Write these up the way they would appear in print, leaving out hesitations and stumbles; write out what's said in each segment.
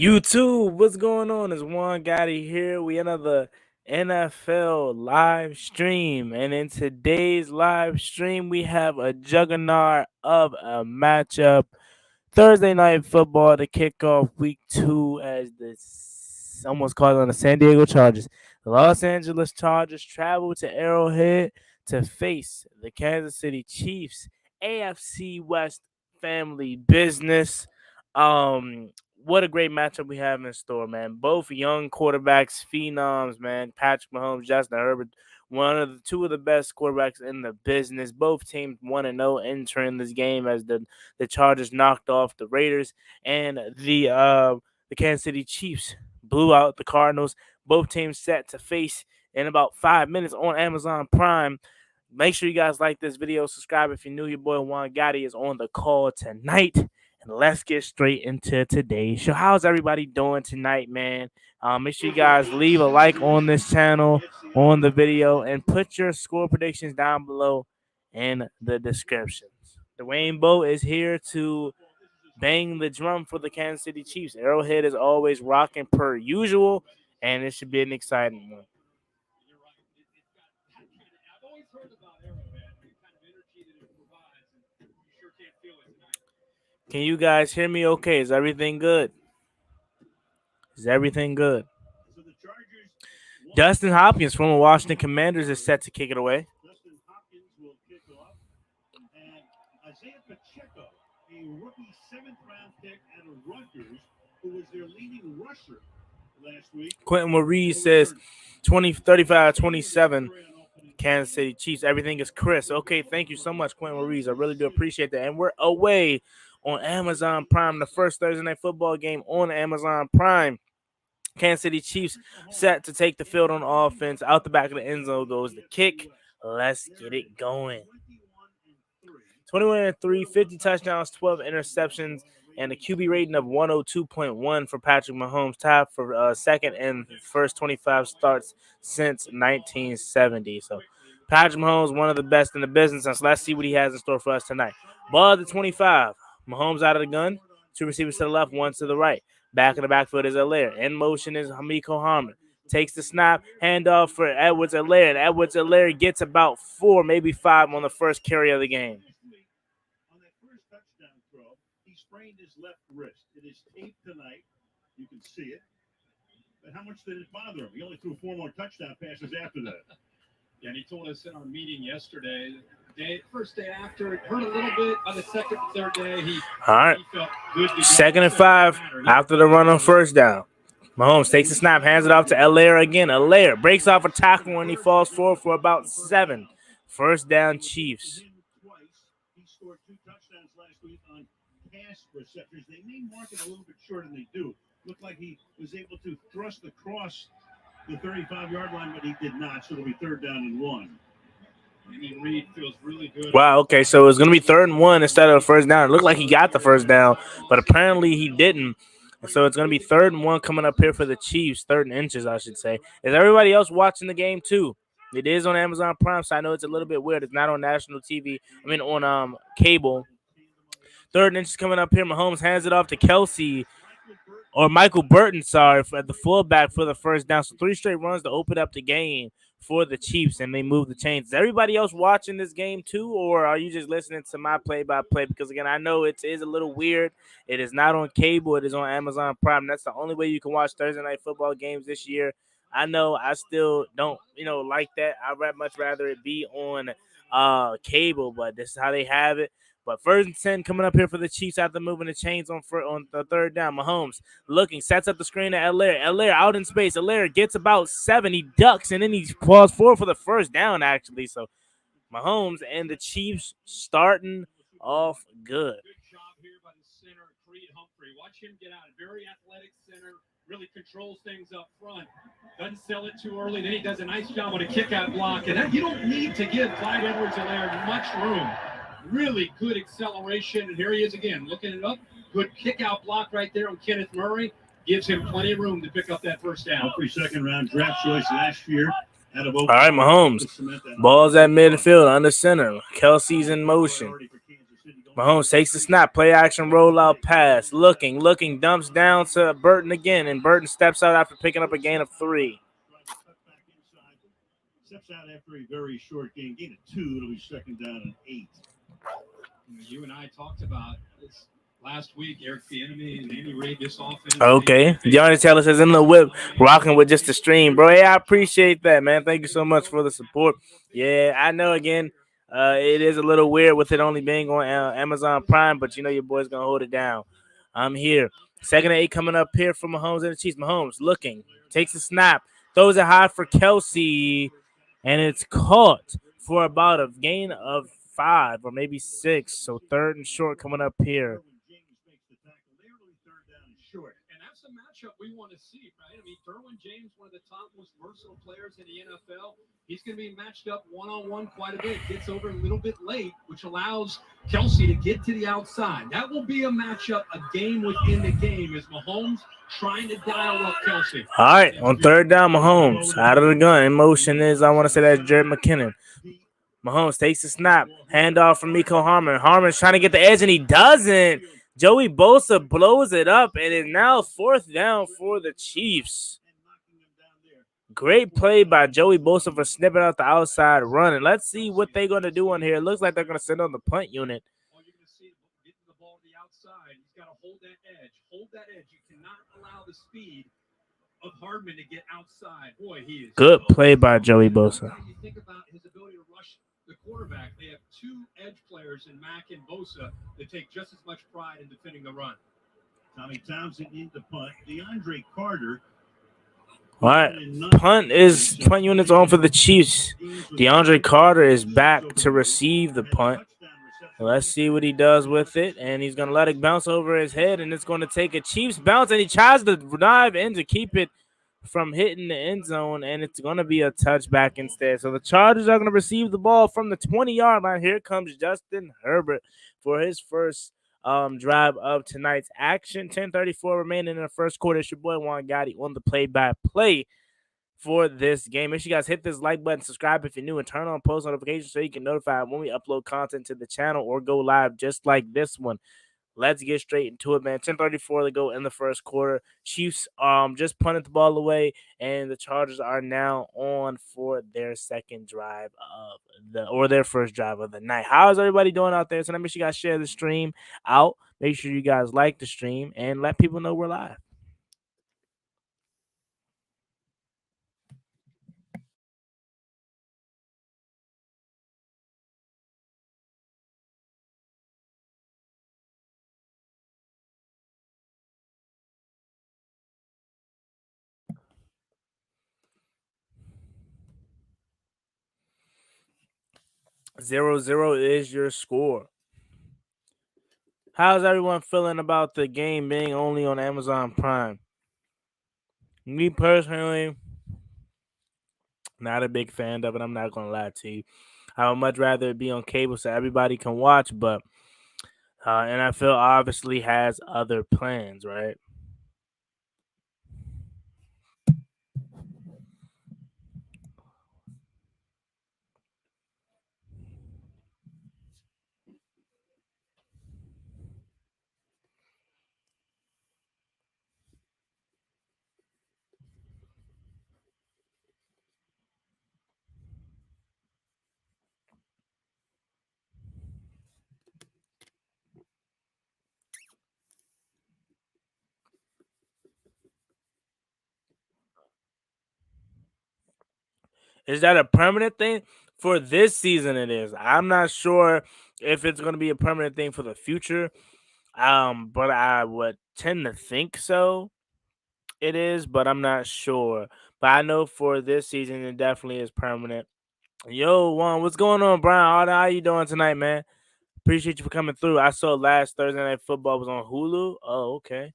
YouTube, what's going on? It's Juan Gotti here. We another NFL live stream, and in today's live stream, we have a juggernaut of a matchup. Thursday night football to kick off week 2 as the someone's calling on the San Diego Chargers. The Los Angeles Chargers travel to Arrowhead to face the Kansas City Chiefs. AFC West family business. What a great matchup we have in store, man. Both young quarterbacks, phenoms, man. Patrick Mahomes, Justin Herbert, two of the best quarterbacks in the business. Both teams 1-0 entering this game as the Chargers knocked off the Raiders, and the Kansas City Chiefs blew out the Cardinals. Both teams set to face in about 5 minutes on Amazon Prime. Make sure you guys like this video, subscribe if you're new. Your boy Juan Gotti is on the call tonight. And let's get straight into today's show. How's everybody doing tonight, man? Make sure you guys leave a like on this channel, on the video, and put your score predictions down below in the descriptions. Dwayne Bowe is here to bang the drum for the Kansas City Chiefs. Arrowhead is always rocking per usual, and it should be an exciting one. Can you guys hear me okay? Is everything good? Is everything good? Dustin Hopkins from the Washington Commanders is set to kick it away. Dustin Hopkins will kick off. And Isaiah Pacheco, a rookie 7th-round pick out of Rutgers, who was their leading rusher last week. Quentin Maurice says 35-27 Kansas City Chiefs. Everything is crisp. Okay, thank you so much, Quentin Maurice. I really do appreciate that. And we're away on Amazon Prime, the first Thursday night football game on Amazon Prime. Kansas City Chiefs set to take the field on offense. Out the back of the end zone goes the kick. Let's get it going. 21-3, 50 touchdowns, 12 interceptions, and a QB rating of 102.1 for Patrick Mahomes, top for second in first 25 starts since 1970. So Patrick Mahomes, one of the best in the business. So let's see what he has in store for us tonight. Ball at the 25. Mahomes out of the gun. 2 receivers to the left, 1 to the right. Back in the backfield is Allaire. In motion is Hamiko Harmon. Takes the snap, handoff for Edwards-Helaire. And Edwards-Helaire gets about 4, maybe 5 on the first carry of the game. On that first touchdown throw, he sprained his left wrist. It is taped tonight. You can see it. But how much did it bother him? He only threw 4 more touchdown passes after that. Yeah, and he told us in our meeting yesterday, first day after, it hurt a little bit. By the second and third day, he felt good. 2nd and 5 after the run on first down. Mahomes takes the snap, hands it off to Allaire again. Allaire breaks off a tackle and he falls forward for about 7. First down, Chiefs. He scored 2 touchdowns last week on pass receptors. They may mark it a little bit shorter than they do. Looked like he was able to thrust across the 35-yard line, but he did not, so it'll be 3rd down and 1. Andy Reid feels really good. Wow, okay, so it was going to be 3rd and 1 instead of 1st down. It looked like he got the 1st down, but apparently he didn't. So it's going to be 3rd and 1 coming up here for the Chiefs, 3rd and inches, I should say. Is everybody else watching the game too? It is on Amazon Prime, so I know it's a little bit weird. It's not on national TV. On cable. 3rd and inches coming up here. Mahomes hands it off to Michael Burton, for the fullback for the first down. So 3 straight runs to open up the game for the Chiefs, and they move the chains. Is everybody else watching this game too, or are you just listening to my play-by-play? Because, again, I know it is a little weird. It is not on cable. It is on Amazon Prime. That's the only way you can watch Thursday night football games this year. I know I still don't, like that. I'd much rather it be on cable, but this is how they have it. But 1st and 10 coming up here for the Chiefs after moving the chains on the 3rd down. Mahomes looking, sets up the screen to Allaire. Allaire out in space. Allaire gets about 7. He ducks, and then he falls forward for the 1st down, actually. So Mahomes and the Chiefs starting off good. Good job here by the center, Creed Humphrey. Watch him get out. Very athletic center. Really controls things up front. Doesn't sell it too early. Then he does a nice job on a kick-out block. And you don't need to give Clyde Edwards-Helaire much room. Really good acceleration, and here he is again, looking it up. Good kick-out block right there on Kenneth Murray. Gives him plenty of room to pick up that 1st down. Humphrey 2nd-round draft choice last year. All right, Mahomes. Ball's at midfield, under center. Kelsey's in motion. Mahomes takes the snap, play action, rollout pass. Looking, dumps down to Burton again, and Burton steps out after picking up a gain of 3. Steps out after a very short gain of 2. It'll be second down and 8. You and I talked about this last week, Eric Bieniemy and Andy Reid, this offense. Okay. Deontay Taylor says in the whip, rocking with just the stream, bro. Hey, I appreciate that, man. Thank you so much for the support. Yeah, I know, again, it is a little weird with it only being on Amazon Prime, but you know your boy's going to hold it down. I'm here. Second and 8 coming up here from Mahomes and the Chiefs. Mahomes looking, takes the snap, throws it high for Kelsey, and it's caught for about a gain of 5 or maybe 6. So third and short coming up here. And that's the matchup we want to see, right? I mean, Derwin James, one of the top most versatile players in the NFL. He's going to be matched up one-on-one quite a bit. Gets over a little bit late, which allows Kelsey to get to the outside. That will be a matchup, a game within the game, as Mahomes trying to dial up Kelsey. All right, on third down, Mahomes out of the gun. In motion is, I want to say that's Jared McKinnon. Mahomes takes the snap. Handoff from Miko Harmon. Harmon's trying to get the edge, and he doesn't. Joey Bosa blows it up, and it's now fourth down for the Chiefs. Great play by Joey Bosa for snipping out the outside run. And let's see what they're going to do on here. It looks like they're going to send on the punt unit. All you're going to see getting the ball to the outside. He's got to hold that edge. Hold that edge. You cannot allow the speed of Hardman to get outside. Boy, he is good play by Joey Bosa. You think about his ability to rush the quarterback. They have 2 edge players in Mack and Bosa that take just as much pride in defending the run. Tommy Townsend into punt. DeAndre Carter. All right, punt units on for the Chiefs. DeAndre Carter is back to receive the punt. Let's see what he does with it, and he's going to let it bounce over his head, and it's going to take a Chiefs bounce, and he tries to dive in to keep it from hitting the end zone, and it's going to be a touchback instead. So the Chargers are going to receive the ball from the 20-yard line. Here comes Justin Herbert for his first drive of tonight's action. 10:34 remaining in the first quarter. It's your boy Juan Gotti on the play-by-play for this game. Make sure you guys hit this like button, subscribe if you're new, and turn on post notifications so you can notify when we upload content to the channel or go live just like this one. Let's get straight into it, man. 10:34 to go in the first quarter. Chiefs just punted the ball away, and the Chargers are now on for their second drive of their first drive of the night. How is everybody doing out there? So make sure you guys share the stream out. Make sure you guys like the stream and let people know we're live. Zero is your score. How's everyone feeling about the game being only on Amazon Prime? Me personally, not a big fan of it. I'm not going to lie to you. I would much rather it be on cable so everybody can watch, but NFL obviously has other plans, right? Is that a permanent thing? For this season, it is. I'm not sure if it's going to be a permanent thing for the future, but I would tend to think so. It is, but I'm not sure. But I know for this season, it definitely is permanent. Yo, Juan, what's going on, Brian? How you doing tonight, man? Appreciate you for coming through. I saw last Thursday Night Football was on Hulu. Oh, okay.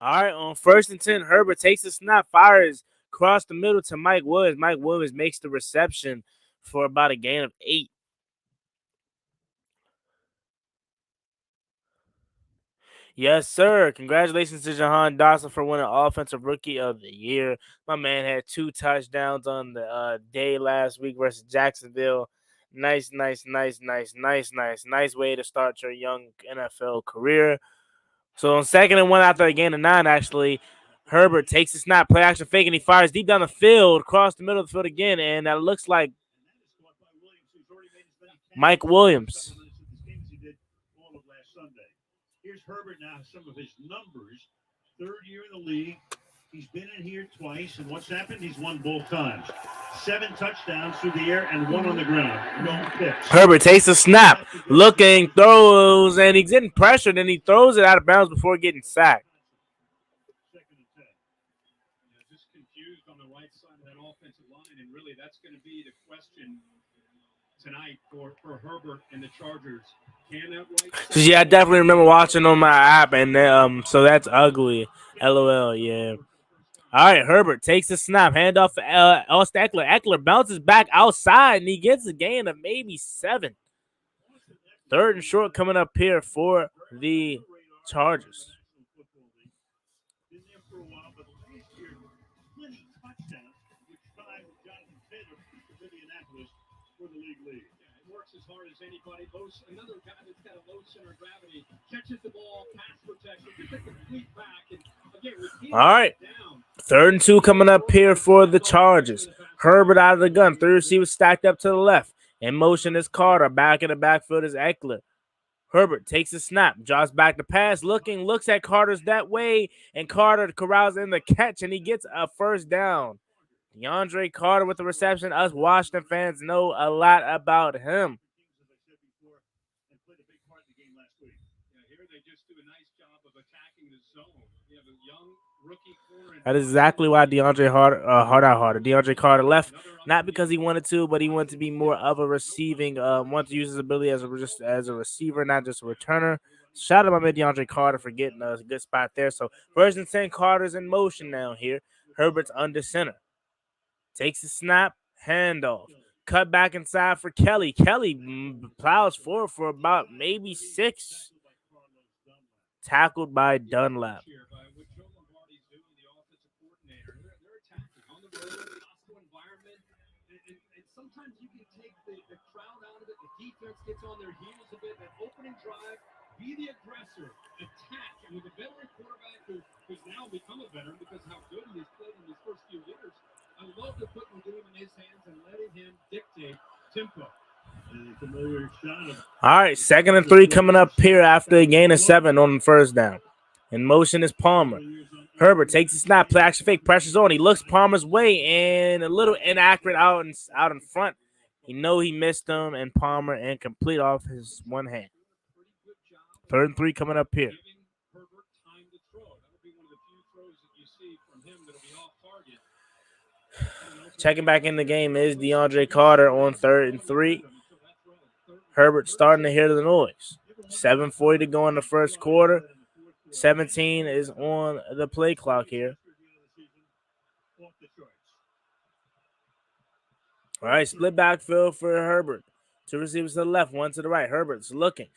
All right, on 1st and 10, Herbert takes a snap, fires across the middle to Mike Williams. Mike Williams makes the reception for about a gain of 8. Yes, sir. Congratulations to Jahan Dawson for winning Offensive Rookie of the Year. My man had 2 touchdowns on the day last week versus Jacksonville. Nice way to start your young NFL career. So on 2nd and 1 after a gain of 9, actually, Herbert takes a snap, play action fake, and he fires deep down the field, across the middle of the field again, and that looks like Mike Williams. Here's Herbert now, some of his numbers. 3rd year in the league. He's been in here twice, and what's happened? He's won both times. 7 touchdowns through the air and 1 on the ground. No picks. Herbert takes a snap, looking, throws, and he's getting pressured, and he throws it out of bounds before getting sacked. 2nd and 10. Just confused on the right side of that offensive line, and really that's going to be the question tonight for Herbert and the Chargers. Can that right So yeah, I definitely remember watching on my app, and so that's ugly. LOL, yeah. All right, Herbert takes a snap, handoff for Austin Eckler. Eckler bounces back outside, and he gets a gain of maybe 7. 3rd and short coming up here for the Chargers. Been there for a while, but last year, plenty touchdowns, which 5 Jonathan Taylor from Indianapolis for the league lead. Yeah, it works as hard as anybody. Another guy that's got a low center of gravity catches the ball, pass protection, gets a complete back, and again, all right. 3rd and 2 coming up here for the Chargers. Herbert out of the gun. 3 receivers stacked up to the left. In motion is Carter. Back in the backfield is Eckler. Herbert takes a snap, draws back the pass, looks at Carter's that way, and Carter corrals in the catch, and he gets a 1st down. DeAndre Carter with the reception. Us Washington fans know a lot about him. Here they just do a nice job of attacking the zone. You have a young rookie corner. That is exactly why DeAndre Carter left. Not because he wanted to, but he wanted to be more of a receiving, wanted to use his ability as a receiver, not just a returner. Shout out to my man DeAndre Carter for getting us a good spot there. So 1st and 10, Carter's in motion now here. Herbert's under center. Takes a snap, handoff. Cut back inside for Kelly. Kelly plows forward for about maybe 6. Tackled by Dunlap. Sometimes you can take the crowd out of it. The defense gets on their heels a bit. That opening drive, be the aggressor, attack. And with a veteran quarterback who's now become a veteran because of how good he has played in his first few years, I love to put the game in his hands and letting him dictate tempo. All right, 2nd and 3 coming up here after a gain of 7 on the 1st down. In motion is Palmer. Herbert takes a snap, play action fake, pressure's on. He looks Palmer's way and a little inaccurate out in front. He missed him, and Palmer incomplete off his one hand. 3rd and 3 coming up here. Checking back in the game is DeAndre Carter on 3rd and 3. Herbert starting to hear the noise. 7:40 to go in the 1st quarter. 17 is on the play clock here. All right, split backfield for Herbert. 2 receivers to the left, 1 to the right. Herbert's looking,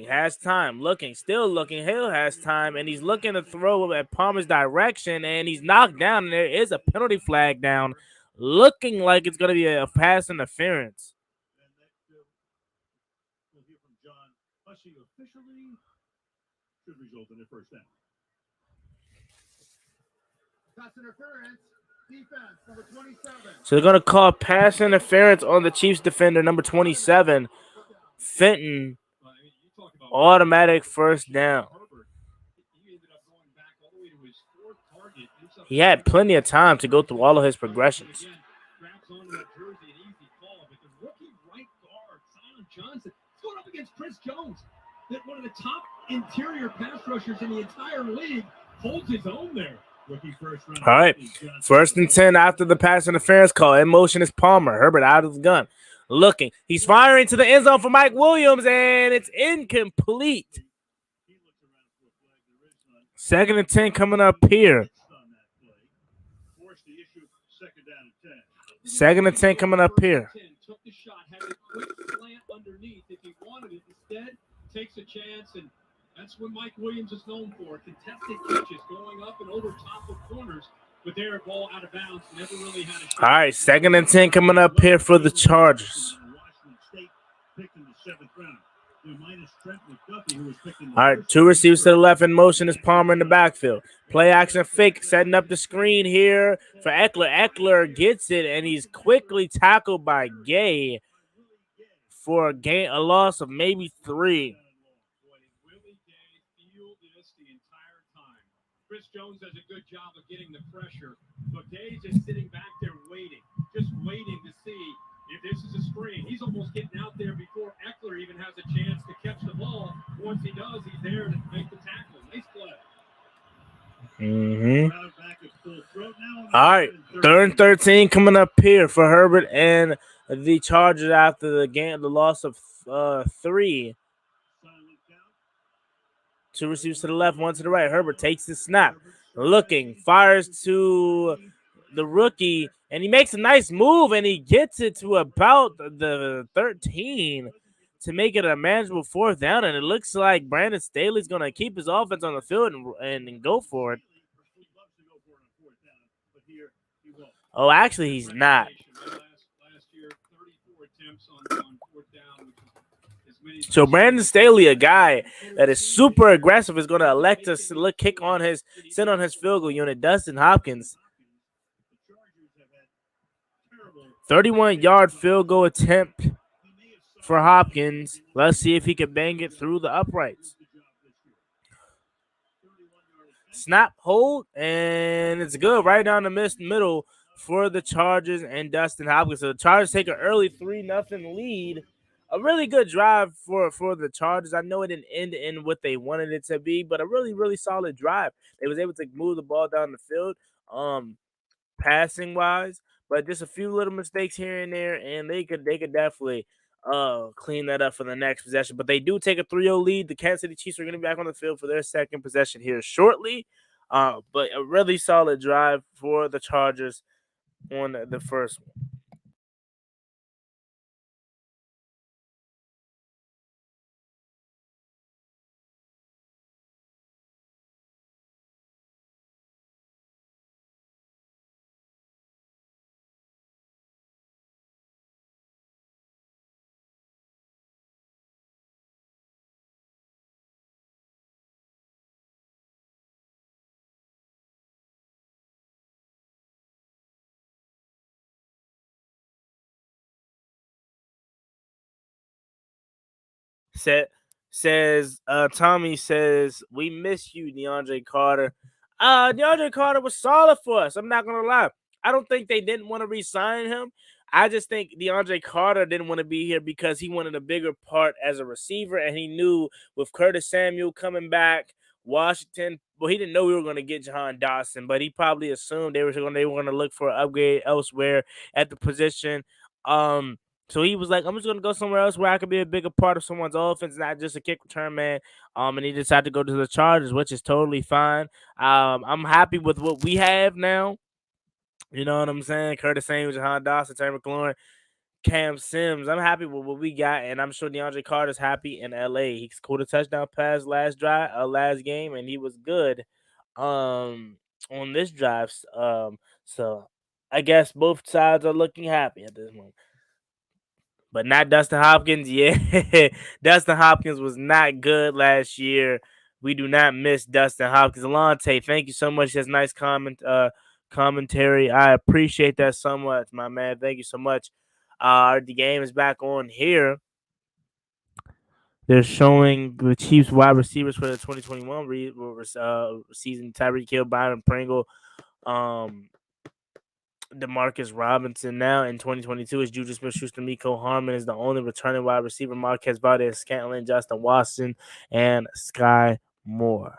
has time, still looking. Hill has time, and he's looking to throw at Palmer's direction, and he's knocked down, and there is a penalty flag down, looking like it's going to be a pass interference. We'll hear from John Hussey officially. Should result in a 1st down. Pass interference. Defense, number 27. So they're going to call pass interference on the Chiefs defender, number 27, Fenton. Automatic 1st down. He had plenty of time to go through all of his progressions. Johnson going up against Chris Jones, that one of the top interior pass rushers in the entire league, holds his own there. All right, 1st and 10 after the pass interference call. In motion is Palmer. Herbert out of the gun. Looking. He's firing to the end zone for Mike Williams, and it's incomplete. 2nd and 10 coming up here. Forced the issue, second down and 10. 2nd and 10 coming up here. Took the shot, had a quick slant underneath if he wanted it. Instead, takes a chance, and that's what Mike Williams is known for. Contested catches, going up and over top of corners, but their ball out of bounds, never really had a shot. All right, 2nd and 10 coming up here for the Chargers. Washington State picked in the 7th round. Minus Trent McDuffie, who was picked in the All right, 2 receivers to the left in motion is Palmer in the backfield. Play action fake, setting up the screen here for Eckler. Eckler gets it, and he's quickly tackled by Gay for a loss of maybe 3. Willie Gay fueled this the entire time. Chris Jones does a good job of getting the pressure, but Gay's just sitting back there waiting to see if this is a screen. He's almost getting out there before Eckler even has a chance to catch the ball. Once he does, he's there to make the tackle. Nice play. All right, 3rd and 13 coming up here for Herbert and the Chargers after the loss of 3. 2 receivers to the left, 1 to the right. Herbert takes the snap, looking, fires to the rookie, and he makes a nice move, and he gets it to about the 13 to make it a manageable 4th down, and it looks like Brandon Staley's going to keep his offense on the field and go for it. Oh, actually, he's not. So Brandon Staley, a guy that is super aggressive, is going to elect to sit on his field goal unit. Dustin Hopkins, 31-yard field goal attempt for Hopkins. Let's see if he can bang it through the uprights. Snap, hold, and it's good right down the middle for the Chargers and Dustin Hopkins. So the Chargers take an early 3-0 lead. A really good drive for the Chargers. I know it didn't end in what they wanted it to be, but a really, really solid drive. They was able to move the ball down the field, passing wise, but just a few little mistakes here and there, and they could definitely clean that up for the next possession. But they do take a 3-0 lead. The Kansas City Chiefs are going to be back on the field for their second possession here shortly. But a really solid drive for the Chargers on the first one. Tommy says, we miss you, DeAndre Carter. DeAndre Carter was solid for us. I'm not going to lie. I don't think they didn't want to re-sign him. I just think DeAndre Carter didn't want to be here because he wanted a bigger part as a receiver, and he knew with Curtis Samuel coming back, Washington, well, he didn't know we were going to get Jahan Dotson, but he probably assumed they were going to look for an upgrade elsewhere at the position. So he was like, I'm just going to go somewhere else where I could be a bigger part of someone's offense, not just a kick return man. And he decided to go to the Chargers, which is totally fine. I'm happy with what we have now. You know what I'm saying? Curtis Samuel, Jahan Dotson, Terry McLaurin, Cam Sims. I'm happy with what we got, and I'm sure DeAndre Carter's happy in LA. He scored a touchdown pass last game, and he was good on this drive. So I guess both sides are looking happy at this moment. But not Dustin Hopkins. Yeah, Dustin Hopkins was not good last year. We do not miss Dustin Hopkins. Alante, thank you so much. That's nice commentary. I appreciate that so much, my man. Thank you so much. The game is back on here. They're showing the Chiefs wide receivers for the 2021 season: Tyreek Hill, Byron Pringle, Demarcus Robinson. Now in 2022 is Juju Smith-Schuster. Mecole Hardman is the only returning wide receiver. Marquez Valdez-Scantling, Justin Watson, and Sky Moore.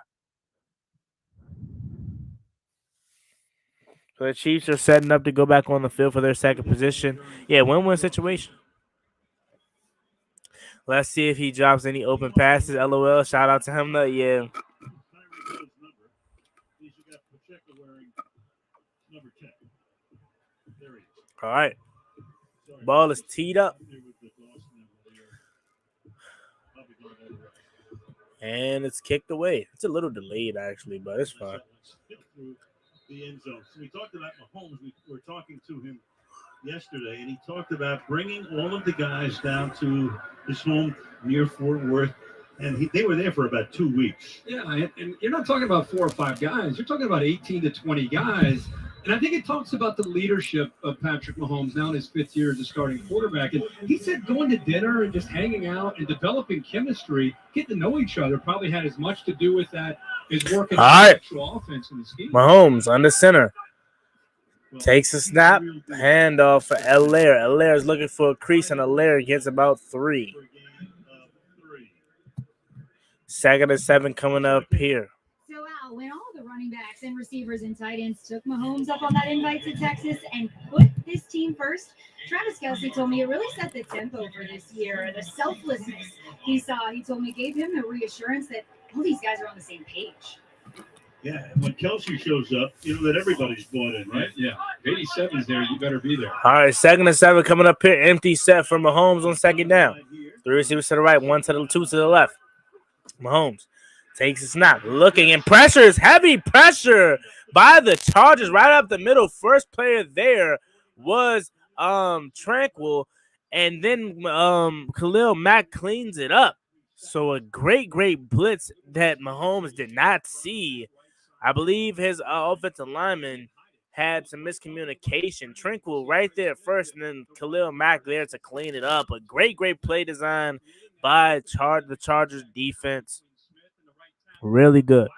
So the Chiefs are setting up to go back on the field for their second position. Yeah, win-win situation. Let's see if he drops any open passes. LOL. Shout out to him though. Yeah. number 10. There he is. All right. Sorry, Ball is teed up. there with the Dawson and Lair. Probably going to go to And it's kicked away. It's a little delayed, actually, but it's fine. through the end zone. So we talked about Mahomes. We were talking to him yesterday, and he talked about bringing all of the guys down to his home near Fort Worth, and they were there for about 2 weeks. Yeah, and you're not talking about 4 or 5 guys. You're talking about 18 to 20 guys. And I think it talks about the leadership of Patrick Mahomes now in his 5th year as a starting quarterback. And he said going to dinner and just hanging out and developing chemistry, getting to know each other, probably had as much to do with that as working on the actual offense in the scheme. Mahomes under center. Takes a snap. Handoff for Allaire. Allaire is looking for a crease, and Allaire gets about 3. 2nd and 7 coming up here. So, Al, when all the running backs and receivers and tight ends took Mahomes up on that invite to Texas and put this team first, Travis Kelce told me it really set the tempo for this year. The selflessness he saw, he told me, gave him the reassurance that all these guys are on the same page. Yeah, when Kelce shows up, you know that everybody's bought in, right? Yeah. 87 is there. You better be there. All right, 2nd and 7 coming up here. Empty set for Mahomes on 2nd down. 3 receivers to the right, 2 to the left. Mahomes takes a snap, looking, and pressures, heavy pressure by the Chargers right up the middle. First player there was Tranquil, and then Khalil Mack cleans it up. So a great blitz that Mahomes did not see. I believe his offensive lineman had some miscommunication. Tranquil right there first, and then Khalil Mack there to clean it up. A great play design by the Chargers defense. Really good.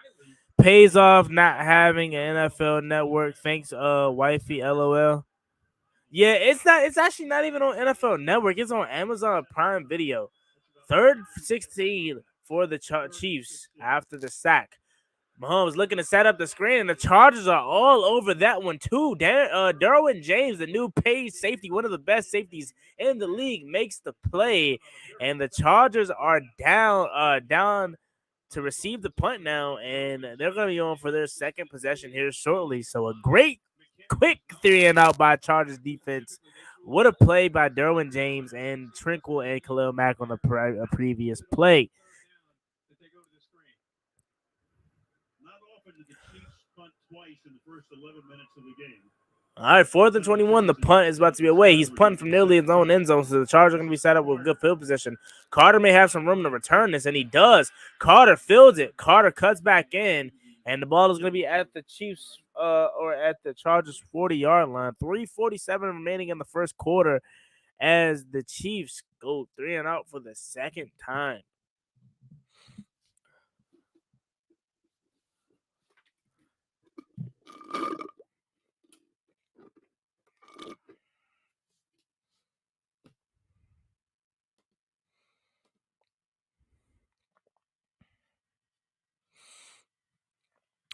Pays off not having an NFL network. Thanks, wifey, LOL. Yeah, it's actually not even on NFL Network. It's on Amazon Prime Video. 3rd 16 for the Chiefs after the sack. Mahomes looking to set up the screen, and the Chargers are all over that one too. Derwin James, the new paid safety, one of the best safeties in the league, makes the play, and the Chargers are down to receive the punt now, and they're going to be on for their 2nd possession here shortly. So a great, quick 3-and-out by Chargers defense. What a play by Derwin James and Tranquil and Khalil Mack on the previous play. Twice in the first 11 minutes of the game. All right, 4th and 21. The punt is about to be away. He's punting from nearly his own end zone, so the Chargers are going to be set up with good field position. Carter may have some room to return this, and he does. Carter fields it. Carter cuts back in, and the ball is going to be at the Chiefs or at the Chargers 40-yard line. 3:47 remaining in the first quarter as the Chiefs go 3-and-out for the 2nd time.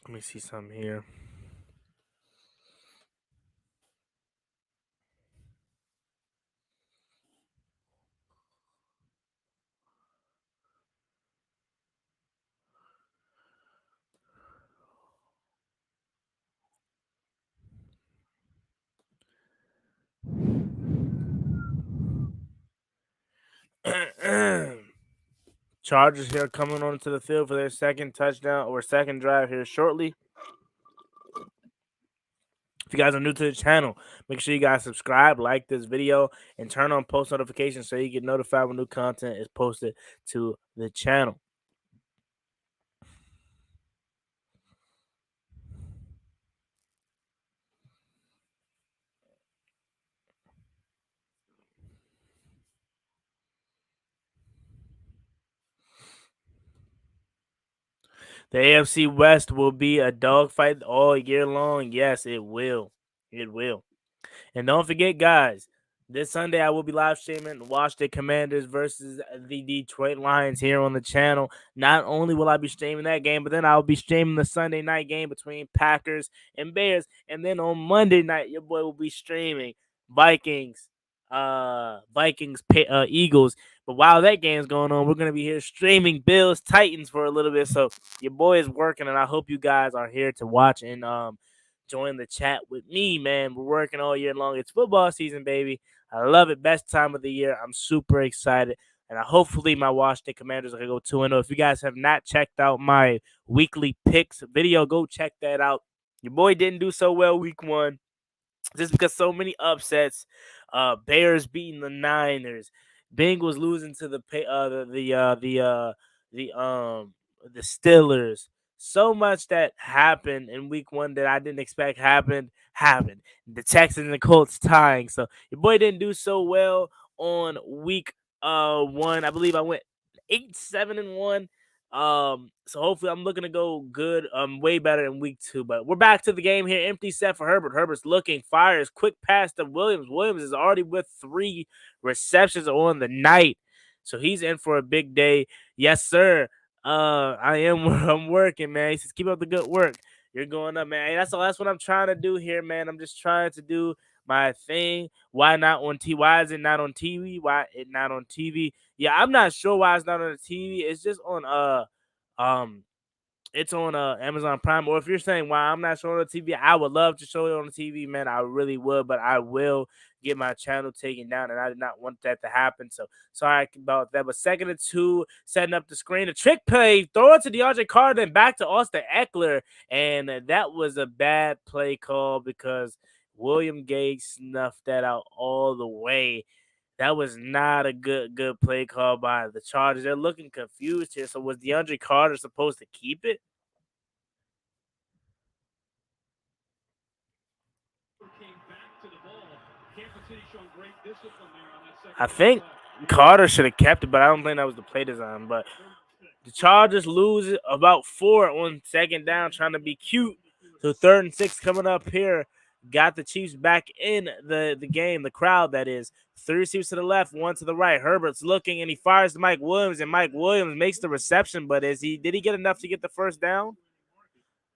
Let me see something here. Chargers here coming onto the field for their 2nd touchdown or 2nd drive here shortly. If you guys are new to the channel, make sure you guys subscribe, like this video, and turn on post notifications so you get notified when new content is posted to the channel. The AFC West will be a dogfight all year long. Yes, it will. It will. And don't forget, guys, this Sunday I will be live streaming Washington Commanders versus the Detroit Lions here on the channel. Not only will I be streaming that game, but then I'll be streaming the Sunday night game between Packers and Bears. And then on Monday night, your boy will be streaming Vikings, Eagles. But while that game's going on, we're going to be here streaming Bills, Titans for a little bit. So your boy is working, and I hope you guys are here to watch and join the chat with me, man. We're working all year long. It's football season, baby. I love it. Best time of the year. I'm super excited. And hopefully my Washington Commanders are going to go 2-0. If you guys have not checked out my weekly picks video, go check that out. Your boy didn't do so well week 1 just because so many upsets. Bears beating the Niners, Bengals losing to the Steelers. So much that happened in week 1 that I didn't expect happened. The Texans and the Colts tying. So your boy didn't do so well on week 1. I believe I went 8-7-1. So hopefully I'm looking to go good, way better in week 2. But we're back to the game here. Empty set for Herbert. Herbert's looking, fires, quick pass to Williams. Williams is already with 3 receptions on the night. So he's in for a big day. Yes, sir. I am I'm working, man. He says, keep up the good work. You're going up, man. Hey, that's what I'm trying to do here, man. I'm just trying to do my thing. Why not on TV? Why is it not on TV? Why it not on TV? Yeah, I'm not sure why it's not on the TV. It's just on um it's on Amazon Prime. Or if you're saying why I'm not showing on the TV, I would love to show it on the TV, man. I really would, but I will get my channel taken down, and I did not want that to happen. So sorry about that. But 2nd and 2, setting up the screen, a trick play, throw it to DeAndre Carter, then back to Austin Eckler, and that was a bad play call because William Gage snuffed that out all the way. That was not a good play call by the Chargers. They're looking confused here. So was DeAndre Carter supposed to keep it? I think Carter should have kept it, but I don't think that was the play design. But the Chargers lose about 4 on 2nd down, trying to be cute. So 3rd and 6 coming up here. Got the Chiefs back in the game, the crowd, that is. 3 receivers to the left, 1 to the right. Herbert's looking, and he fires to Mike Williams, and Mike Williams makes the reception, but did he get enough to get the first down?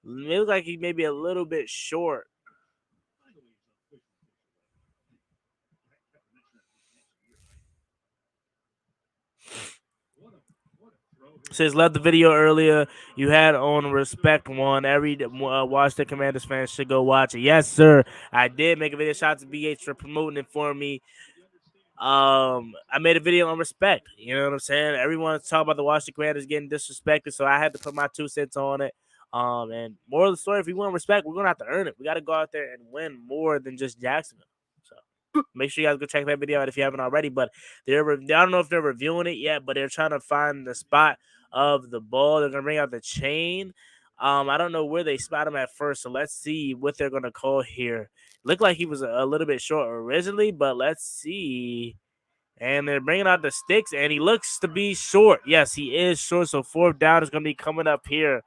It looks like he may be a little bit short. Says left the video earlier. You had on Respect One. Every Washington Commanders fan should go watch it. Yes, sir. I did make a video. Shout out to BH for promoting it for me. I made a video on respect. You know what I'm saying? Everyone's talking about the Washington Commanders getting disrespected, so I had to put my 2 cents on it. And more of the story, if we want respect, we're gonna have to earn it. We got to go out there and win more than just Jacksonville. So make sure you guys go check that video out if you haven't already. But I don't know if they're reviewing it yet, but they're trying to find the spot of the ball. They're gonna bring out the chain. I don't know where they spot him at first, so let's see what they're gonna call here. Looked like he was a little bit short originally, but let's see. And they're bringing out the sticks, and he looks to be short. Yes, he is short, so 4th down is going to be coming up here.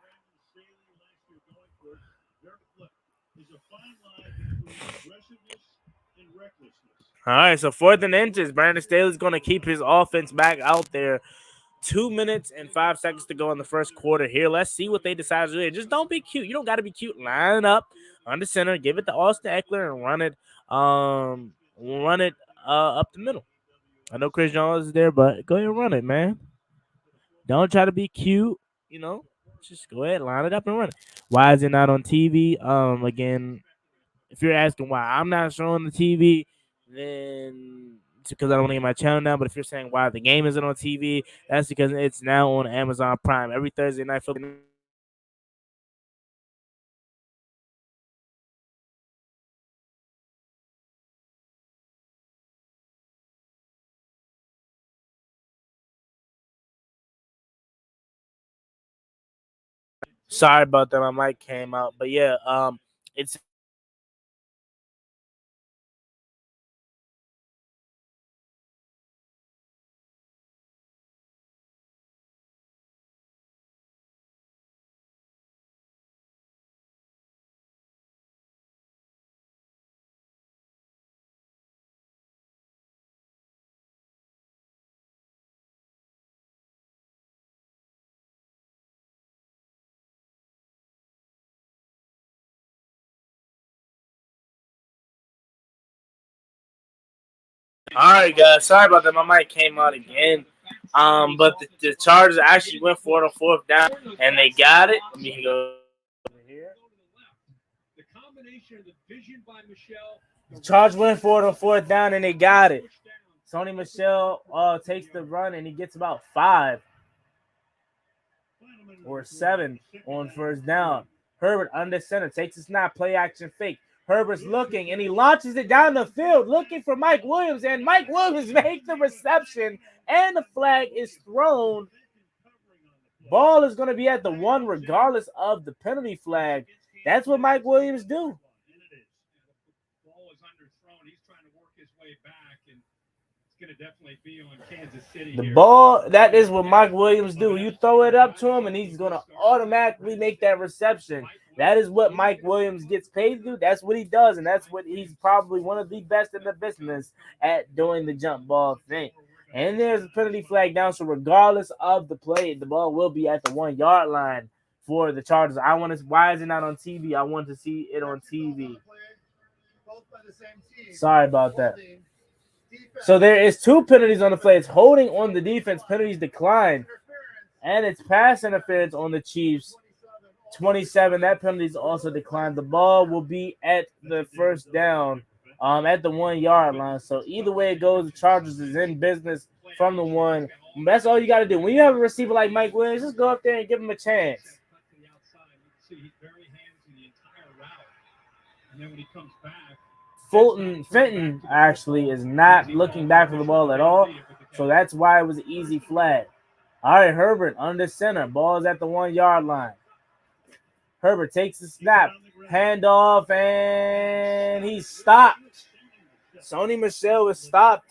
All right, so 4th and inches. Brandon Staley's going to keep his offense back out there. 2 minutes and 5 seconds to go in the first quarter here. Let's see what they decide to do. Just don't be cute. You don't got to be cute. Line up on the center. Give it to Austin Eckler and run it up the middle. I know Chris Jones is there, but go ahead and run it, man. Don't try to be cute. You know, just go ahead, line it up and run it. Why is it not on TV? Again, if you're asking why I'm not showing the TV, then it's because I don't want to get my channel now. But if you're saying why the game isn't on TV, that's because it's now on Amazon Prime every Thursday night. Sorry about that. My mic came out, but yeah, it's all right, guys. Sorry about that. My mic came out again. But the Chargers actually went for it on 4th down, and they got it. Let me go here. combination of the vision by Michelle. The Chargers went for it on fourth down, and they got it. Sony Michel takes the run, and he gets about 5 or 7 on first down. Herbert under center takes a snap, play action fake. Herbert's looking, and he launches it down the field, looking for Mike Williams, and Mike Williams makes the reception, and the flag is thrown. Ball is going to be at the 1 regardless of the penalty flag. That's what Mike Williams do. The ball is underthrown. He's trying to work his way back, and it's going to definitely be on Kansas City. The ball, that is what Mike Williams do. You throw it up to him, and he's going to automatically make that reception. That is what Mike Williams gets paid to do. That's what he does, and that's what he's probably one of the best in the business at doing the jump ball thing. And there's a penalty flag down, so regardless of the play, the ball will be at the 1-yard line for the Chargers. Why is it not on TV? I want to see it on TV. Sorry about that. So there is 2 penalties on the play. It's holding on the defense. Penalties declined. And it's pass interference on the Chiefs. 27. That penalty is also declined. The ball will be at the first down at the 1-yard line. So either way it goes, the Chargers is in business from the 1. That's all you got to do. When you have a receiver like Mike Williams, just go up there and give him a chance. He's very handsy the entire route. And then when he comes back, Fenton actually is not looking back for the ball at all. So that's why it was an easy flag. All right, Herbert under center. Ball is at the 1-yard line. Herbert takes the snap, handoff, and he's stopped. Sony Michel was stopped.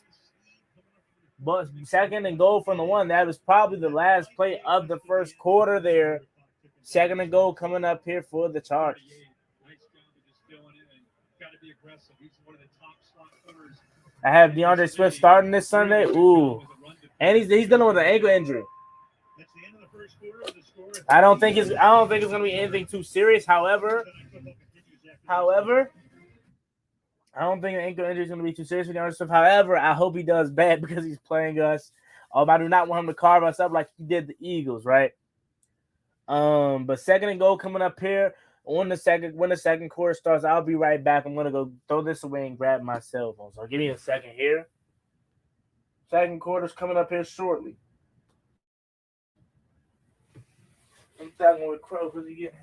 But 2nd and goal from the 1. That was probably the last play of the first quarter there. 2nd and goal coming up here for the Chargers. I have DeAndre Swift starting this Sunday. Ooh. And he's dealing with an ankle injury. I don't think it's gonna be anything too serious. However, I don't think an ankle injury is gonna be too serious for DeAndre Swift. However, I hope he does bad because he's playing us. I do not want him to carve us up like he did the Eagles, right? But 2nd and goal coming up here when the second quarter starts. I'll be right back. I'm gonna go throw this away and grab my cell phone. So give me a second here. Second quarter's coming up here shortly. I'm talking with Crow because he getting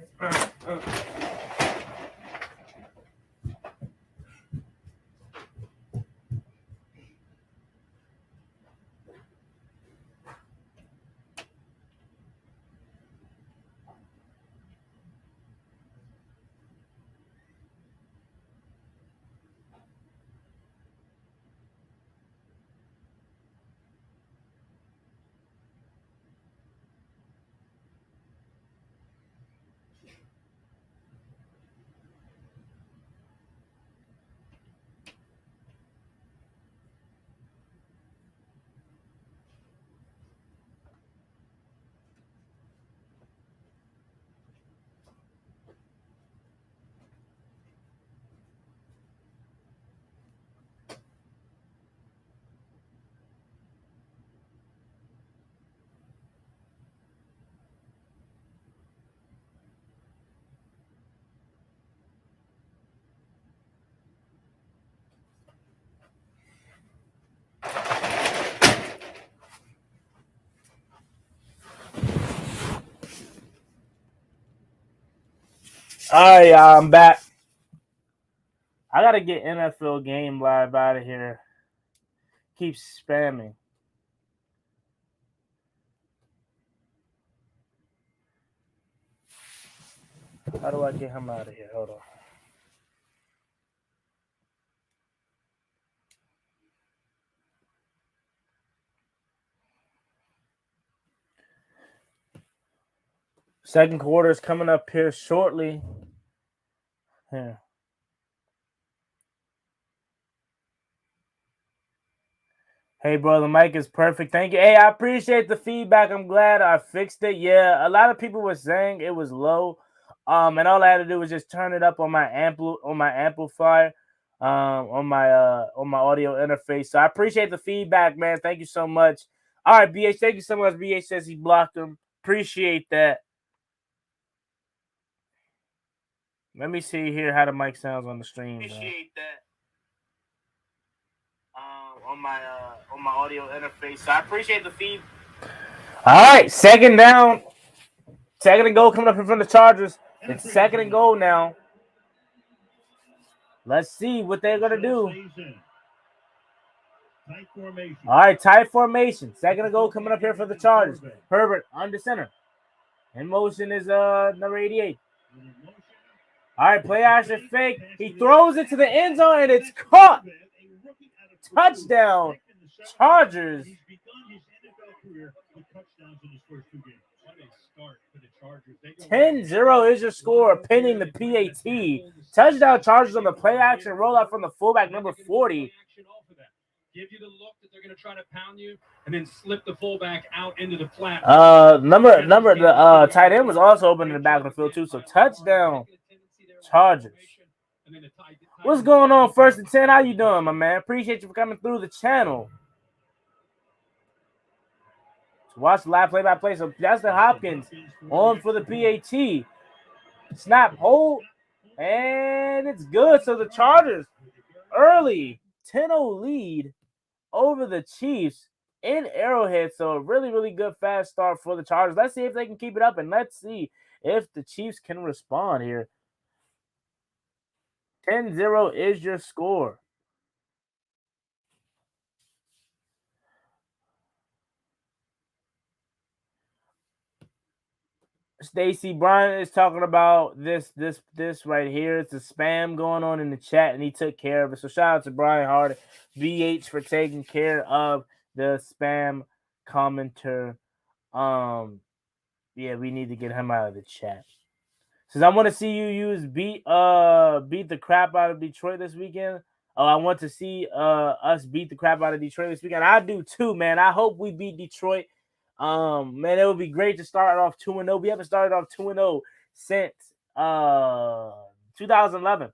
All right, y'all, I'm back. I gotta get NFL Game Live out of here. Keep spamming. How do I get him out of here? Hold on. Second quarter is coming up here shortly. Here. Hey, brother, Mike is perfect. Thank you. Hey, I appreciate the feedback. I'm glad I fixed it. Yeah, a lot of people were saying it was low. And all I had to do was just turn it up on my amplifier, on my audio interface. So I appreciate the feedback, man. Thank you so much. All right, BH, thank you so much. BH says he blocked him. Appreciate that. Let me see here how the mic sounds on the stream. Appreciate that on my audio interface. So I appreciate the feed. All right, second down. Second and goal coming up in front of the Chargers. It's second and goal now. Let's see what they're going to do. All right, tight formation. Second and goal coming up here for the Chargers. Herbert under center. In motion is number 88. All right, play action fake. He throws it to the end zone, and it's caught. Touchdown, Chargers. 10-0 is your score, pinning the PAT. Touchdown Chargers on the play action rollout from the fullback, number 40. Give you the look that they're going to try to pound you, and then slip the fullback out into the flat. The tight end was also open in the back of the field too. So touchdown, Chargers. What's going on, 1st and 10? How you doing, my man? Appreciate you for coming through the channel. Watch the live play-by-play. So Justin Hopkins on for the PAT. Snap, hold, and it's good. So the Chargers early 10-0 lead over the Chiefs in Arrowhead. So a really, really good fast start for the Chargers. Let's see if they can keep it up, and let's see if the Chiefs can respond here. 10-0 is your score. Stacy Bryant is talking about this right here. It's a spam going on in the chat, and he took care of it. So shout out to Brian Hard, VH, for taking care of the spam commenter. Yeah, we need to get him out of the chat. Says, I want to see you use beat the crap out of Detroit this weekend. Oh, I want to see us beat the crap out of Detroit this weekend. I do too, man. I hope we beat Detroit. Man, it would be great to start off 2-0. We haven't started off 2-0 since 2011.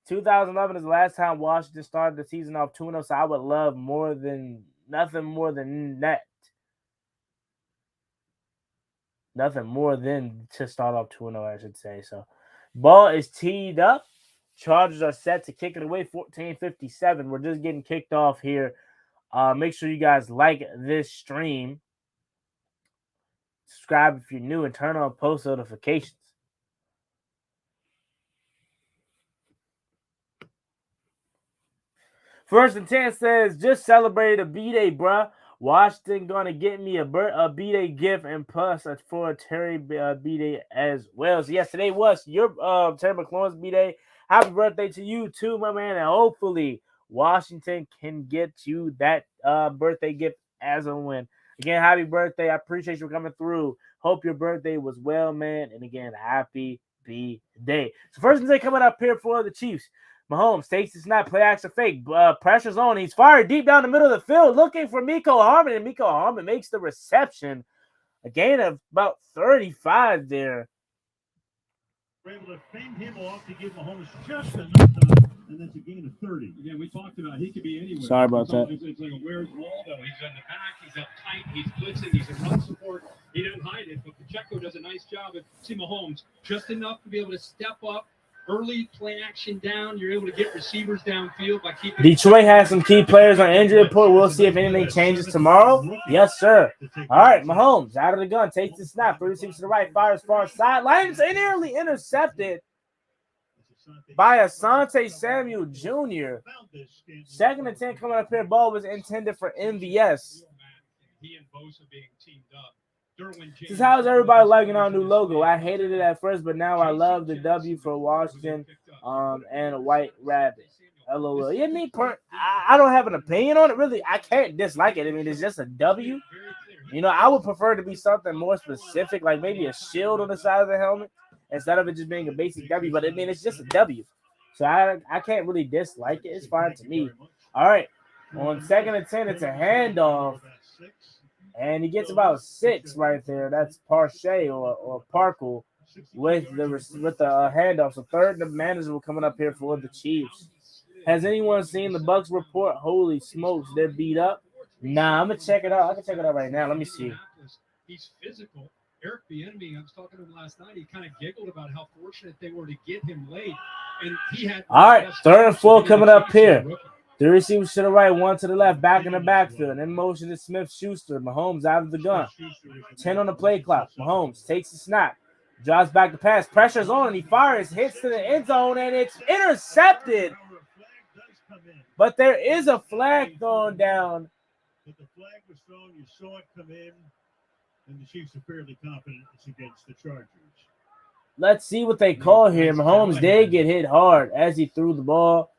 2011 is the last time Washington started the season off 2-0, so I would love nothing more than that. Nothing more than to start off 2-0, I should say. So, ball is teed up. Chargers are set to kick it away, 14:57. We're just getting kicked off here. Make sure you guys like this stream. Subscribe if you're new and turn on post notifications. First and 10 says, just celebrated a B-Day, bruh. Washington gonna get me a B-Day gift and plus for a Terry B-Day as well. So yes, today was your Terry McLaurin's B-Day. Happy birthday to you too, my man, and hopefully Washington can get you that birthday gift as a win. Again, happy birthday. I appreciate you coming through. Hope your birthday was well, man. And again, happy B-Day. So first and 10 coming up here for the Chiefs. Mahomes takes the snap, play action fake, pressure's on. He's fired deep down the middle of the field, looking for Mecole Hardman, and Mecole Hardman makes the reception. A gain of about 35 there. We're able to fend him off to give Mahomes just enough time, and that's a gain of 30. Again, we talked about he could be anywhere. Sorry about that. It's like a where's Waldo. He's in the back, he's up tight, he's blitzing, he's in run support. He didn't hide it, but Pacheco does a nice job. See Mahomes just enough to be able to step up. Early play action down, you're able to get receivers downfield by keeping. Detroit has some key players on injury report. We'll see if anything changes tomorrow. Yes, sir. All right, Mahomes out of the gun, takes the snap, 36 to the right, fires far sidelines, nearly intercepted by Asante Samuel Jr. Second and 10 coming up here. Ball was intended for MVS. He and Bosa being teamed up. This is how's everybody liking our new logo? I hated it at first, but now I love the W for Washington and a white rabbit. LOL. Yeah, I don't have an opinion on it, really. I can't dislike it. I mean, it's just a W. You know, I would prefer to be something more specific, like maybe a shield on the side of the helmet instead of it just being a basic W. But I mean, it's just a W. So I can't really dislike it. It's fine to me. All right. On second and 10, it's a handoff. And he gets about 6 right there. That's Parche or Parkle with the handoff. So third and manageable coming up here for the Chiefs. Has anyone seen the Bucks report? Holy smokes, they're beat up. Nah, I'm gonna check it out. I can check it out right now. Let me see. He's physical. Eric Bieniemy, I was talking to him last night. He kind of giggled about how fortunate they were to get him late, and he had. All right, 3rd and 4 coming up here. The receivers to the right, one to the left, back in the backfield. In motion is Smith-Schuster. Mahomes out of the gun. 10 on the play clock. Mahomes takes the snap, drops back the pass, pressure's on, and he fires, hits to the end zone, and it's intercepted. But there is a flag thrown down. But the flag was thrown, you saw it come in, and the Chiefs are fairly confident it's against the Chargers. Let's see what they call here. Mahomes did get hit hard as he threw the ball,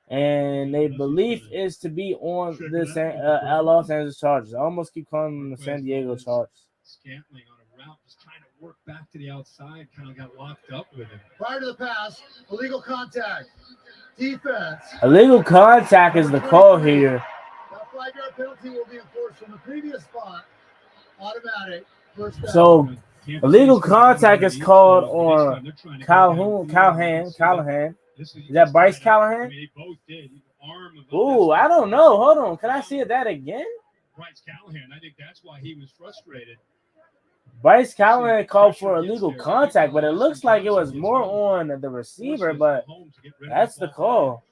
and their belief is to be on the Los Angeles Chargers. I almost keep calling them the San Diego Chargers. Scantling on a route, just trying to work back to the outside, kind of got locked up with him. Prior to the pass, illegal contact. Defense. Illegal contact is the call here. That flag yard penalty will be enforced from the previous spot. Automatic. First down. So illegal contact is called on Callahan. Is that Bryce Callahan? Ooh, I don't know. Hold on. Can I see that again? Bryce Callahan. I think that's why he was frustrated. Bryce Callahan called for illegal contact, but it looks like it was more on the receiver, but that's the call.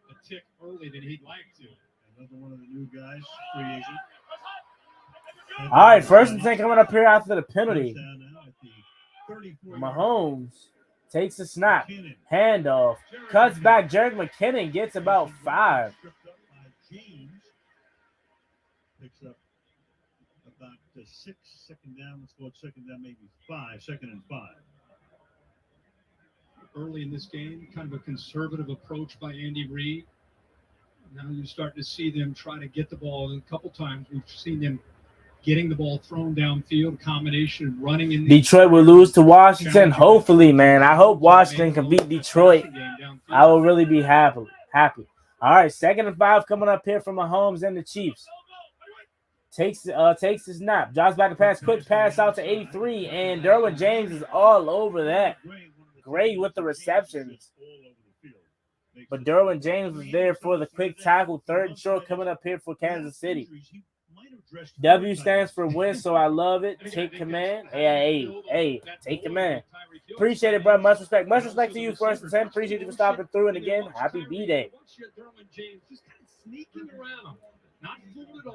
A tick early than he'd like to. Another one of the new guys, free agent. All right, 1st and 10 coming up here after the penalty. Mahomes takes the snap, handoff, cuts back. Jerick McKinnon gets about 5. Picks up about 6, second down. Let's go at second down, maybe 5, 2nd and 5. Early in this game, kind of a conservative approach by Andy Reid. Now you're starting to see them try to get the ball. A couple times we've seen them getting the ball thrown downfield, combination running in. Detroit will lose to Washington. Hopefully, man. I hope Washington can beat Detroit. I will really be happy. All right, 2nd and 5 coming up here from Mahomes and the Chiefs. Takes the snap, drops back the pass, quick pass out to 83, and Derwin James is all over that. Great with the receptions. But Derwin James was there for the quick tackle. 3rd and short coming up here for Kansas City. W stands for win, so I love it. Take command. Hey, take command. Appreciate it, bro. Much respect. Much respect to you, 1st and 10. Appreciate you for stopping through. And again, happy B-Day.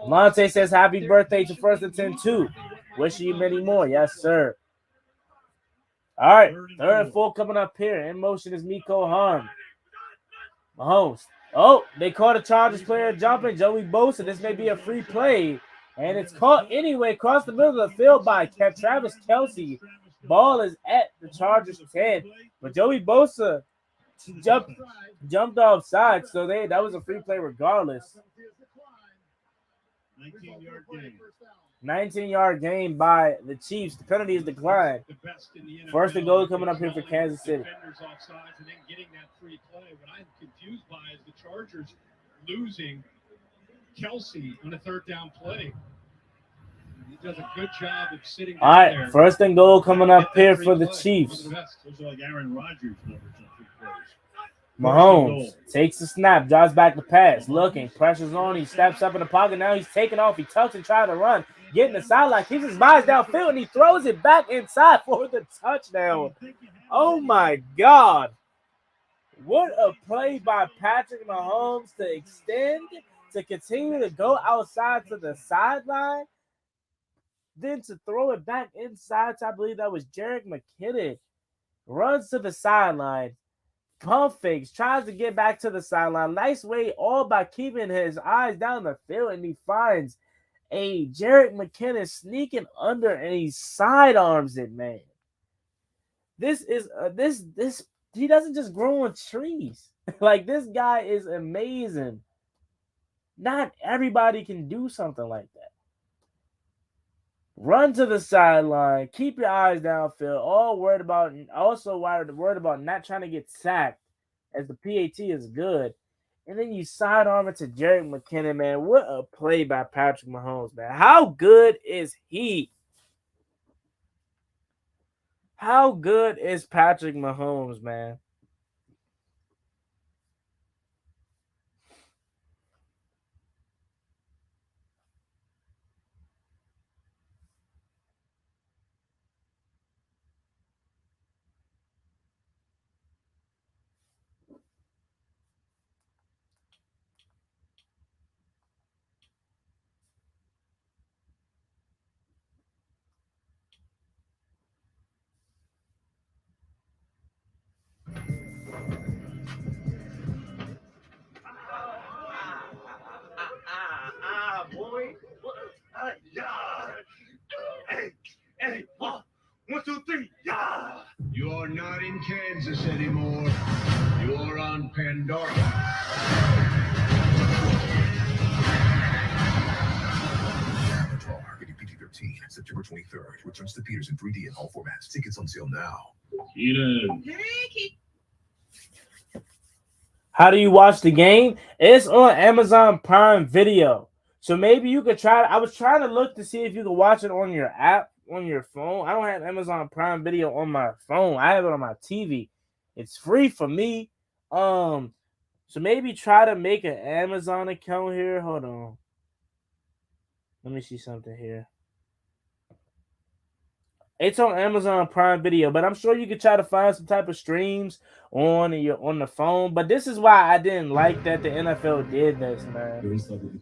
Monte says happy birthday to 1st and 10 too. Wishing you many more. Yes, sir. All right, 3rd and 4 coming up here. In motion is Miko Hahn. Mahomes. Oh, they caught a Chargers player jumping. Joey Bosa. This may be a free play. And it's caught anyway across the middle of the field by Travis Kelce. Ball is at the Chargers 10. But Joey Bosa jumped offside, so that was a free play regardless. 19-yard gain by the Chiefs. The penalty is declined. 1st and goal coming up here for Kansas City. And then getting that free play. What I'm confused by is the Chargers losing Kelce on a 3rd down play. He does a good job of sitting. All right, there. 1st and goal coming up here for the Chiefs. Those are like Aaron Rodgers numbers on free plays. Mahomes takes the snap, drops back the pass, looking, pressure's on, he steps up in the pocket, now he's taking off, he tucks and tries to run, getting the sideline, keeps his eyes downfield, and he throws it back inside for the touchdown. Oh my God. What a play by Patrick Mahomes to extend, to continue to go outside to the sideline, then to throw it back inside to, I believe that was Jerick McKinnon. Runs to the sideline. Pump fakes, tries to get back to the sideline. Nice way, all by keeping his eyes down the field, and he finds a Jerick McKinnon sneaking under, and he sidearms it, man. This is this. He doesn't just grow on trees. Like, this guy is amazing. Not everybody can do something like that. Run to the sideline, keep your eyes downfield, worried about not trying to get sacked, as the PAT is good. And then you sidearm it to Jerick McKinnon, man. What a play by Patrick Mahomes, man. How good is he? How good is Patrick Mahomes, man? Hey, 1, 2, 3, yeah! You are not in Kansas anymore. You are on Pandora. Avatar, rated PG-13, September 23rd. Returns to theaters in 3D in all formats. Tickets on sale now. Keenan. How do you watch the game? It's on Amazon Prime Video. So maybe you could try. I was trying to look to see if you could watch it on your app, on your phone. I don't have Amazon Prime Video on my phone. I have it on my TV. It's free for me. So maybe try to make an Amazon account here. Hold on. Let me see something here. It's on Amazon Prime Video, but I'm sure you could try to find some type of streams on the phone. But this is why I didn't like that the NFL did this, man.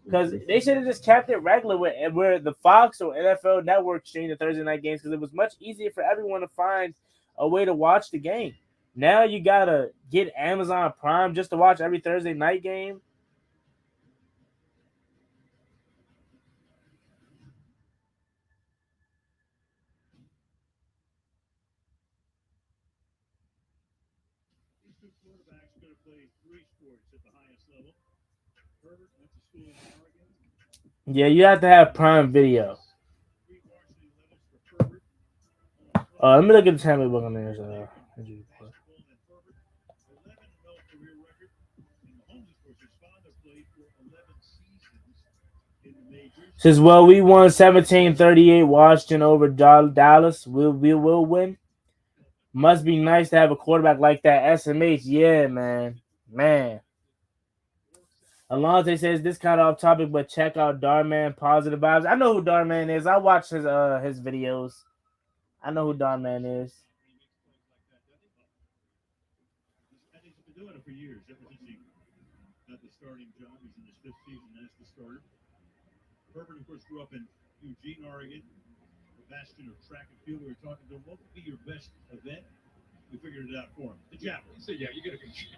Because they should have just kept it regular where the Fox or NFL Network streamed the Thursday night games, because it was much easier for everyone to find a way to watch the game. Now you gotta get Amazon Prime just to watch every Thursday night game. These two quarterbacks going to play 3 sports at the highest level. Herbert went to school in Oregon. Yeah, you have to have Prime Video. 3 varsity levels for Herbert. Let me look at the Tampa Buccaneers. Basketball and Herbert, 11-0 career record. And Mahomes, of course, his father played for 11 seasons in the majors. Says, well, we won 17-38 Washington over Dallas. We'll win. Must be nice to have a quarterback like that. SMH, yeah, man. Alonte says this kind of off topic, but check out Darman Positive Vibes. I know who Darman is. I watch his videos. I know who Darman is. And he's been doing it for years, ever since he got the starting job. He's in his 5th season as the starter. Herbert, of course, grew up in Eugene, Oregon. The bastion of track and field. We were talking to him. What would be your best event? We figured it out for him. The javelin. So yeah, you got to compete.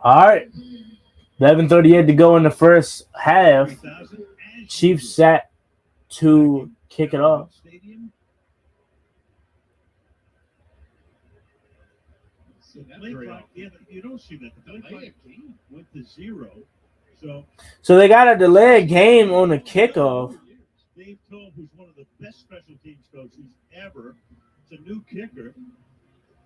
All right. 11:38 to go in the first half. Chiefs set to kick it off. Stadium. Play clock, yeah, you don't see that. The play clock went to 0. So they got a delayed game on the kickoff. Dave Toll, who's one of the best special teams coaches ever, is a new kicker.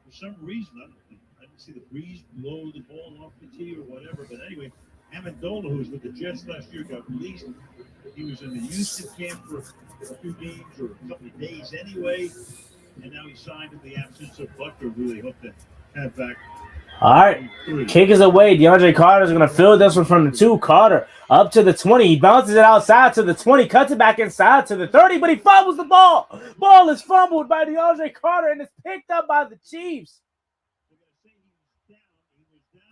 For some reason, I didn't see the breeze blow the ball off the tee or whatever. But anyway, Amendola, who was with the Jets last year, got released. He was in the Houston camp for a few games or a couple of days anyway. And now he signed in the absence of Butler, who they hope to have back. All right. Kick is away. DeAndre Carter's going to field this one from the 2. Carter up to the 20. He bounces it outside to the 20. Cuts it back inside to the 30, but he fumbles the ball. Ball is fumbled by DeAndre Carter, and it's picked up by the Chiefs.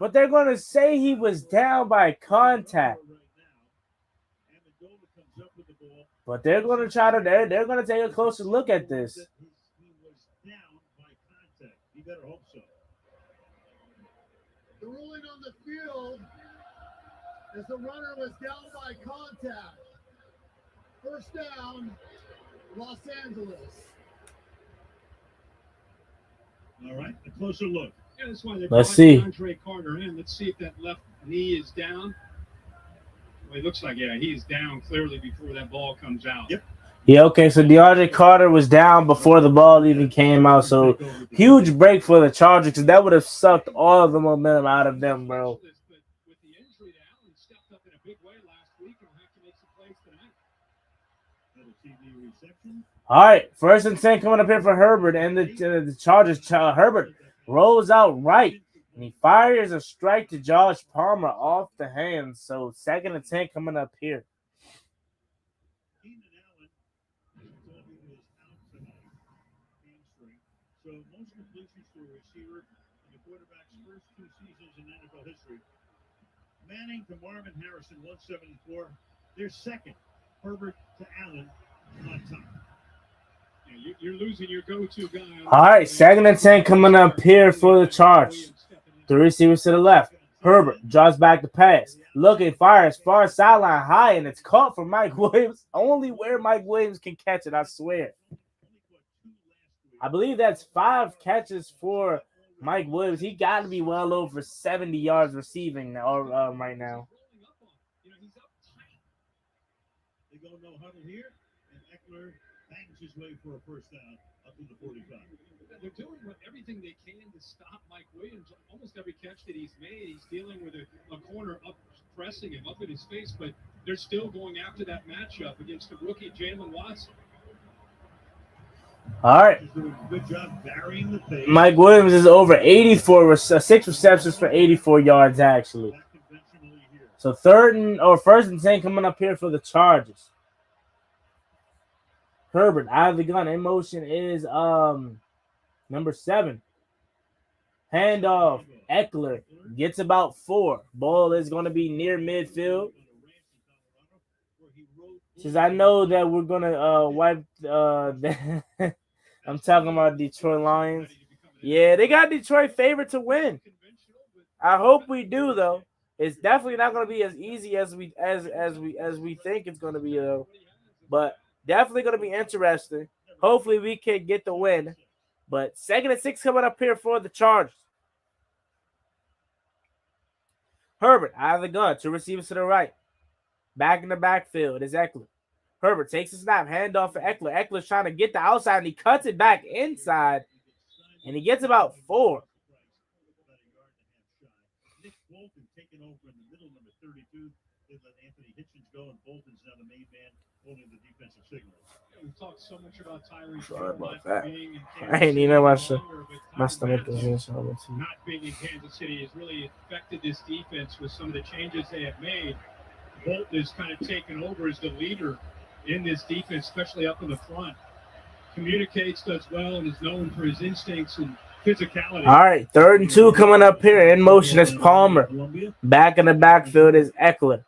But they're going to say he was down by contact. But they're going to try to, they're going to take a closer look at this. He was down by contact. You better hope so. The ruling on the field is the runner was down by contact. First down, Los Angeles. All right, a closer look. Yeah, that's why they Let's brought see. DeAndre Carter in. Let's see if that left knee is down. Well, it looks like, yeah, he's down clearly before that ball comes out. Yep. Yeah, okay, so DeAndre Carter was down before the ball even came out, so huge break for the Chargers, because that would have sucked all of the momentum out of them, bro. But with the injury to Allen, stepped up in a big way last week, and will have to make some plays tonight. Another TV reception. All right, 1st and 10 coming up here for Herbert and the Chargers. Herbert rolls out right, and he fires a strike to Josh Palmer off the hands. So 2nd and 10 coming up here. Keenan Allen told me was out tonight, hamstring. So most completions for a receiver in the quarterback's first 2 seasons in NFL history. Manning to Marvin Harrison, 174. They're second. Herbert to Allen on top. Yeah, you're losing your go-to guy. All right, 2nd and 10 coming up here for the Chargers. The receivers to the left. Herbert draws back the pass. looking far sideline high, and it's caught for Mike Williams. Only where Mike Williams can catch it, I swear. I believe that's 5 catches for Mike Williams. He got to be well over 70 yards receiving right now. They go no huddle here, and Eckler bangs his way for a first down up to the 45. They're doing everything they can to stop Mike Williams. Almost every catch that he's made, he's dealing with a corner up, pressing him up in his face, but they're still going after that matchup against the rookie Jalen Watson. All right. He's doing a good job varying the pace. Mike Williams is over 6 receptions for 84 yards, actually. So first and 10 coming up here for the Chargers. Herbert out of the gun. In motion is number 7. Handoff. Eckler gets about 4. Ball is going to be near midfield. Since I know that we're going to wipe I'm talking about Detroit Lions. Yeah, they got Detroit favored to win. I hope we do, though. It's definitely not going to be as easy as we think it's going to be, though. But definitely going to be interesting. Hopefully we can get the win. But 2nd and 6 coming up here for the Chargers. Herbert out of the gun. 2 receivers to the right. Back in the backfield is Eckler. Herbert takes a snap. Handoff for Eckler. Eckler's trying to get the outside, and he cuts it back inside. And he gets about 4. Nick Bolton taking over in the middle, number 32. They let Anthony Hitchens go, and Bolton's now the main man holding the defensive signal. We've talked so much about Tyree. Sorry about that. I ain't even my stomach is not being in Kansas City has really affected this defense with some of the changes they have made. Bolton is kind of taken over as the leader in this defense, especially up in the front. Communicates, does well, and is known for his instincts and physicality. All right, 3rd and 2 coming up here. In motion is Palmer. Back in the backfield is Eckler.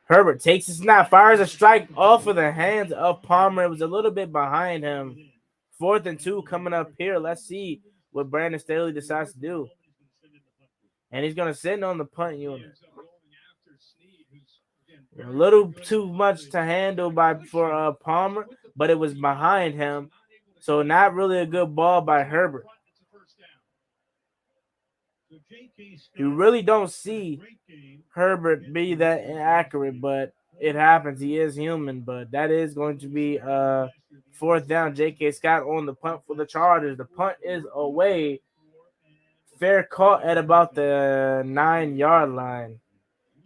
Herbert takes a snap, fires a strike off of the hands of Palmer. It was a little bit behind him. 4th and 2 coming up here. Let's see what Brandon Staley decides to do. And he's going to sit on the punt unit. A little too much to handle for Palmer, but it was behind him. So not really a good ball by Herbert. You really don't see Herbert be that inaccurate, but it happens. He is human, but that is going to be 4th down. J.K. Scott on the punt for the Chargers. The punt is away. Fair caught at about the 9-yard line.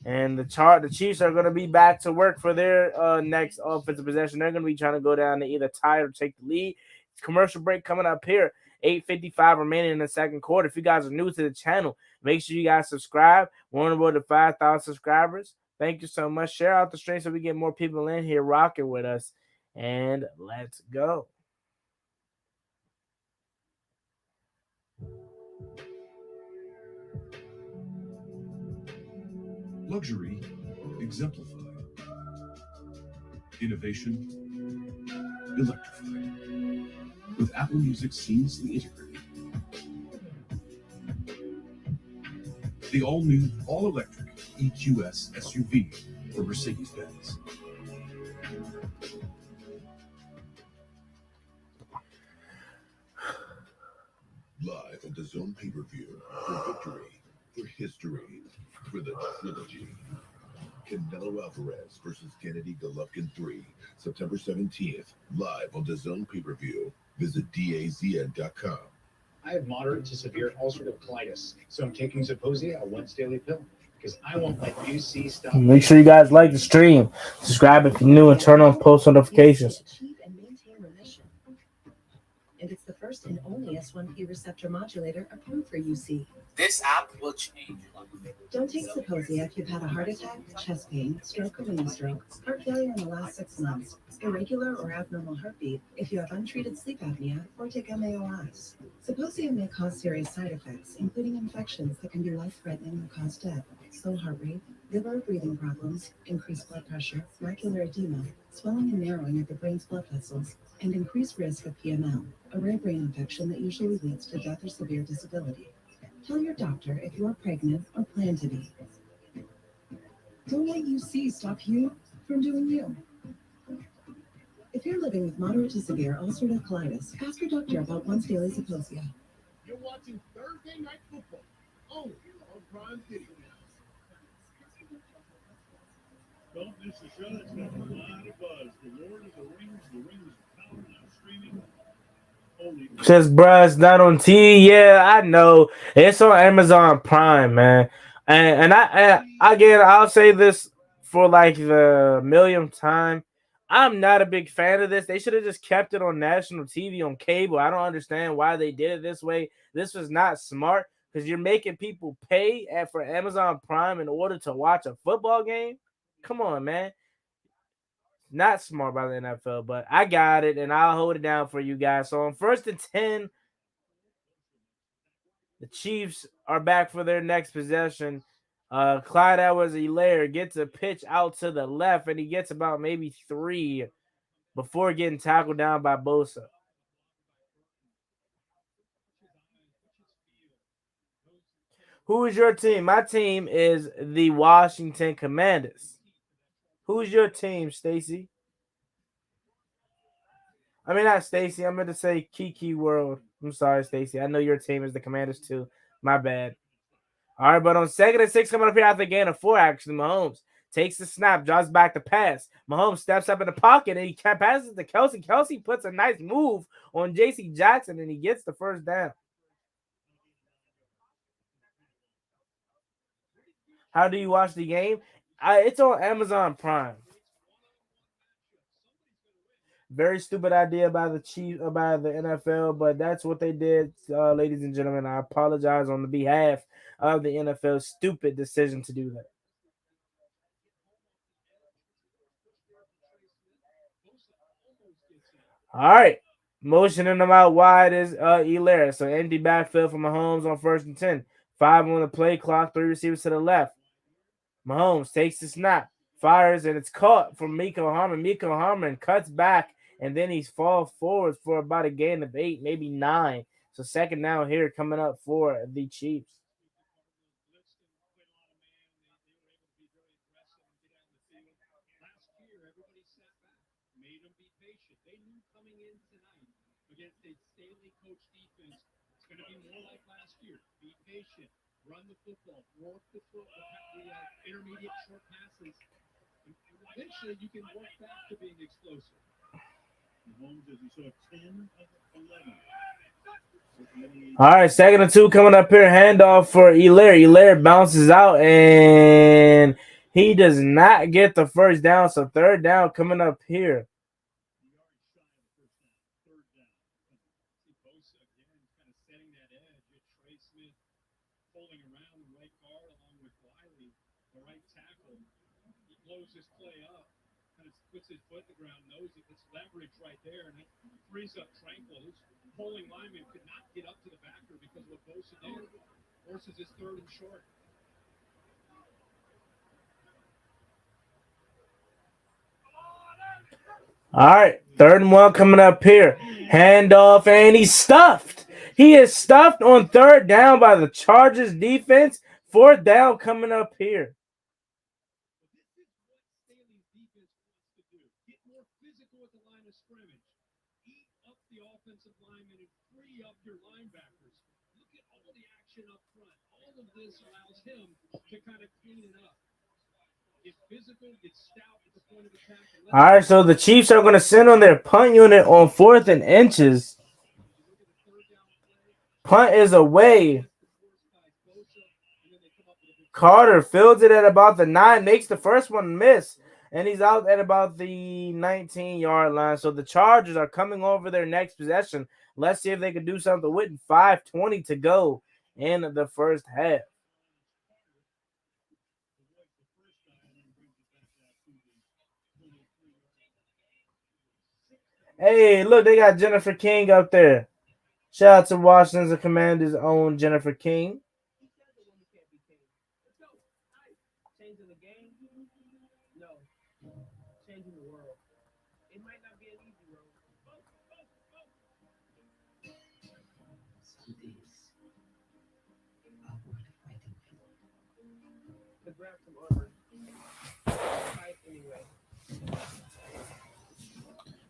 And the Chiefs are going to be back to work for their next offensive possession. They're going to be trying to go down to either tie or take the lead. Commercial break coming up here. 8:55 remaining in the 2nd quarter. If you guys are new to the channel, make sure you guys subscribe. We're on the road to 5,000 subscribers. Thank you so much. Share out the stream so we get more people in here rocking with us. And let's go. Luxury exemplified. Innovation electrified. With Apple Music seamlessly integrated. The all-new, all-electric EQS SUV from Mercedes-Benz. Live at the Zone pay-per-view for victory, for history, for the trilogy. Canelo Alvarez versus Kennedy Golovkin 3, September 17th, live on the Zone pay-per-view. Visit DAZN.com. I have moderate to severe ulcerative colitis, so I'm taking Zeposia, a once-daily pill, because I won't let UC stop. Make sure you guys like the stream. Subscribe if you're new and turn on post notifications. Achieve and maintain remission. And it's the first and only S1P receptor modulator approved for UC. This app will change. Don't take Zeposia if you've had a heart attack, chest pain, stroke or mini stroke, heart failure in the last 6 months, irregular or abnormal heartbeat, if you have untreated sleep apnea, or take MAOIs. Zeposia may cause serious side effects, including infections that can be life-threatening or cause death, slow heart rate, liver or breathing problems, increased blood pressure, macular edema, swelling and narrowing of the brain's blood vessels, and increased risk of PML, a rare brain infection that usually leads to death or severe disability. Tell your doctor if you are pregnant or plan to be. Don't let UC stop you from doing you. If you're living with moderate to severe ulcerative colitis, ask your doctor about once daily Zeposia. You're watching Thursday Night Football only on Prime Video. Don't miss the show. It's got a lot of buzz. The Lord of the Rings Power Now streaming. Says, bruh, it's not on T. Yeah, I know. It's on Amazon Prime, man. And again, I'll say this for like the millionth time. I'm not a big fan of this. They should have just kept it on national TV on cable. I don't understand why they did it this way. This was not smart because you're making people pay for Amazon Prime in order to watch a football game. Come on, man. Not smart by the NFL, but I got it, and I'll hold it down for you guys. So on 1st and 10, the Chiefs are back for their next possession. Clyde Edwards-Helaire gets a pitch out to the left, and he gets about maybe 3 before getting tackled down by Bosa. Who is your team? My team is the Washington Commanders. Who's your team, Stacy? I mean, not Stacy. I meant to say Kiki World. I'm sorry, Stacy. I know your team is the Commanders too. My bad. All right, but on 2nd and 6 coming up here after the gain of 4, actually, Mahomes takes the snap, draws back the pass. Mahomes steps up in the pocket, and he passes to Kelsey. Kelsey puts a nice move on J.C. Jackson, and he gets the first down. How do you watch the game? It's on Amazon Prime. Very stupid idea by the Chiefs, by the NFL, but that's what they did, ladies and gentlemen. I apologize on the behalf of the NFL's stupid decision to do that. All right. Motioning them out wide is Helaire. So empty backfield for Mahomes on 1st and 10. 5 on the play clock, 3 receivers to the left. Mahomes takes the snap, fires, and it's caught from Miko Harmon. Miko Harmon cuts back, and then he falls forward for about a gain of 8, maybe 9. So second down here coming up for the Chiefs. Against a Staley coach defense, it's going to be more like last year. Be patient, run the football, work the intermediate short passes. And eventually, you can work back to being explosive. Mahomes, as you saw, 10 of 11. All right, 2nd and 2 coming up here. Handoff for Helaire. Helaire bounces out, and he does not get the first down. So 3rd down coming up here. His play up, kind of puts his foot in the ground, knows it. It's leverage right there, and it frees up Tranquil. His polling lineman could not get up to the backer because of what Bosa did. Forces his 3rd and short. All right, 3rd and 1 coming up here. Handoff, and he's stuffed. He is stuffed on 3rd down by the Chargers defense. 4th down coming up here. Offensive lineman and free up your linebackers. Look at all the action up front. All of this allows him to kind of clean it up. Get physical, get stout at the point of attack. All right, so the Chiefs are going to send on their punt unit on 4th and inches. Punt is away. Carter fields it at about the 9, makes the first one miss, and he's out at about the 19-yard line. So the Chargers are coming over their next possession. Let's see if they can do something with 5:20 to go in the first half. Hey, look, they got Jennifer King up there. Shout out to Washington's Commanders' own Jennifer King. Changing the game? No. Changing the world. It might not be an easy road. Some days are worth fighting for. The grab some armor.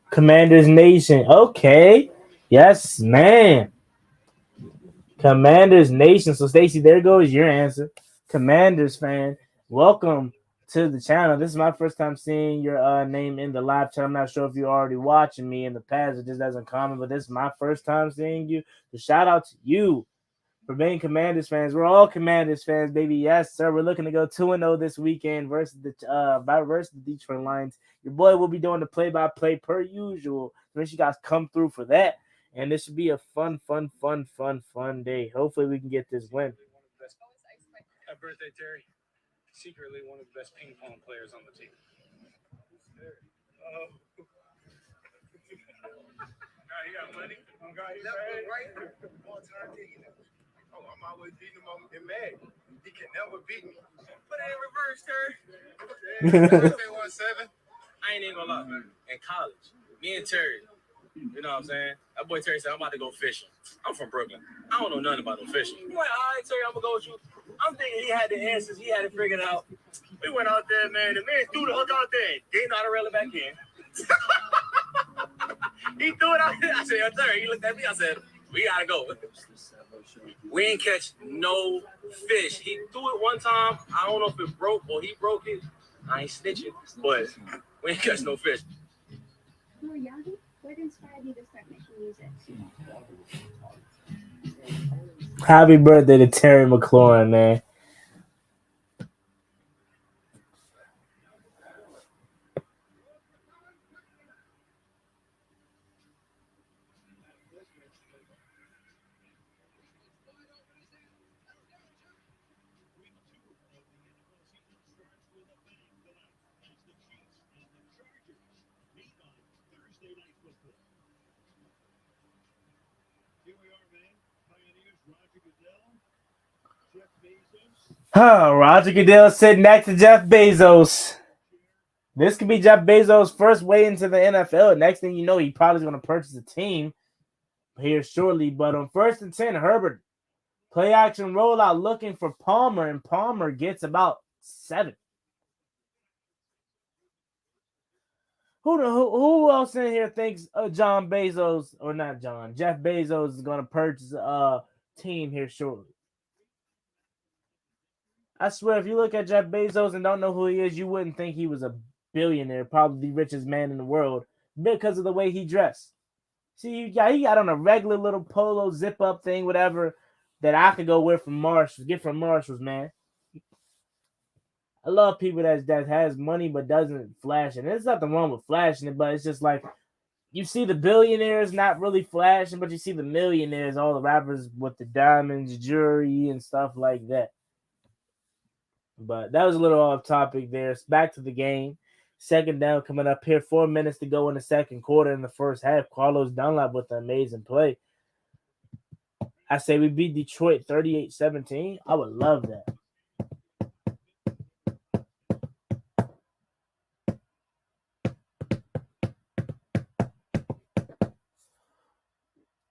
Commanders Nation. Okay. Yes, man. Commanders Nation. So, Stacy, there goes your answer. Commanders fan. Welcome to the channel. This is my first time seeing your name in the live chat. I'm not sure if you're already watching me in the past. It just doesn't comment, but this is my first time seeing you. So, shout out to you for being Commanders fans. We're all Commanders fans, baby. Yes, sir. We're looking to go 2-0 this weekend versus the Detroit Lions. Your boy will be doing the play-by-play per usual. Make sure you guys come through for that. And this should be a fun day. Hopefully we can get this win. Happy birthday, Terry. Secretly one of the best ping pong players on the team. Oh. He got money. Right here. Oh, I'm always beating him in Mag. He can never beat me. Put it in reverse, Terry. 1-7. I ain't even gonna lie, man. In college, me and Terry, you know what I'm saying? That boy Terry said, I'm about to go fishing. I'm from Brooklyn. I don't know nothing about no fishing. He went, all right, Terry, I'm gonna go with you. I'm thinking he had the answers. He had it figured out. We went out there, man. The man threw the hook out there. Didn't know how to reel it back in. He threw it out there. I said, yo, Terry, he looked at me. I said, we gotta go. We ain't catch no fish. He threw it one time. I don't know if it broke or he broke it. I ain't snitching, but we ain't catch no fish. What inspired you to start making music? Happy birthday to Terry McLaurin, man. Roger Goodell sitting next to Jeff Bezos. This could be Jeff Bezos' first way into the NFL. Next thing you know, he probably is going to purchase a team here shortly. But on 1st and 10, Herbert, play action rollout looking for Palmer, and Palmer gets about 7. Who else in here thinks Jeff Bezos is going to purchase a team here shortly? I swear, if you look at Jeff Bezos and don't know who he is, you wouldn't think he was a billionaire, probably the richest man in the world, because of the way he dressed. See, he got on a regular little polo zip-up thing, whatever, that I could go with from Marshalls, get from Marshalls, man. I love people that has money but doesn't flash it. There's nothing wrong with flashing it, but it's just like you see the billionaires not really flashing, but you see the millionaires, all the rappers with the diamonds, jewelry, and stuff like that. But that was a little off topic there. Back to the game. Second down coming up here. 4 minutes to go in the second quarter in the first half. Carlos Dunlap with an amazing play. I say we beat Detroit 38-17. I would love that.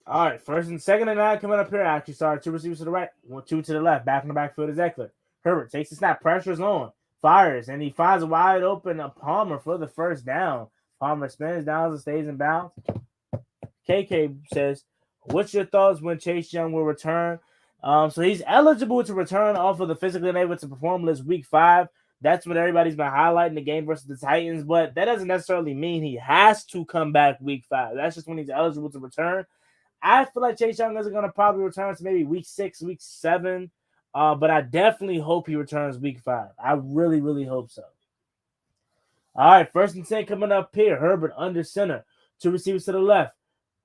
All right, 1st and 2nd and 9 coming up here. Actually, sorry, 2 receivers to the right, 2 to the left. Back in the backfield is Eckler. Herbert takes the snap, pressure's on, fires, and he finds a wide open Palmer for the first down. Palmer spins down and stays in bounds. KK says, what's your thoughts when Chase Young will return? So he's eligible to return off of the physically unable to perform list week 5. That's what everybody's been highlighting, the game versus the Titans, but that doesn't necessarily mean he has to come back week 5. That's just when he's eligible to return. I feel like Chase Young isn't going to probably return to maybe week 6, week 7. But I definitely hope he returns week 5. I really, really hope so. All right, 1st and 10 coming up here. Herbert under center. 2 receivers to the left.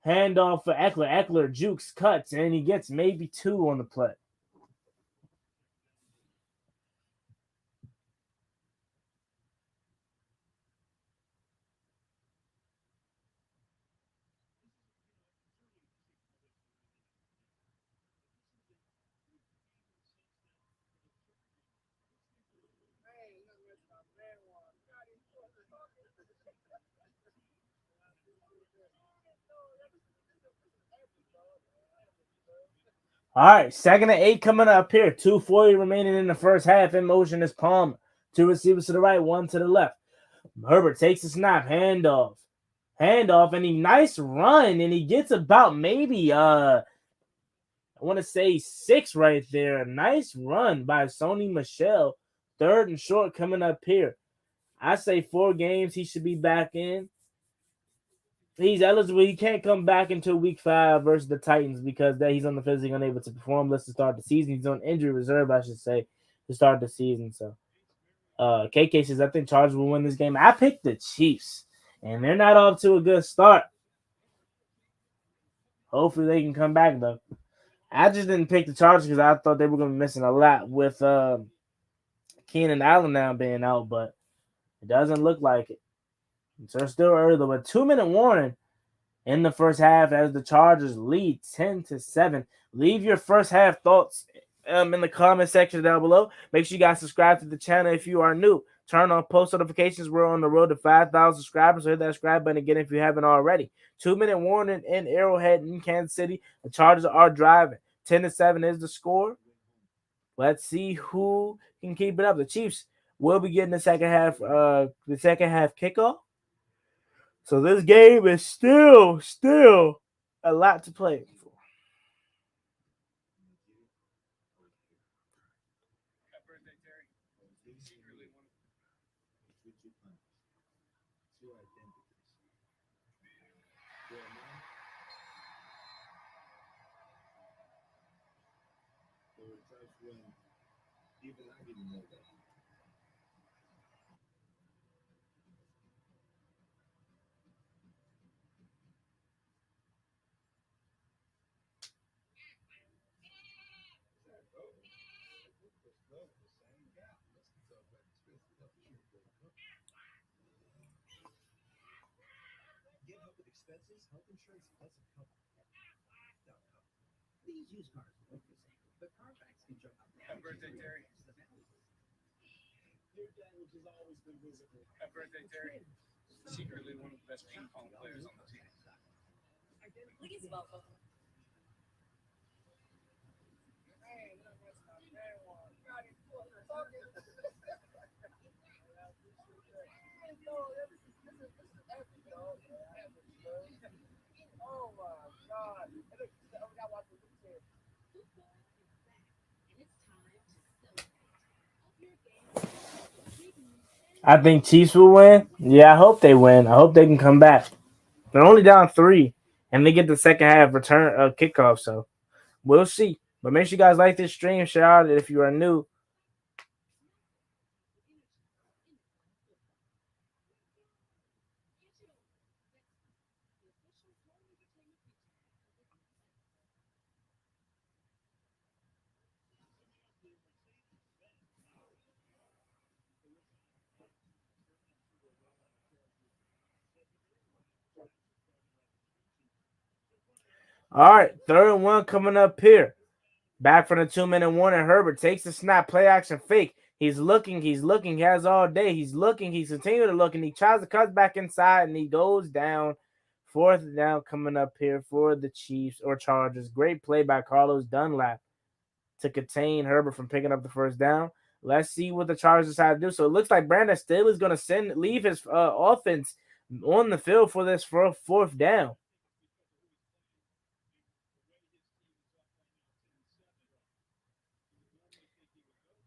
Handoff for Eckler. Eckler jukes, cuts, and he gets maybe 2 on the play. All right, 2nd and 8 coming up here. 2:40 remaining in the first half. In motion is Palmer. 2 receivers to the right, 1 to the left. Herbert takes a snap, handoff, and he nice run, and he gets about maybe I want to say 6 right there. Nice run by Sony Michel. 3rd and short coming up here. I say 4 games he should be back in. He's eligible. He can't come back until week 5 versus the Titans because he's on the physically unable to perform. Let's start the season. He's on injury reserve, I should say, to start the season. So, KK says I think Chargers will win this game. I picked the Chiefs, and they're not off to a good start. Hopefully, they can come back though. I just didn't pick the Chargers because I thought they were going to be missing a lot with Keenan Allen now being out, but it doesn't look like it. So it's still early, but 2-minute warning in the first half as the Chargers lead 10-7. Leave your first half thoughts in the comment section down below. Make sure you guys subscribe to the channel if you are new. Turn on post notifications. We're on the road to 5,000 subscribers. So hit that subscribe button again if you haven't already. 2-minute warning in Arrowhead in Kansas City. The Chargers are driving. 10-7 is the score. Let's see who can keep it up. The Chiefs will be getting the second half kickoff. So this game is still a lot to play for. Happy birthday, Terry. Happy birthday, Terry. Secretly one of the best ping pong players on the team. I think Chiefs will win. Yeah, I hope they win. I hope they can come back. They're only down 3, and they get the second half return kickoff. So we'll see. But make sure you guys like this stream. Share out if you are new. All right, 3rd and 1 coming up here. Back from the 2-minute warning. Herbert takes the snap, play action fake. He's looking. He has all day. He's looking. He's continuing to look, and he tries to cut back inside, and he goes down. 4th down coming up here for the Chiefs or Chargers. Great play by Carlos Dunlap to contain Herbert from picking up the 1st down. Let's see what the Chargers decide to do. So it looks like Brandon Staley's going to leave his offense on the field for this 4th down.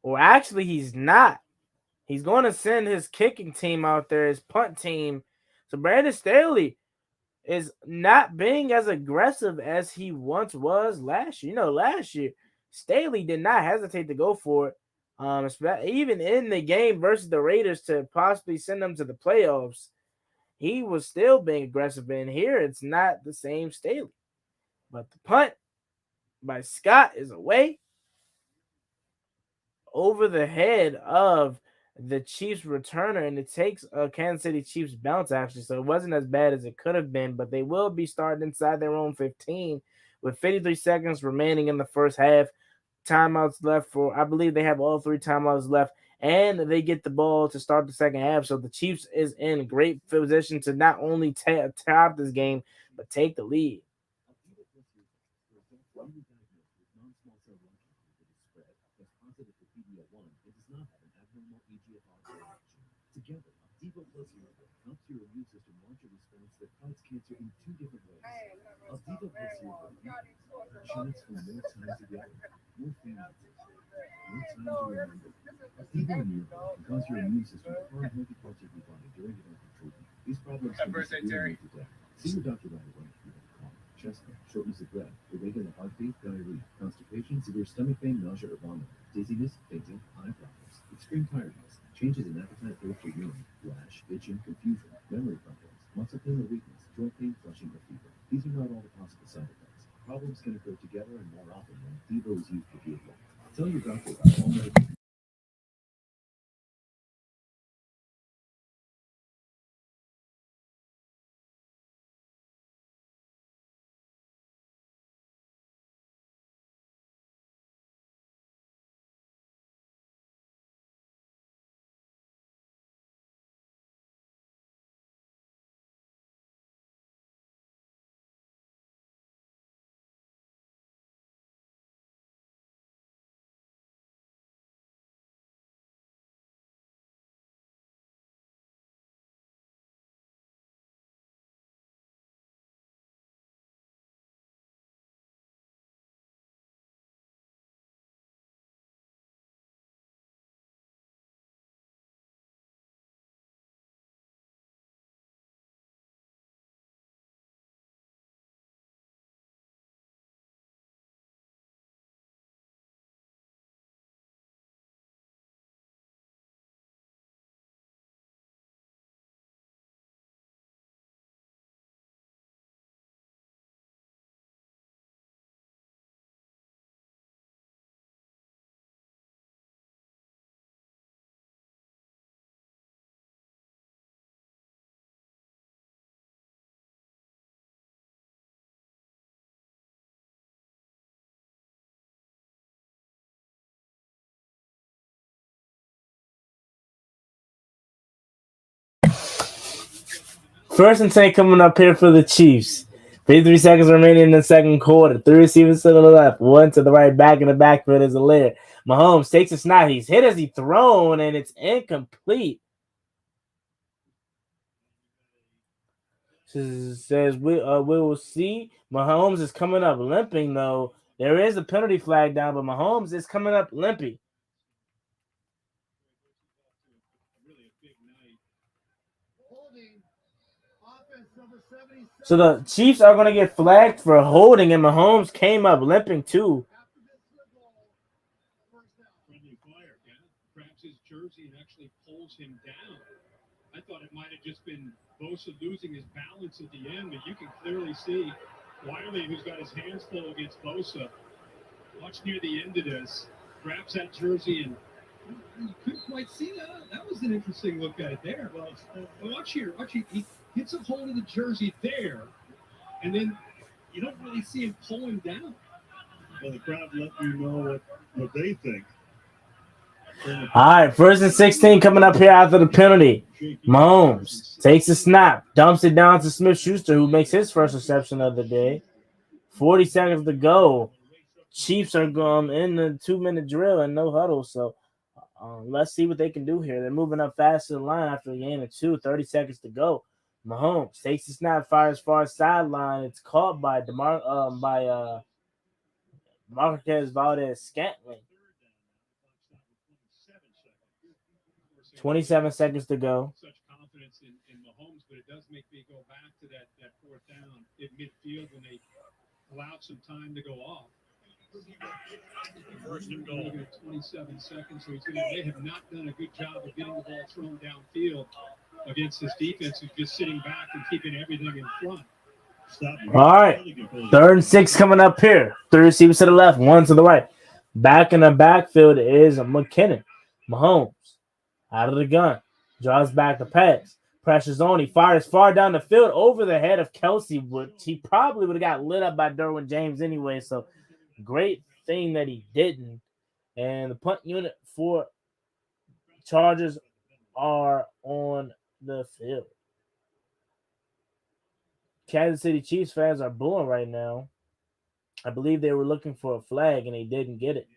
Or actually, he's not. He's going to send his kicking team out there, his punt team. So Brandon Staley is not being as aggressive as he once was last year. Last year, Staley did not hesitate to go for it. Even in the game versus the Raiders to possibly send them to the playoffs, he was still being aggressive. And here, it's not the same Staley. But the punt by Scott is away over the head of the Chiefs returner, and it takes a Kansas City Chiefs bounce, actually. So it wasn't as bad as it could have been, but they will be starting inside their own 15 with 53 seconds remaining in the first half. Timeouts left I believe they have all 3 timeouts left, and they get the ball to start the second half. So the Chiefs is in great position to not only top this game, but take the lead. that fights cancer in two different ways. Aldiva plus insurance for more time together, more family, more time to remember. Aldiva Immune can cause your immune system to harm healthy parts of your body during development treatment. These problems can be severe and lead to death. See your doctor right away if you have a cough, chest pain, shortness of breath, irregular heartbeat, diarrhea, constipation, severe stomach pain, nausea or vomiting, dizziness, fainting, eye problems, extreme tiredness, changes in appetite, thirst or urine, rash, itching, confusion, memory problems, muscle pain or weakness, joint pain, flushing or fever. These are not all the possible side effects. Problems can occur together and more often when Devo is used repeatedly. Tell your doctor about all medical. First and 10 coming up here for the Chiefs. 53 seconds remaining in the second quarter. Three receivers to the left, one to the right, back in the backfield is a layer. Mahomes takes a snap. He's hit as he thrown, and it's incomplete. Says we will see. Mahomes is coming up limping though. There is a penalty flag down, but Mahomes is coming up limping. So the Chiefs are going to get flagged for holding, and Mahomes came up limping too. Friendly fire, yeah. Grabs his jersey and actually pulls him down. I thought it might have just been Bosa losing his balance at the end, but you can clearly see Wiley, who's got his hands full against Bosa, watch near the end of this, grabs that jersey and you couldn't quite see that. That was an interesting look at it there. Well, watch here. He gets a hold of the jersey there, and then you don't really see him pull him down. Well, the crowd let you know what they think. All right, first and 16 coming up here after the penalty. Mahomes takes a snap, dumps it down to Smith-Schuster, who makes his first reception of the day. 40 seconds to go. Chiefs are in the 2-minute drill and no huddle, so let's see what they can do here. They're moving up fast to the line after a gain of 2. 30 seconds to go. Mahomes takes the snap, fires far sideline. It's caught by Marquez Valdez-Scantling. 27 seconds to go. Such confidence in Mahomes, but it does make me go back to that fourth down in midfield when they allowed some time to go off. First and goal. 27 seconds, so they have not done a good job of getting the ball thrown downfield against this defense who's just sitting back and keeping everything in front. All right, 3rd and 6 coming up here. 3 receivers to the left, 1 to the right. Back in the backfield is McKinnon. Mahomes out of the gun, draws back the pass, pressures on. He fires far down the field over the head of Kelsey, which he probably would have got lit up by Derwin James anyway. So great thing that he didn't. And the punt unit for Chargers are on the field. Kansas City Chiefs fans are booing right now. I believe they were looking for a flag and they didn't get it.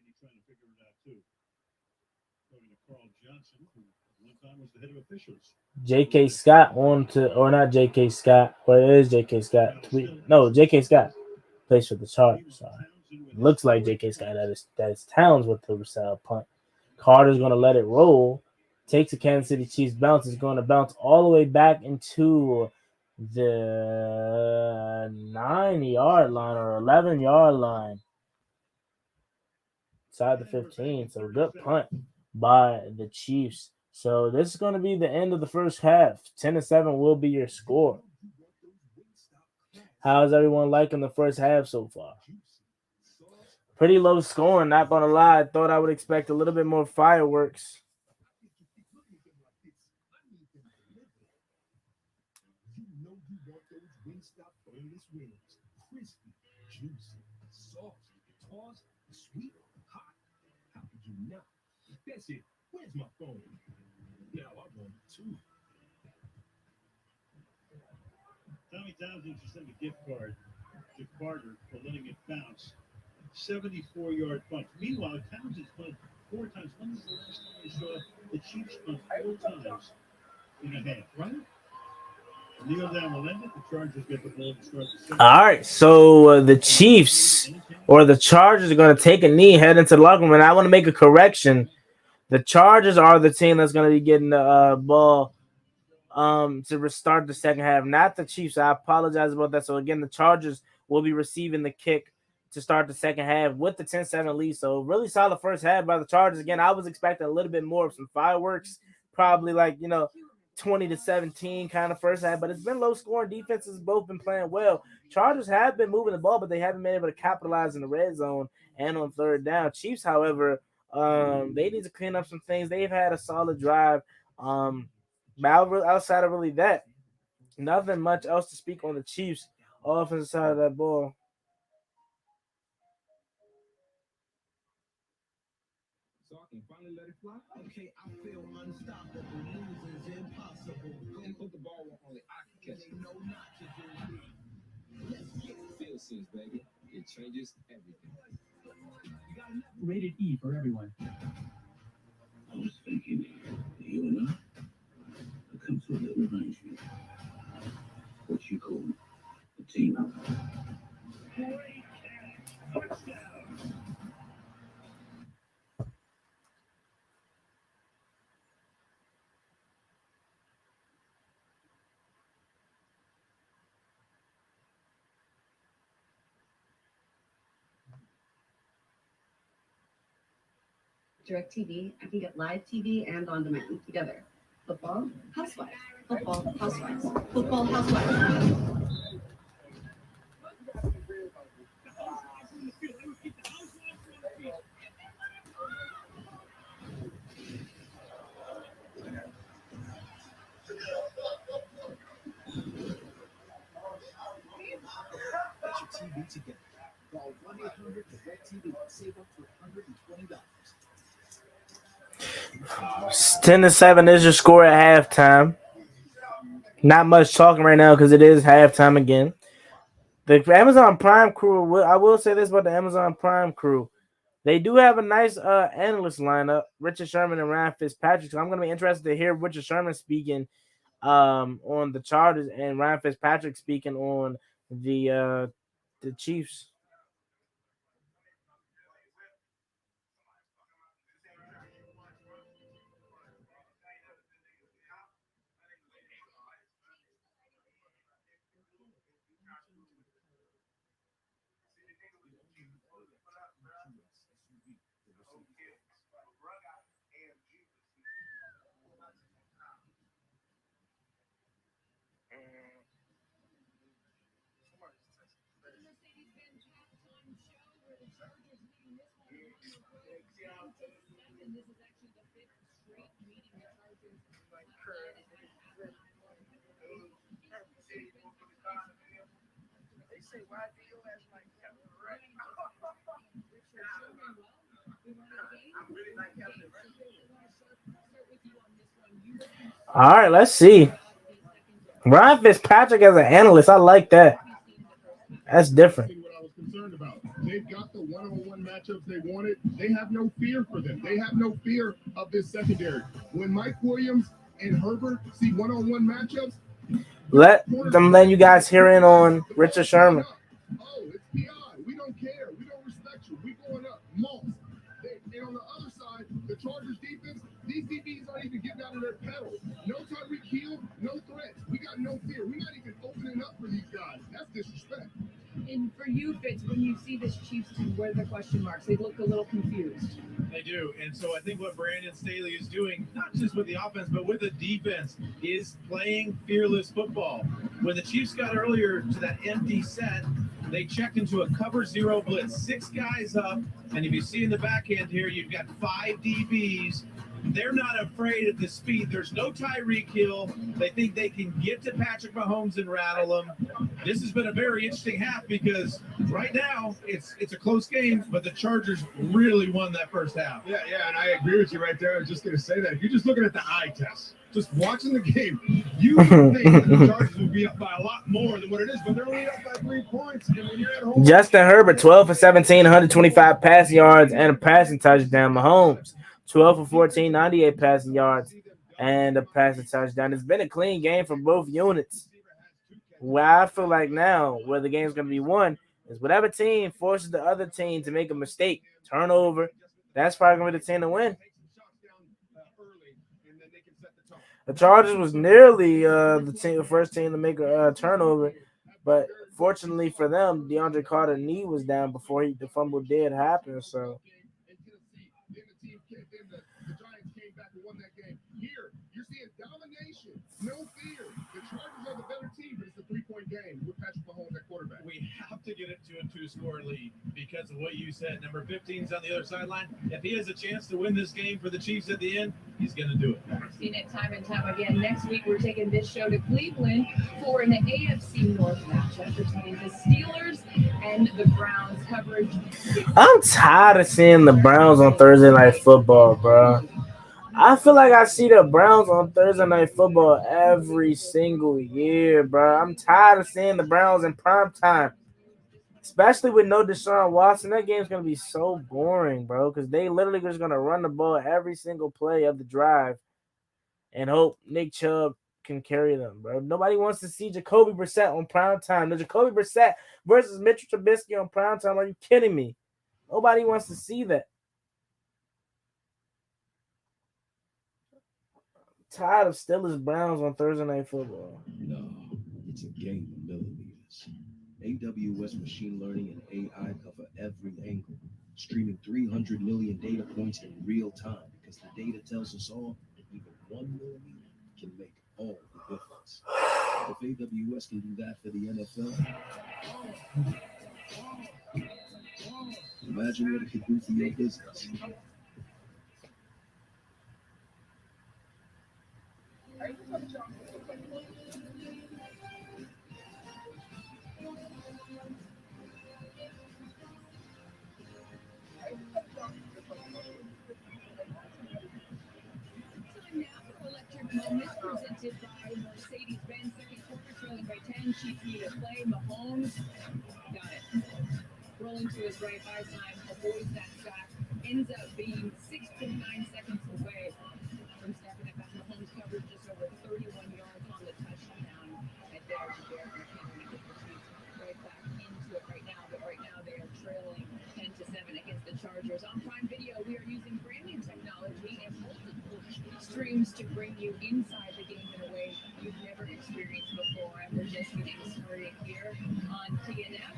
J.K. Scott on to, or not J.K. Scott, or it is J.K. Scott. No, J.K. Scott plays for the Chargers. Looks like J.K. Scott. That is Towns with the punt. Carter's going to let it roll. Takes a Kansas City Chiefs bounce. Is going to bounce all the way back into the 9-yard line or 11-yard line. Inside the 15. So good punt by the Chiefs. So this is going to be the end of the first half. 10-7 will be your score. How's everyone liking the first half so far? Pretty low scoring, not going to lie. I thought I would expect a little bit more fireworks. That's it. Where's my phone? Now I want it too. Tommy Townsend just sent a gift card to Carter for letting it bounce. 74-yard punt. Meanwhile, Townsend's punt 4 times. When was the last time you saw the Chiefs punt 4 times in a half, right? Kneel down Melinda, the Chargers get the ball to start the second. All right, so the Chiefs or the Chargers are going to take a knee, head into the locker room, and I want to make a correction. The Chargers are the team that's going to be getting the ball to restart the second half, not the Chiefs. I apologize about that. So, again, the Chargers will be receiving the kick to start the second half with the 10-7 lead. So, really solid first half by the Chargers. Again, I was expecting a little bit more of some fireworks, probably 20-17 kind of first half, but it's been low scoring. Defenses both been playing well. Chargers have been moving the ball, but they haven't been able to capitalize in the red zone and on third down. Chiefs, however, they need to clean up some things. They've had a solid drive. But outside of really that, nothing much else to speak on the Chiefs' offensive side of that ball. Finally let it fly. Okay, I feel unstoppable. Losing's impossible. And put the ball where only I can catch it. No, not to do. Let's get feel sense, baby. It changes everything. You got enough rated E for everyone. I was thinking, you and I come to a little arrangement. What you call a team up. Great catch. Touchdown. DirecTV, I can get live TV and on demand together. Football, Housewives. Football, Housewives. Football, Housewives. Get your TV together. Call 1-800-DirecTV. Save up to $120. 10-7 is your score at halftime. Not much talking right now because it is halftime again. The Amazon Prime crew, I will say this about the Amazon Prime crew. They do have a nice analyst lineup, Richard Sherman and Ryan Fitzpatrick. So I'm going to be interested to hear Richard Sherman speaking on the Chargers and Ryan Fitzpatrick speaking on the Chiefs. All right, let's see. Ryan Fitzpatrick as an analyst, I like that. That's different. concerned about. They've got the one-on-one matchups they wanted. They have no fear for them. They have no fear of this secondary. When Mike Williams and Herbert see one-on-one matchups, I'm letting you guys hear in on Richard Sherman. oh, it's PI. We don't care. We don't respect you. We going up. Moss. And on the other side, the Chargers defense, these DBs aren't even getting out of their pedals. No Tyreek Hill, no threats. We got no fear. We're not even opening up for these guys. That's disrespect. And for you, Fitz, when you see this Chiefs team, what are the question marks? They look a little confused. They do. And so I think what Brandon Staley is doing, not just with the offense, but with the defense, is playing fearless football. When the Chiefs got earlier to that empty set, they checked into a cover zero blitz, 6 guys up. And if you see in the back end here, you've got 5 DBs. They're not afraid of the speed. There's no Tyreek Hill. They think they can get to Patrick Mahomes and rattle him. This has been a very interesting half because right now it's a close game, but the Chargers really won that first half. Yeah, and I agree with you right there. I was just going to say that. If you're just looking at the eye test, just watching the game, you would think that the Chargers would be up by a lot more than what it is, but they're only up by 3 points. And when you're at home, Justin Herbert, 12 for 17, 125 passing yards and a passing touchdown. Mahomes, 12 for 14, 98 passing yards and a passing touchdown. It's been a clean game for both units. Where I feel like now, where the game's going to be won, is whatever team forces the other team to make a mistake, turnover, that's probably going to be the team to win. The Chargers was nearly the first team to make a turnover, but fortunately for them, DeAndre Carter's knee was down before the fumble did happen. So. The Giants came back and won that game. Here, you're seeing domination, no fear. The Chargers are the better team, but it's a 3-point game with Patrick Mahomes at quarterback. We have to get it to a 2-score lead because of what you said. Number 15's on the other sideline. If he has a chance to win this game for the Chiefs at the end, he's going to do it. I've seen it time and time again. Next week, we're taking this show to Cleveland for an AFC North matchup between the Steelers and the Browns. Coverage. I'm tired of seeing the Browns on Thursday Night Football, bro. I feel like I see the Browns on Thursday Night Football every single year, bro. I'm tired of seeing the Browns in prime time, especially with no Deshaun Watson. That game's going to be so boring, bro, because they literally just going to run the ball every single play of the drive and hope Nick Chubb can carry them, bro. Nobody wants to see Jacoby Brissett on prime time. The Jacoby Brissett versus Mitchell Trubisky on prime time. Are you kidding me? Nobody wants to see that. Tired of Steelers Browns on Thursday Night Football. No, it's a game of millimeters. AWS machine learning and AI cover every angle, streaming 300 million data points in real time because the data tells us all that even 1 millimeter can make all the difference. If AWS can do that for the NFL, imagine what it could do for your business. Moment presented by Mercedes-Benz. Second quarter, trailing by 10. Chiefs need to play. Mahomes got it. Rolling to his right by time, avoids that shot. Ends up being 6.9 seconds away from snapping it back. Mahomes covered just over 31 yards on the touchdown. And there's Derek McKinnon to get the Chiefs right back into it right now. But right now they are trailing 10-7 against the Chargers. On Prime Video, we are using brand new technology and multiple streams to bring you inside the game in a way you've never experienced before. And we're just getting started here on TNF.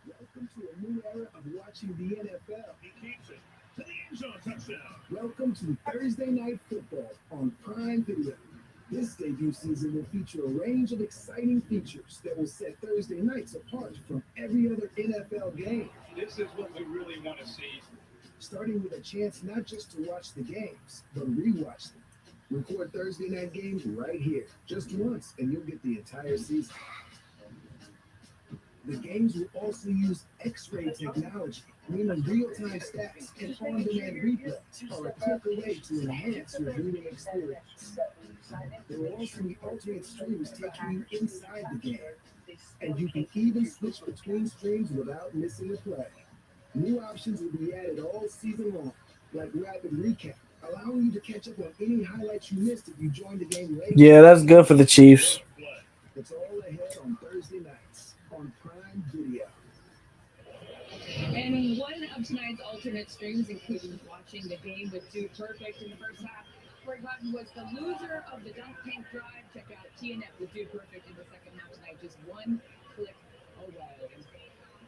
Welcome to a new era of watching the NFL. He keeps it to the end zone touchdown. Welcome to Thursday Night Football on Prime Video. This debut season will feature a range of exciting features that will set Thursday nights apart from every other NFL game. This is what we really want to see. Starting with a chance not just to watch the games, but rewatch them. Record Thursday night games right here, just once, and you'll get the entire season. The games will also use X-ray technology, meaning real-time stats and on-demand replays are a quick way to enhance your viewing experience. There will also be alternate streams taking you inside the game, and you can even switch between streams without missing a play. New options will be added all season long, like rapid recap, allowing you to catch up on any highlights you missed if you joined the game late. Yeah, that's good for the Chiefs. It's all ahead on Thursday nights on Prime Video. And one of tonight's alternate streams included watching the game with Dude Perfect in the first half. Pregame was the loser of the dunk tank drive. Check out TNF with Dude Perfect in the second half tonight, just one click away.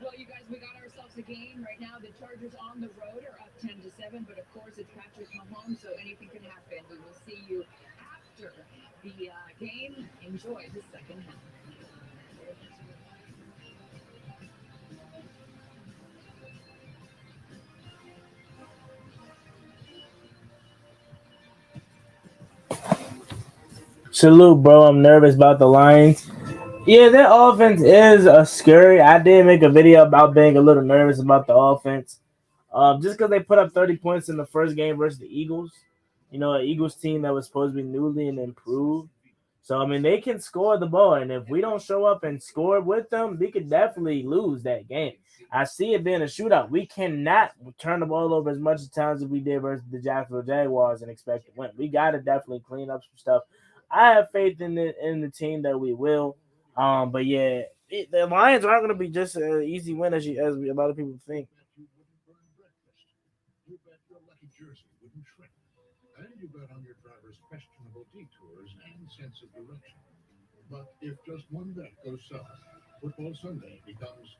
Well, you guys, we got ourselves a game right now. The Chargers on the road are up 10-7, but of course it's Patrick Mahomes, so anything can happen. We will see you after the game. Enjoy the second half. Salute, bro. I'm nervous about the Lions. Yeah, their offense is scary. I did make a video about being a little nervous about the offense. Just because they put up 30 points in the first game versus the Eagles. You know, an Eagles team that was supposed to be newly and improved. So, I mean, they can score the ball. And if we don't show up and score with them, we could definitely lose that game. I see it being a shootout. We cannot turn the ball over as much times as we did versus the Jacksonville Jaguars and expect to win. We got to definitely clean up some stuff. I have faith in the team that we will. But yeah, the Lions aren't going to be just an easy win as a lot of people think. You bet your lucky jersey wouldn't shrink. And you bet on your driver's questionable detours and sense of direction. But if just one bet goes south, Football Sunday becomes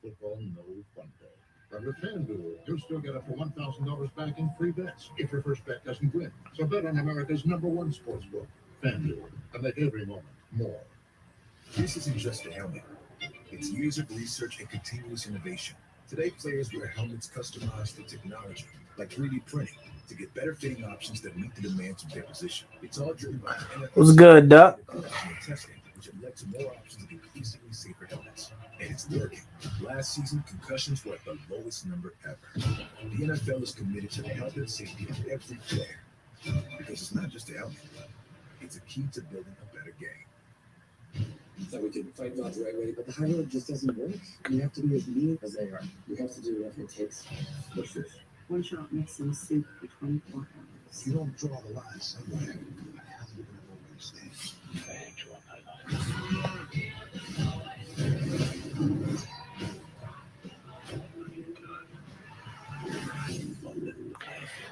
Football No Fun Day. But with FanDuel, you'll still get up to $1,000 back in free bets if your first bet doesn't win. So bet on America's #1 sportsbook, FanDuel, and make every moment more. This isn't just a helmet. It's years of research and continuous innovation. Today, players wear helmets customized with technology, like 3D printing, to get better fitting options that meet the demands of their position. It's all driven by What's good, Duck? testing, which have led to more options of increasingly safer helmets. And it's working. Last season, concussions were at the lowest number ever. The NFL is committed to the health and safety of every player. Because it's not just a helmet. It's a key to building a better game. That we can fight God the right way, but the high road just doesn't work. You have to be as mean as they are. You have to do whatever it takes. What's this? One shot mixing soup for 24 hours. You don't draw the line somewhere. How do you know where you stand?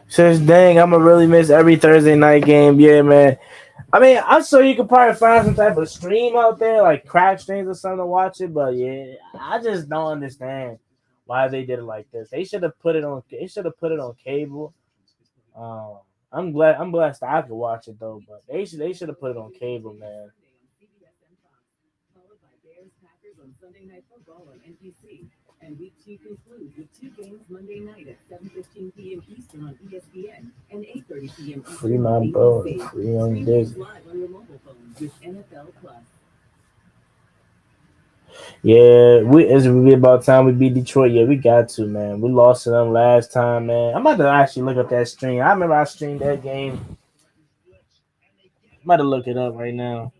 Says, dang, I'm gonna really miss every Thursday night game. Yeah, man. I mean, I'm sure you could probably find some type of stream out there, like crack streams or something to watch it. But yeah, I just don't understand why they did it like this. They should have put it on. They should have put it on cable. I'm blessed I could watch it though, but they should have put it on cable, man. Followed by Bears Packers on Sunday Night Football on NBC. And week 2 concludes with 2 games Monday night at 7:15 p.m. Eastern on ESPN and 8:30 p.m. Eastern Free my on bro, ABC. free on Stream this. games live on your mobile phone with NFL Plus. Yeah, it's really about time we beat Detroit. Yeah, we got to, man. We lost to them last time, man. I'm about to actually look up that stream. I remember I streamed that game. I'm about to look it up right now.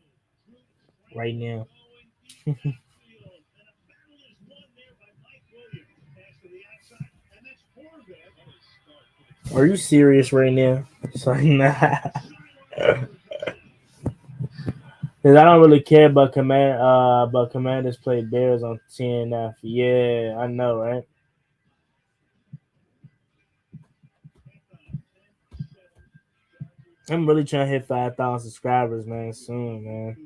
Right now. Are you serious right now? Sorry, nah. Cause I don't really care about Commanders play Bears on TNF. Yeah, I know, right? I'm really trying to hit 5,000 subscribers, man, soon, man.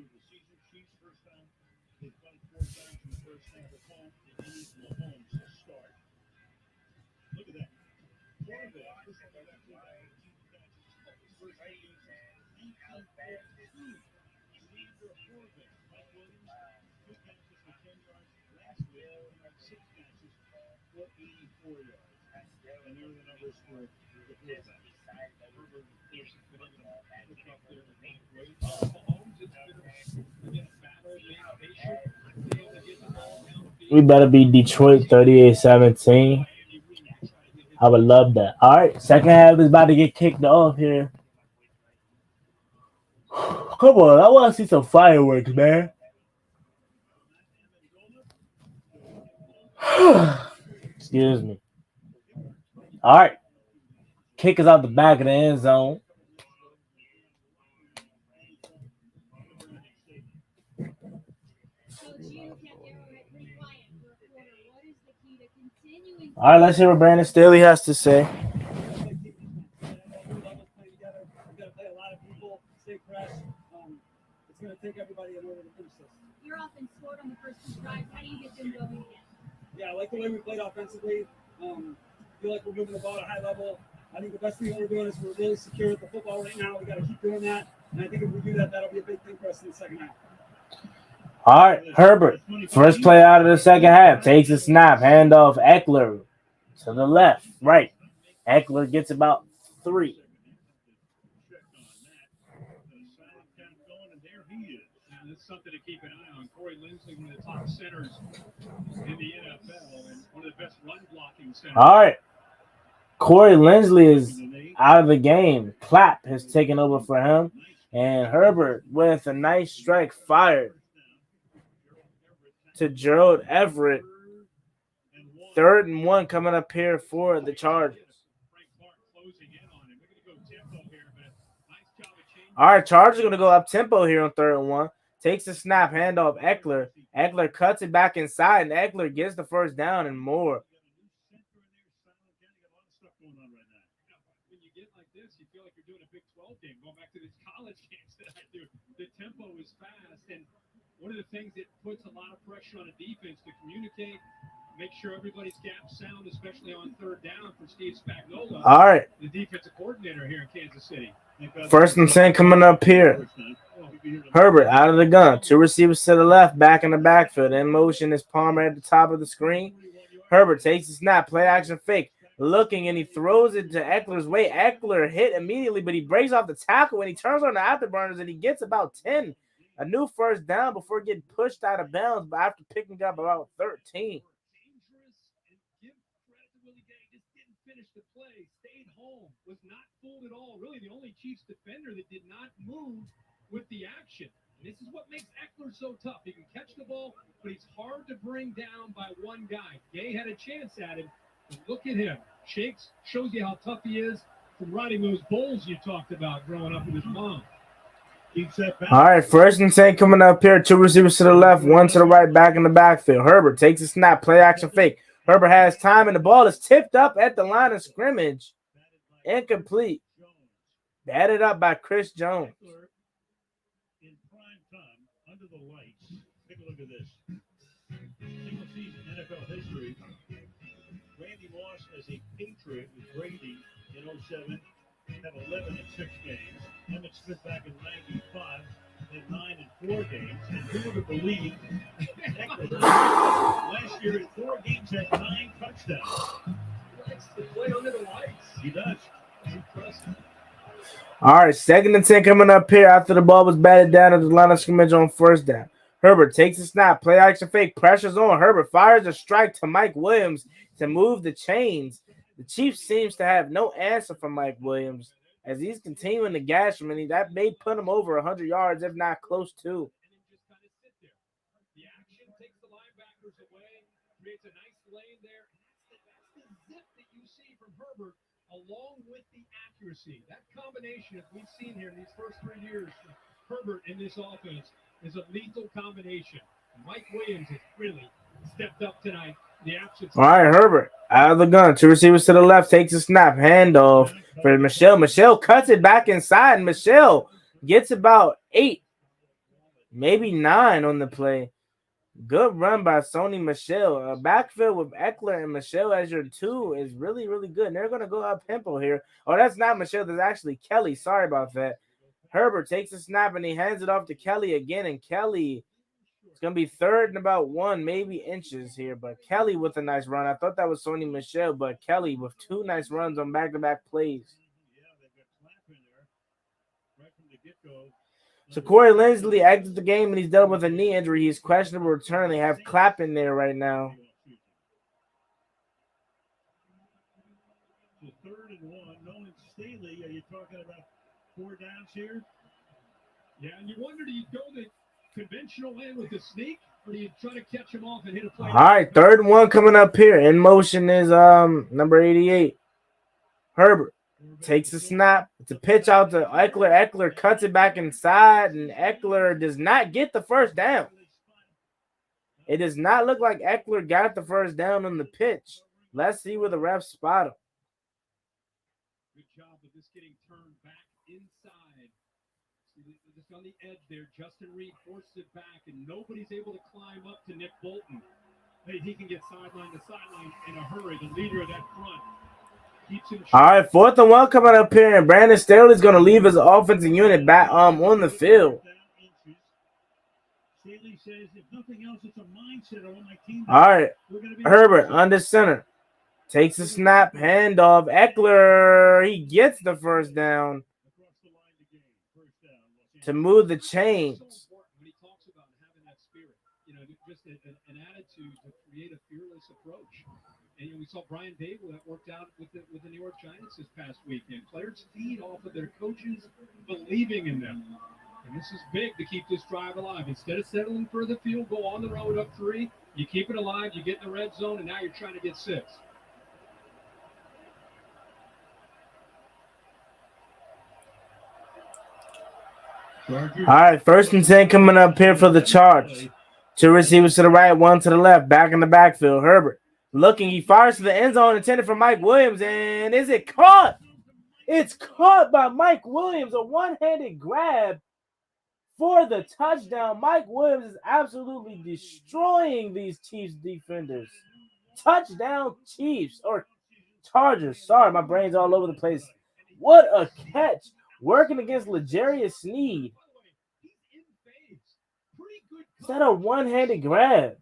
We better beat Detroit 38-17. I would love that. All right, second half is about to get kicked off here. Come on, I want to see some fireworks, man. Excuse me. All right. Kick is out the back of the end zone. All right, let's hear what Brandon Staley has to say. It's going to take everybody in order to finish this. Your offense scored on the first two drives. How do you get them going again? Yeah, I like the way we played offensively. Feel like we're moving the ball at a high level. I think the best thing that we're doing is we're really secure with the football right now. We got to keep doing that. And I think if we do that, that'll be a big thing for us in the second half. All right, Herbert. First play out of the second half. Takes a snap. Handoff Eckler to the left. Right. Eckler gets about 3. And that's something to keep an eye on. Corey Linsley, one of the top centers in the NFL and one of the best run blocking centers. All right. Corey Linsley is out of the game. Clapp has taken over for him. And Herbert with a nice strike fired to Gerald Everett. 3rd and 1 coming up here for the Chargers. All right, Chargers are going to go up tempo here on 3rd and 1. Takes the snap, handoff Eckler. Eckler cuts it back inside, and Eckler gets the first down and more. When you get like this, you feel like you're doing a Big 12 game. Going back to these college games that I do, the tempo is fast, and one of the things that puts a lot of pressure on a defense to communicate, make sure everybody's gap sound, especially on 3rd down for Steve Spagnuolo. All right. The defensive coordinator here in Kansas City. 1st and 10 coming up here. Herbert out of the gun. 2 receivers to the left, back in the backfield. In motion is Palmer at the top of the screen. Herbert takes the snap, play action fake. Looking, and he throws it to Eckler's way. Eckler hit immediately, but he breaks off the tackle and he turns on the afterburners and he gets about 10. A new first down before getting pushed out of bounds, but after picking up about 13. Finish the play, stayed home, was not fooled at all. Really, the only Chiefs defender that did not move with the action. And this is what makes Eckler so tough. He can catch the ball, but he's hard to bring down by one guy. Gay had a chance at him, but look at him. Shakes, shows you how tough he is from riding those bulls you talked about growing up with his mom. All right, 1st and 10 coming up here. 2 receivers to the left, 1 to the right, back in the backfield. Herbert takes a snap, play action fake. Herbert has time, and the ball is tipped up at the line of scrimmage. Incomplete. Batted up by Chris Jones. In prime time, under the lights. Take a look at this. Single season NFL history. Randy Moss as a Patriot with Brady in 07 had 11 in 6 games. Emmett Smith back in 95 had 9 in 4 games. And who would have believed last year in 4 games had 9 touchdowns. He likes to play under the lights. He does. It's impressive. All right, 2nd and 10 coming up here after the ball was batted down at the line of scrimmage on 1st down. Herbert takes a snap, play action fake, pressures on. Herbert fires a strike to Mike Williams to move the chains. The Chiefs seems to have no answer for Mike Williams as he's continuing to gash him, and that may put him over 100 yards, if not close to. The action takes the linebackers away, creates a nice lane there. That's the zip that you see from Herbert, along with the accuracy. That combination, as we've seen here in these first 3 years, Herbert in this offense is a lethal combination. Mike Williams has really stepped up tonight. All right, Herbert out of the gun. 2 receivers to the left, takes a snap, handoff for Michelle. Michelle cuts it back inside, and Michelle gets about 8, maybe 9 on the play. Good run by Sony Michelle. A backfield with Eckler and Michelle as your 2 is really, really good. And they're going to go up tempo here. Oh, that's not Michelle. That's actually Kelly. Sorry about that. Herbert takes a snap, and he hands it off to Kelly again. And Kelly, it's going to be 3rd and about 1, maybe inches here. But Kelly with a nice run. I thought that was Sony Michelle, but Kelly with 2 nice runs on back-to-back plays. So Corey Linsley exits the game, and he's dealt with a knee injury. He's questionable return. They have Clapp in there right now. So 3rd and 1. Nolan Staley, are you talking about 4 downs here? Yeah, and you wonder, do you go the conventional way with the sneak, or do you try to catch him off and hit a play? All right, third one coming up here. In motion is number 88. Herbert takes a snap. It's a pitch out to Eckler. Eckler cuts it back inside, and Eckler does not get the first down. It does not look like Eckler got the first down on the pitch. Let's see where the refs spot him. Good job of this getting turned back inside. Just on the edge there, Justin Reed forced it back, and nobody's able to climb up to Nick Bolton. Hey, he can get sideline to sideline in a hurry. The leader of that front keeps him. All right, 4th and 1 coming up here, and Brandon Staley's going to leave his offensive unit back on the field. Staley says, if nothing else, it's a mindset on my team. All right, Herbert under center. Takes a snap, handoff. Eckler, he gets the first down to move the chains. When he talks about having that spirit, just an attitude to create a fearless approach. And we saw Brian Dable that worked out with the New York Giants this past weekend. Players feed off of their coaches believing in them. And this is big to keep this drive alive. Instead of settling for the field goal on the road up 3, you keep it alive, you get in the red zone, and now you're trying to get 6. All right, 1st and 10 coming up here for the Chargers. 2 receivers to the right, 1 to the left. Back in the backfield. Herbert looking. He fires to the end zone intended for Mike Williams. And is it caught? It's caught by Mike Williams. A one-handed grab for the touchdown. Mike Williams is absolutely destroying these Chiefs defenders. Touchdown Chiefs or Chargers. Sorry, my brain's all over the place. What a catch. Working against L'Jarius Sneed. Is that a one-handed grab?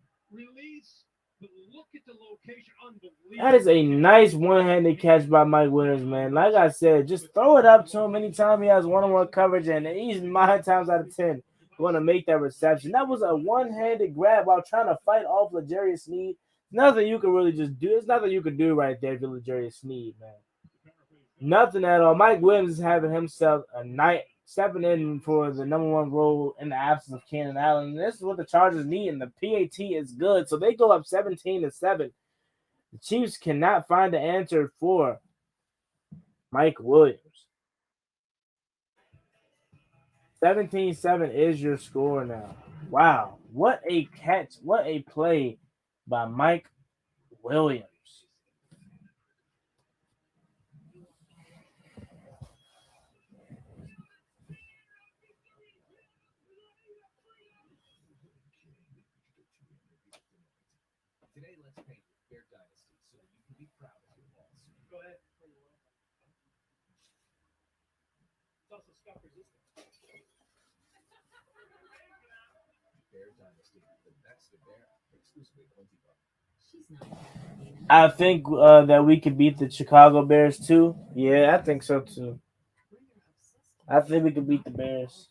That is a nice one-handed catch by Mike Williams, man. Like I said, just throw it up to him anytime he has one-on-one coverage, and he's 9 times out of 10 going to make that reception. That was a one-handed grab while trying to fight off L'Jarius Sneed. Nothing you can really just do. There's nothing you can do right there if you're L'Jarius Sneed, man. Nothing at all. Mike Williams is having himself a night, stepping in for the number 1 role in the absence of Keenan Allen. And this is what the Chargers need, and the PAT is good. So they go up 17-7. The Chiefs cannot find the answer for Mike Williams. 17-7 is your score now. Wow. What a catch. What a play by Mike Williams. Today, let's paint their dynasty so that you can be proud of your walls. Go ahead. It's also scuff resistant. Bear Dynasty, the next to bear, exclusively at Home Depot. I think that we could beat the Chicago Bears too. Yeah, I think so too. I think we could beat the Bears.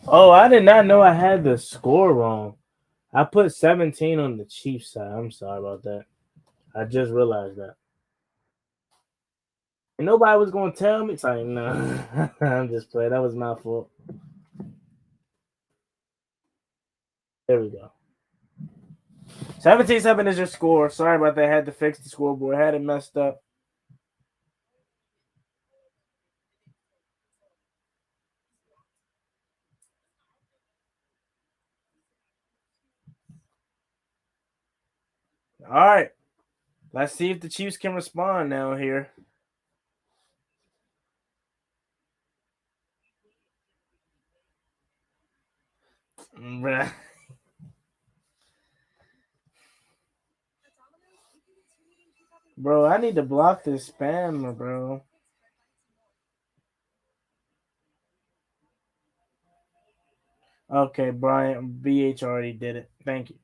Oh, I did not know I had the score wrong. I put 17 on the Chiefs side. I'm sorry about that. I just realized that. And nobody was going to tell me. It's like, no. I'm just playing. That was my fault. There we go. 17-7 is your score. Sorry about that. I had to fix the scoreboard. I had it messed up. All right. Let's see if the Chiefs can respond now here. Bro, I need to block this spam, bro. Okay, Brian, BH already did it. Thank you.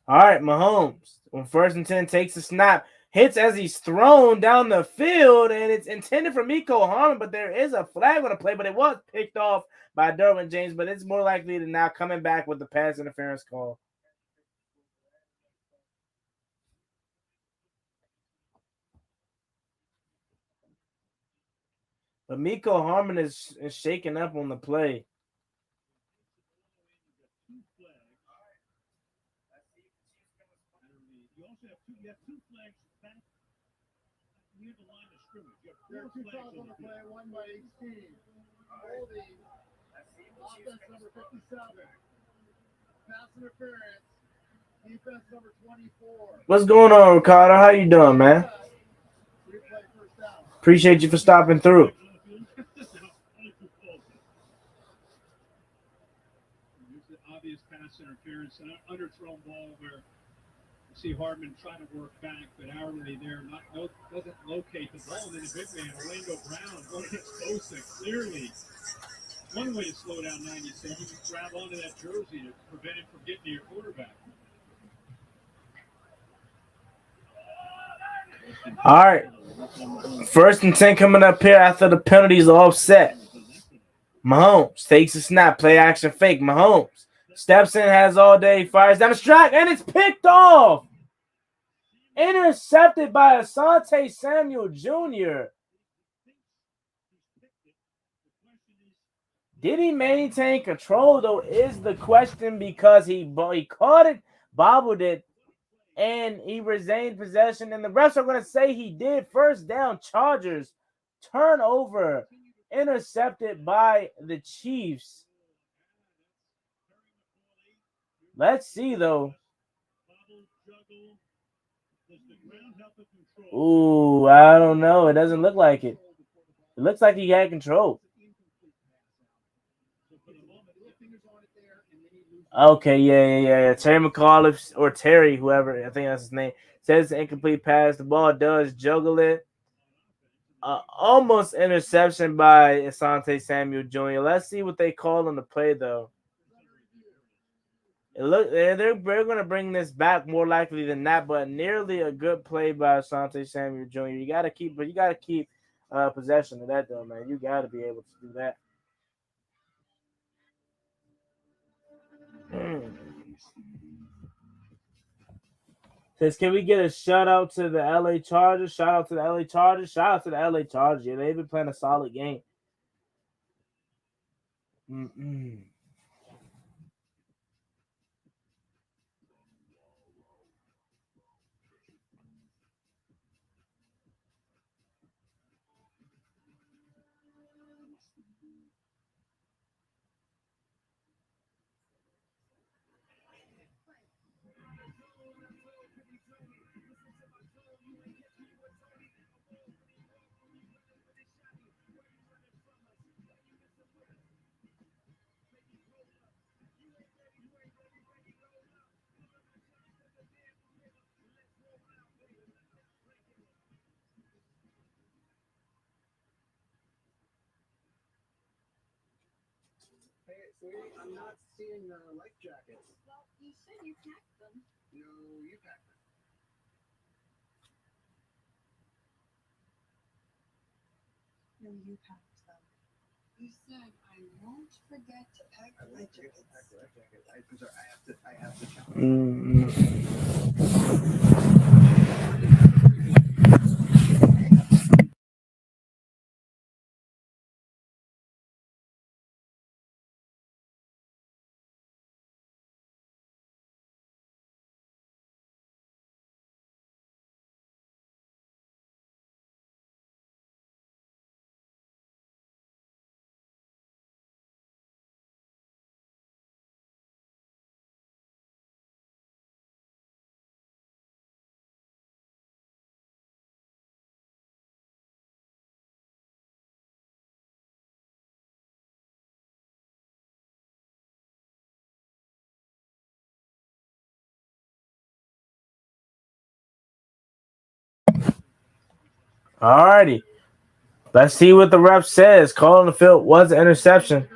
All right, Mahomes, on 1st and 10, takes a snap, hits as he's thrown down the field, and it's intended for Miko Harmon, but there is a flag on the play, but it was picked off by Derwin James, but it's more likely than now coming back with the pass interference call. But Miko Harmon is shaking up on the play. You have two flags back near the line of scrimmage. You have four flags on the play, one by each team. Holding offense number 57. Pass interference. Defense number 24. What's going on, Ricardo? How you doing, man? Appreciate you for stopping through. Obvious pass interference, an underthrown ball where you see Hardman trying to work back, but hourly there doesn't locate the ball. And then the big man, Orlando Brown, going against Bosa, clearly one way to slow down 97 is grab onto that jersey to prevent him from getting to your quarterback. All right. 1st and 10 coming up here after the penalties are offset. Mahomes takes a snap, play action fake. Mahomes steps in, has all day, fires down the track, and it's picked off. Intercepted by Asante Samuel Jr. Did he maintain control, though, is the question, because he caught it, bobbled it, and he retained possession. And the refs are going to say he did. 1st down, Chargers. Turnover, intercepted by the Chiefs. Let's see, though. Ooh, I don't know. It doesn't look like it. It looks like he had control. Okay, yeah. Terry McAuliffe, or Terry, whoever, I think that's his name, says incomplete pass. The ball does juggle it. Almost interception by Asante Samuel Jr. Let's see what they call on the play, though. They're going to bring this back more likely than not, but nearly a good play by Asante Samuel Jr. You got to keep possession of that, though, man. You got to be able to do that. Says, can we get a shout out to the LA Chargers? Shout out to the LA Chargers. Shout out to the LA Chargers. Yeah, they've been playing a solid game. Hey, sweetie, I'm not seeing life jackets. Well, you said you packed them. No, you packed them. No, you packed them. You said I won't forget to pack my jackets. I have to challenge. Alrighty. Let's see what the ref says. Call on the field was an interception.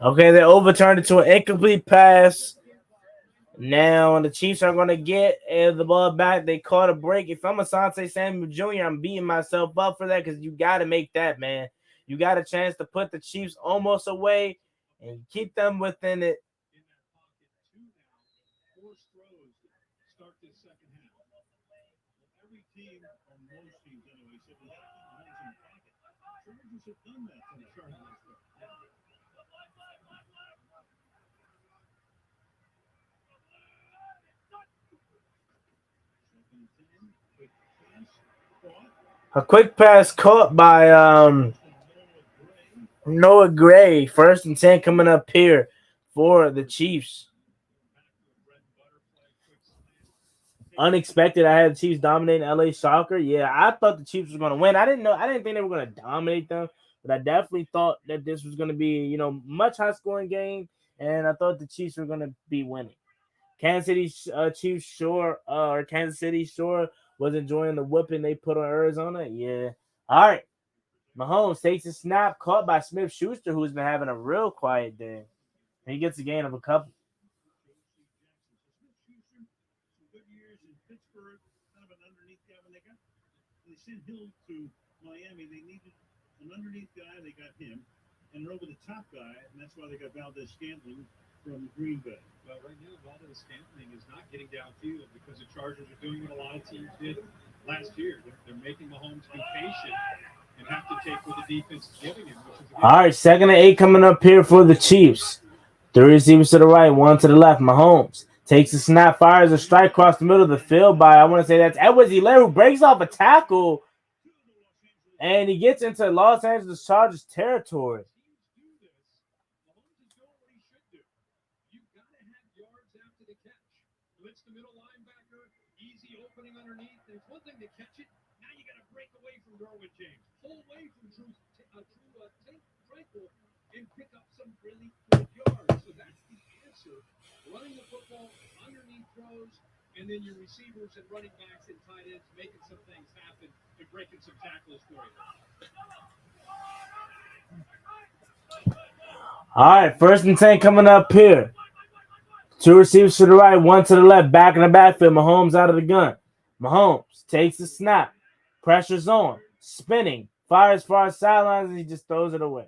Okay, they overturned it to an incomplete pass. Now the Chiefs are going to get the ball back. They caught a break. If I'm Asante Samuel Jr., I'm beating myself up for that because you got to make that, man. You got a chance to put the Chiefs almost away and keep them within it. Forced throws to start this second half. Every team, or most teams anyway, said we got to keep Mahomes in the pocket. Chargers have done that from the start of this thing. A quick pass caught by Noah Gray. 1st and 10 coming up here for the Chiefs. Unexpected. I had the Chiefs dominating LA Soccer. Yeah, I thought the Chiefs were going to win. I didn't think they were going to dominate them, but I definitely thought that this was going to be, much high scoring game, and I thought the Chiefs were going to be winning. Kansas City Kansas City sure was enjoying the whooping they put on Arizona. Yeah. All right. Mahomes takes a snap caught by Smith-Schuster, who's been having a real quiet day. He gets a gain of a couple. Good years in Pittsburgh, kind of an underneath guy when they sent Hill to Miami. They needed an underneath guy. They got him, and an over-the-top guy, and that's why they got Valdez-Scantling from Green Bay. Well, right now, Valdez-Scantling is not getting downfield because the Chargers are doing what a lot of teams did last year. They're making Mahomes be patient and have to take what the defense is giving him. All right, 2nd and 8 coming up here for the Chiefs. 3 receivers to the right, 1 to the left. Mahomes takes a snap, fires a strike across the middle of the field by, I want to say that's Edwards-Helaire, who breaks off a tackle, and he gets into Los Angeles Chargers territory. Blitz the middle linebacker, easy opening underneath. There's one thing to catch it. Now you got to break away from Derwin James, pull away from Tranquil, and pick up some really good yards. So that's the answer. Running the football, underneath throws, and then your receivers and running backs and tight ends making some things happen and breaking some tackles for you. All right, 1st and 10 coming up here. 2 receivers to the right, 1 to the left, back in the backfield. Mahomes out of the gun. Mahomes takes the snap, pressure's on, spinning, fires far sidelines, and he just throws it away.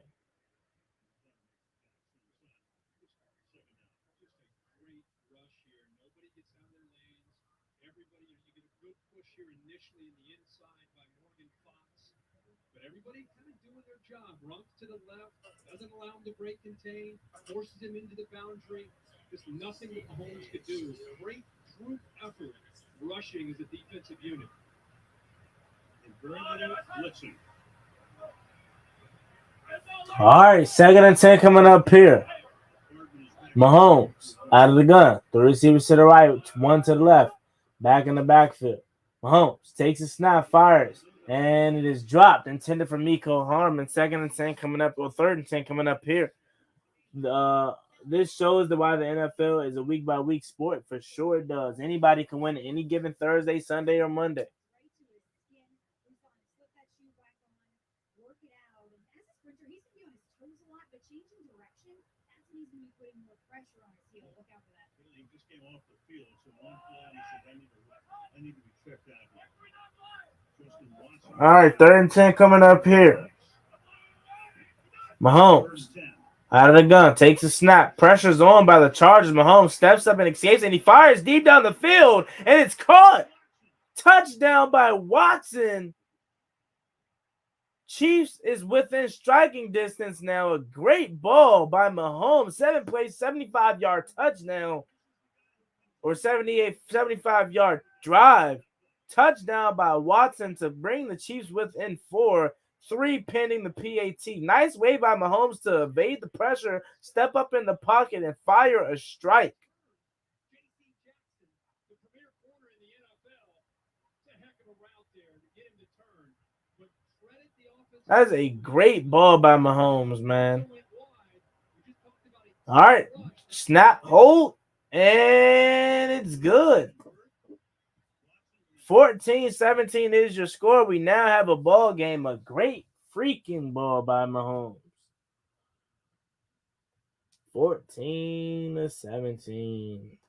Initially in the inside by Morgan Fox, but everybody kind of doing their job. Rump to the left, doesn't allow him to break contain, forces him into the boundary. Just nothing that Mahomes could do. Great group effort rushing as a defensive unit. And very good blitzing. All right, 2nd and 10 coming up here. Mahomes out of the gun. 3 receivers to the right, 1 to the left, back in the backfield. Mahomes takes a snap, fires, and it is dropped, intended for Mecole Hardman. 2nd and 10 coming up, or 3rd and 10 coming up here. This shows why the NFL is a week-by-week sport. For sure it does. Anybody can win any given Thursday, Sunday, or Monday. He just came off the field, so one play he said, I need to be checked out here. All right, 3rd and 10 coming up here. Mahomes out of the gun, takes a snap. Pressure's on by the Chargers. Mahomes steps up and escapes, and he fires deep down the field, and it's caught. Touchdown by Watson. Chiefs is within striking distance now. A great ball by Mahomes. 7 plays, 75-yard touchdown. Or 75-yard drive. Touchdown by Watson to bring the Chiefs within 4. 3 pending the PAT. Nice way by Mahomes to evade the pressure, step up in the pocket, and fire a strike. That is a great ball by Mahomes, man. All right. Snap, hold, and it's good. 14-17 is your score. We now have a ball game. A great freaking ball by Mahomes. 14-17.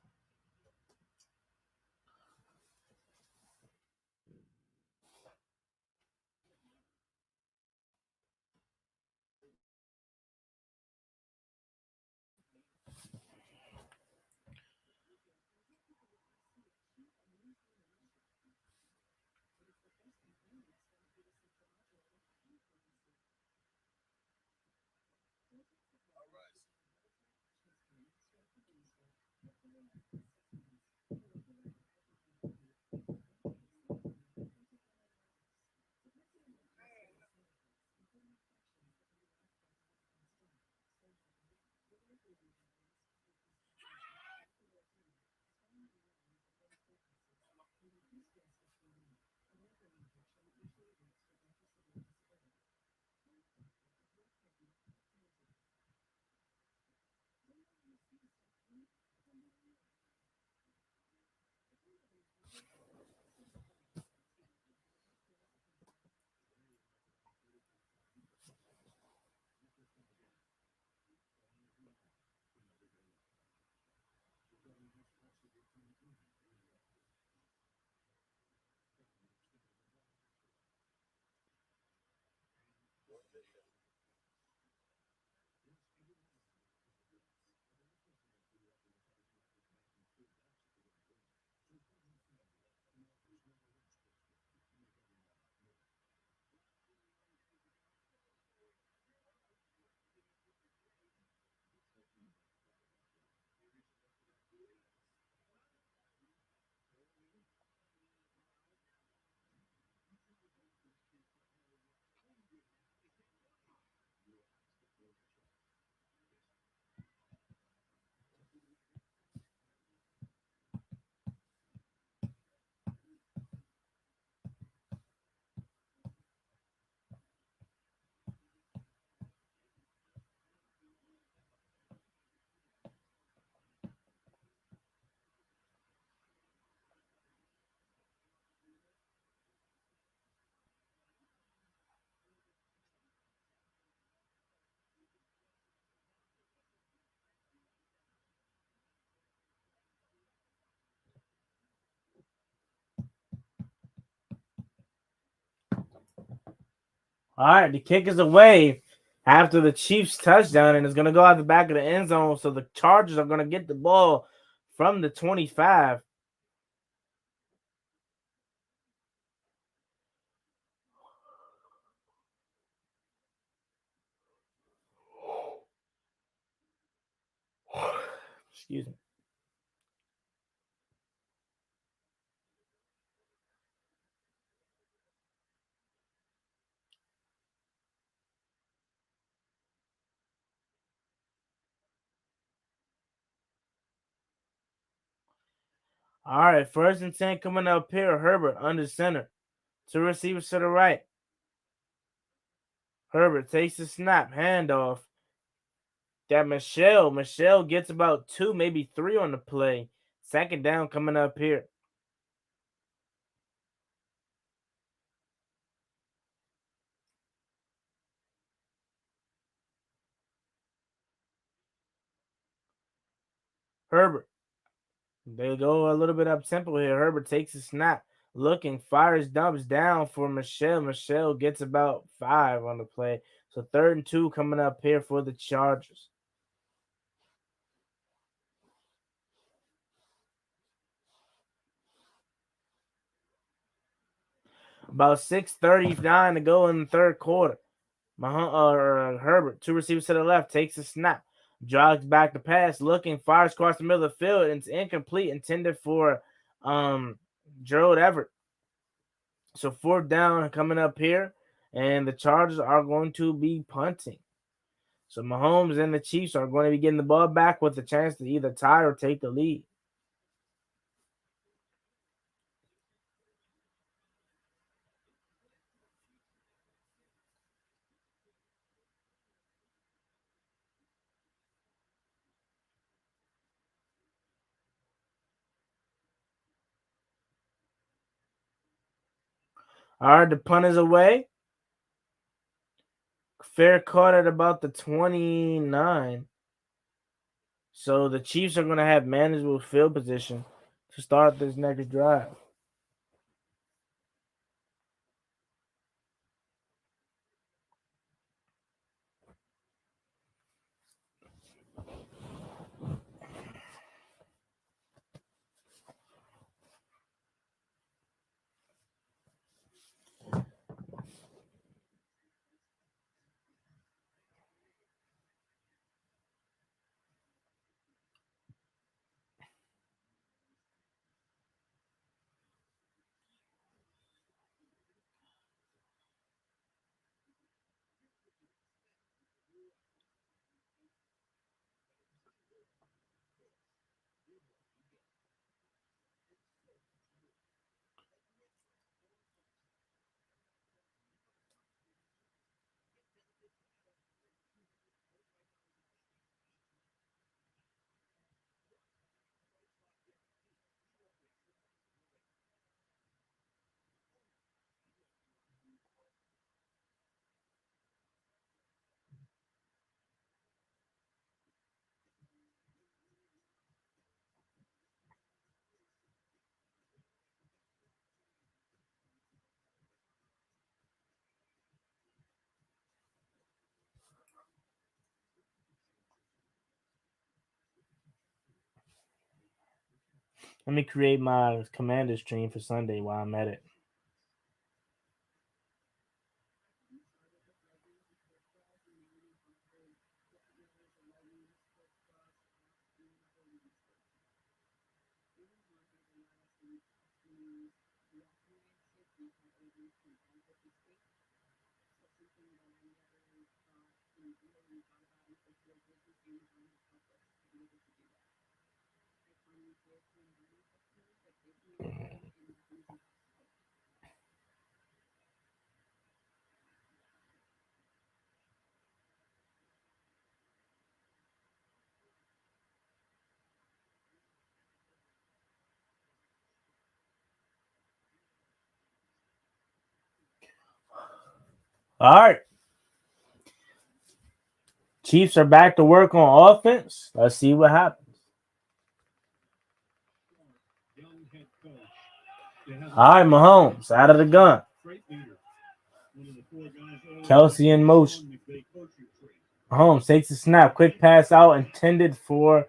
All right, the kick is away after the Chiefs touchdown, and it's going to go out the back of the end zone. So the Chargers are going to get the ball from the 25. Excuse me. All right, 1st and 10 coming up here. Herbert under center. 2 receivers to the right. Herbert takes the snap, handoff. That Michelle gets about 2, maybe 3 on the play. 2nd down coming up here. Herbert. They go a little bit up tempo here. Herbert takes a snap, looking, fires, dumps down for Michelle. Michelle gets about 5 on the play. So 3rd and 2 coming up here for the Chargers. About 6:39 to go in the 3rd quarter. Herbert, 2 receivers to the left, takes a snap, jogs back to pass, looking, fires across the middle of the field, and it's incomplete, intended for Gerald Everett. So 4th down coming up here, and the Chargers are going to be punting. So Mahomes and the Chiefs are going to be getting the ball back with a chance to either tie or take the lead. All right, the punt is away. Fair caught at about the 29. So the Chiefs are going to have manageable field position to start this next drive. Let me create my Commander stream for Sunday while I'm at it. All right. Chiefs are back to work on offense. Let's see what happens. All right, Mahomes out of the gun. Kelsey in motion. Mahomes takes a snap. Quick pass out intended for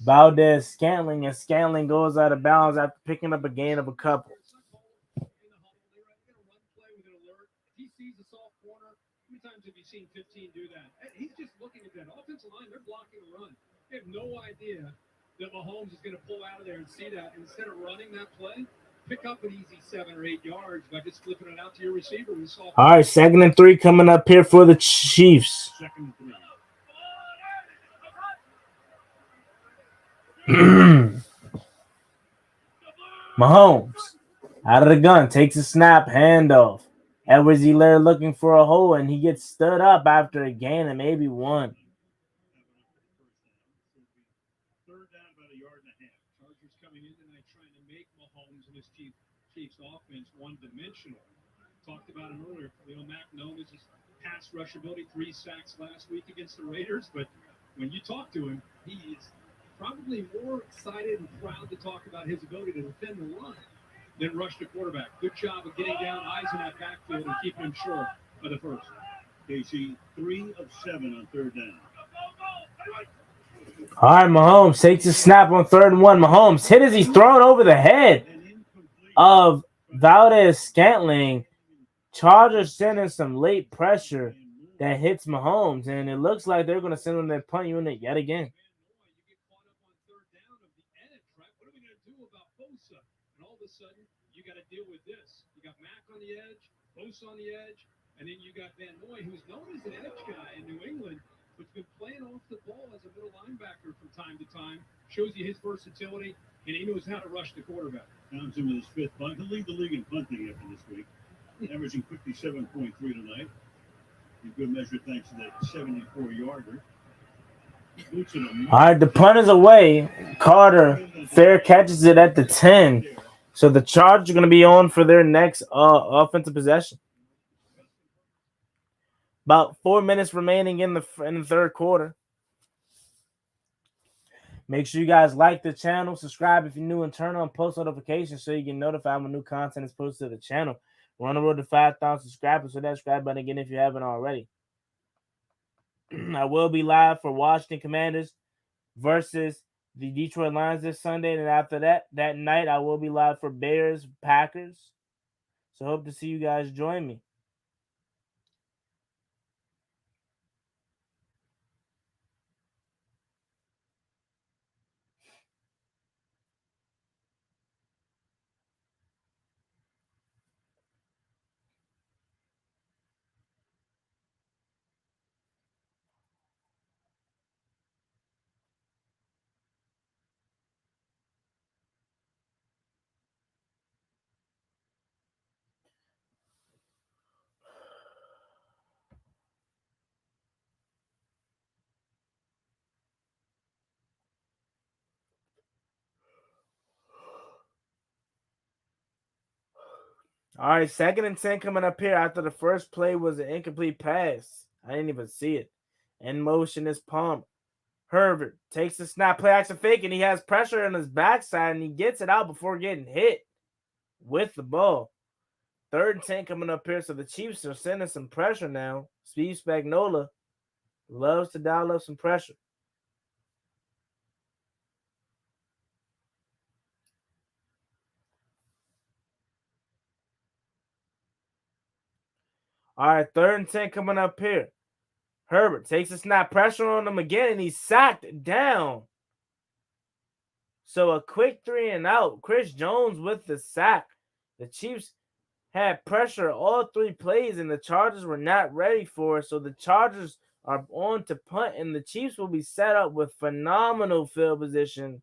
Valdez Scantling, and Scantling goes out of bounds after picking up a gain of a couple. He sees a soft corner. How many times have you seen 15 do that? He's just looking at that offensive line. They're blocking a run. They have no idea that Mahomes is going to pull out of there and see that. And instead of running that play, pick up an easy 7 or 8 yards by just flipping it out to your receiver. All right, 2nd and 3 coming up here for the Chiefs. 2nd and 3. Mahomes out of the gun, takes a snap, handoff. Edwards-Helaire looking for a hole, and he gets stood up after a gain of maybe 1. 3rd down, about a yard and a half. Chargers coming in tonight trying to make Mahomes and his Chiefs offense one-dimensional. Talked about him earlier. Mack known as his pass rush ability, 3 sacks last week against the Raiders. But when you talk to him, he is probably more excited and proud to talk about his ability to defend the run than rush the quarterback. Good job of getting down, eyes in that backfield, and keeping him short of the first. KC 3 of 7 on third down. All right, Mahomes takes a snap on 3rd and 1. Mahomes hit as he's thrown over the head of Valdez-Scantling. Chargers sending some late pressure that hits Mahomes, and it looks like they're going to send him their punt unit yet again. And all of a sudden, you got to deal with this. You got Mack on the edge, Bosa on the edge, and then you got Van Noy, who's known as an edge guy in New England, but's been playing off the ball as a middle linebacker from time to time. Shows you his versatility, and he knows how to rush the quarterback. Thompson with his 5th punt. He'll lead the league in punting after this week, averaging 57.3 tonight. In good measure thanks to that 74-yarder. All right, the punt is away. Carter fair catches it at the 10. So the Chargers are going to be on for their next offensive possession. About 4 minutes remaining in the 3rd quarter. Make sure you guys like the channel, subscribe if you're new, and turn on post notifications so you get notified when new content is posted to the channel. We're on the road to 5,000 subscribers, so that subscribe button again if you haven't already. I will be live for Washington Commanders versus the Detroit Lions this Sunday, and after that night, I will be live for Bears Packers. So hope to see you guys join me. All right, 2nd and 10 coming up here after the first play was an incomplete pass. I didn't even see it. In motion is Palmer. Herbert takes the snap, play action fake, and he has pressure on his backside, and he gets it out before getting hit with the ball. 3rd and 10 coming up here, so the Chiefs are sending some pressure now. Steve Spagnuolo loves to dial up some pressure. All right, 3rd and 10 coming up here. Herbert takes a snap, pressure on him again, and he's sacked down. So a quick 3 and out. Chris Jones with the sack. The Chiefs had pressure all 3 plays, and the Chargers were not ready for it. So the Chargers are on to punt, and the Chiefs will be set up with phenomenal field position.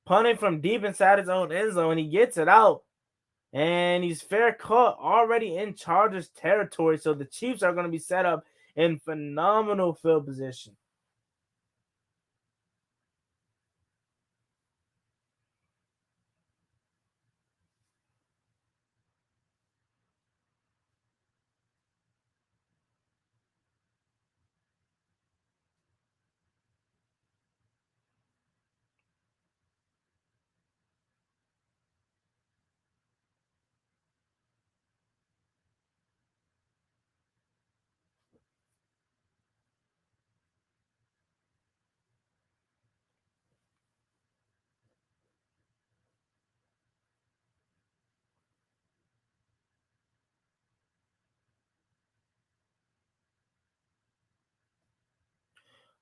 Punting from deep inside his own end zone, he gets it out. And he's fair caught already in Chargers territory. So the Chiefs are going to be set up in phenomenal field position.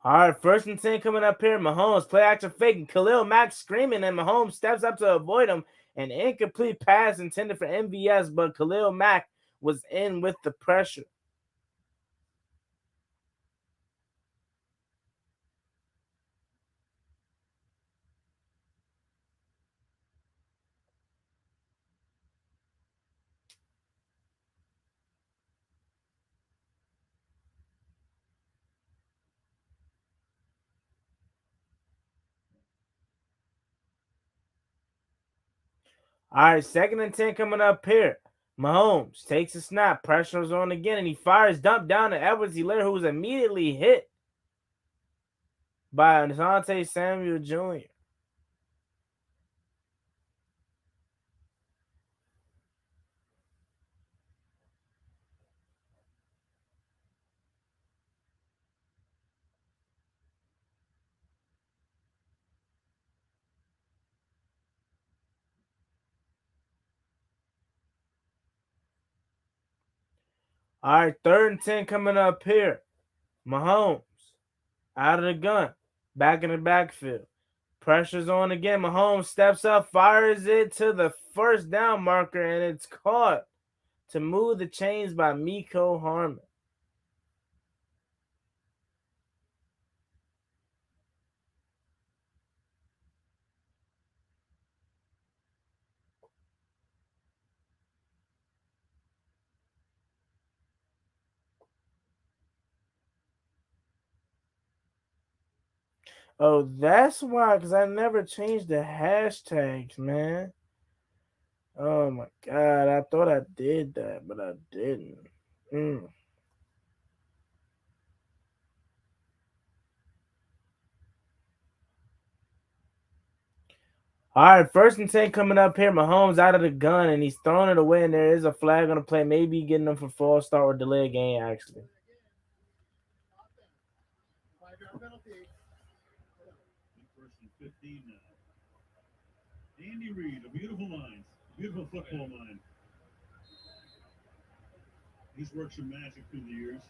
All right, 1st and 10 coming up here. Mahomes play action fake. Khalil Mack screaming, and Mahomes steps up to avoid him. An incomplete pass intended for MVS, but Khalil Mack was in with the pressure. All right, 2nd and 10 coming up here. Mahomes takes a snap, pressure's on again, and he fires dump down to Edwards-Helaire, who was immediately hit by Asante Samuel Jr. All right, 3rd and 10 coming up here. Mahomes out of the gun, back in the backfield. Pressure's on again. Mahomes steps up, fires it to the first down marker, and it's caught to move the chains by Miko Harmon. Oh, that's why, because I never changed the hashtags, man. Oh my God, I thought I did that, but I didn't. All right, 1st and 10 coming up here. Mahomes out of the gun, and he's throwing it away, and there is a flag on the play. Maybe getting them for false start or delay a game, actually. 15 now. Andy Reid, a beautiful mind, beautiful football mind. He's worked some magic through the years.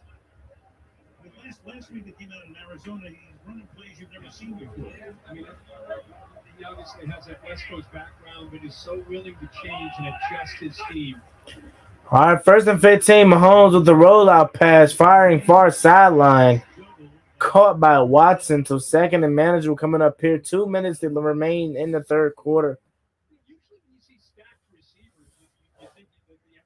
But last week that came out in Arizona, he's running plays you've never seen before. I mean, he obviously has that West Coast background, but is so willing to change and adjust his scheme. All right, 1st and 15. Mahomes with the rollout pass, firing far sideline. Caught by Watson. So 2nd and manageable coming up here. 2 minutes to remain in the 3rd quarter. Usually when you see stacked receivers, you think that the man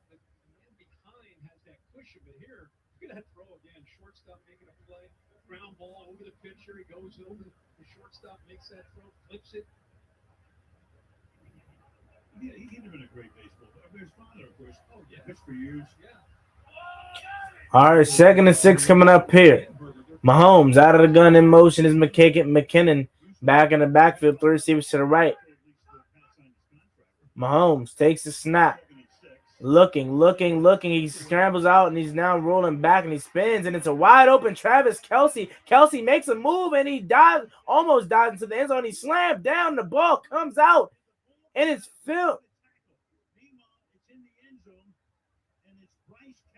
behind has that cushion, but here, look at that throw again. Shortstop making a play, ground ball over the pitcher. He goes over the shortstop, makes that throw, flips it. He'd have been a great baseball player. His father, of course. Oh, yeah. Pitched for years. Yeah. All right, 2nd and 6 coming up here. Mahomes out of the gun in motion is McKinnon back in the backfield, 3 receivers to the right. Mahomes takes the snap. Looking. He scrambles out, and he's now rolling back, and he spins, and it's a wide open Travis Kelce. Kelce makes a move, and he almost dives into the end zone. He slammed down. The ball comes out, and it's filled.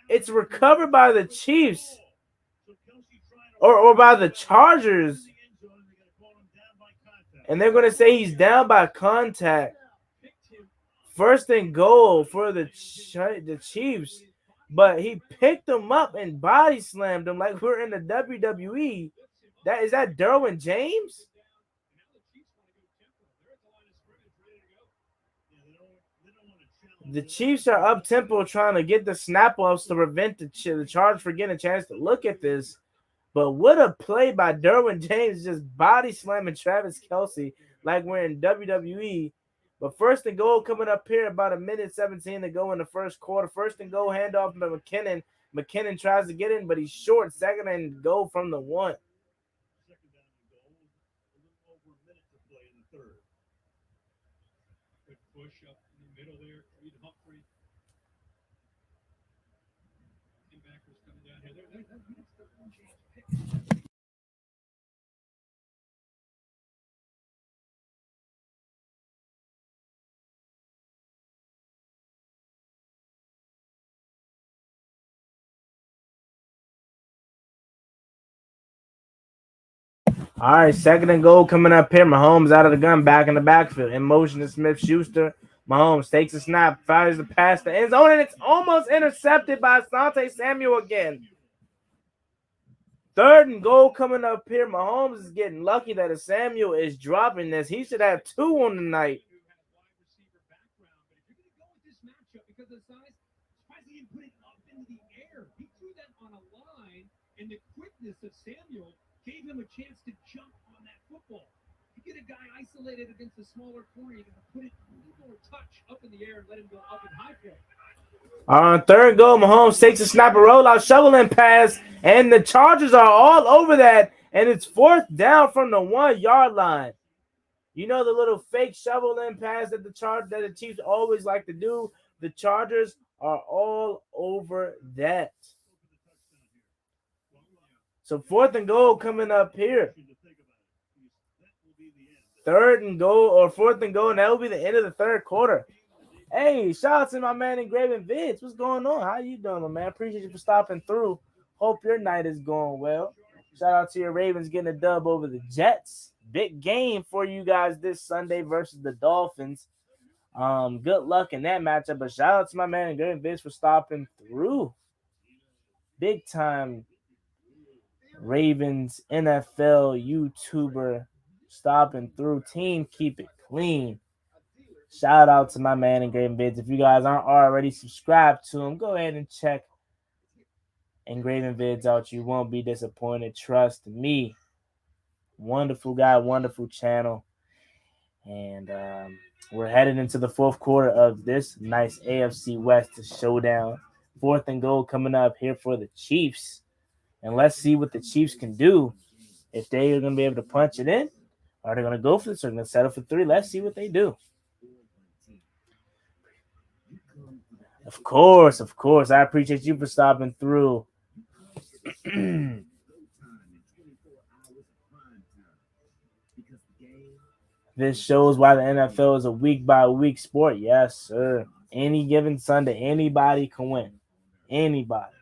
It's recovered by the Chiefs or by the Chargers, and they're going to say he's down by contact. 1st and goal for the Chiefs, but he picked him up and body slammed him like we're in the WWE. Is that Derwin James? The Chiefs are up tempo trying to get the snap offs to prevent the Chargers from getting a chance to look at this. But what a play by Derwin James, just body slamming Travis Kelce like we're in WWE. But 1st and goal coming up here, about 1:17 to go in the 1st quarter. 1st and goal, handoff to McKinnon. McKinnon tries to get in, but he's short. 2nd and goal from the 1. Second down and goal. A little over a minute to play in the 3rd. Good push up in the middle there. Reed Humphrey. Linebackers coming down here. That's the one chance pick. All right, 2nd and goal coming up here. Mahomes out of the gun, back in the backfield. In motion to Smith-Schuster. Mahomes takes a snap, fires the pass to end zone, and it's almost intercepted by Asante Samuel again. 3rd and goal coming up here. Mahomes is getting lucky that Samuel is dropping this. He should have 2 on the night. Because of size, surprised he didn't put it up into the air. He threw that on a line, and the quickness of Samuel gave him a chance to jump on that football. You get a guy isolated against a smaller corner, you're going to put it touch up in the air and let him go up in high point. On third goal, Mahomes takes a snapper rollout, shoveling pass, and the Chargers are all over that, and it's fourth down from the 1 yard line. You know the little fake shovel-in pass that the Chiefs always like to do? The Chargers are all over that. So fourth and goal coming up here. Fourth and goal, and that will be the end of the third quarter. Hey, shout out to my man Engraving Vince. What's going on? How you doing, my man? Appreciate you for stopping through. Hope your night is going well. Shout out to your Ravens getting a dub over the Jets. Big game for you guys this Sunday versus the Dolphins. Good luck in that matchup. But shout out to my man Engraving Vince for stopping through. Big time Ravens NFL YouTuber stopping through. Team keep it clean. Shout out to my man Engraving Vids. If you guys aren't already subscribed to him, go ahead and check Engraving Vids out. You won't be disappointed. Trust me. Wonderful guy, wonderful channel. And we're headed into the fourth quarter of this nice AFC West showdown. Fourth and goal coming up here for the Chiefs. And let's see what the Chiefs can do. If they are going to be able to punch it in, are they going to go for this or going to settle for 3? Let's see what they do. Of course. I appreciate you for stopping through. This shows why the NFL is a week-by-week sport. Yes, sir. Any given Sunday, anybody can win. Anybody.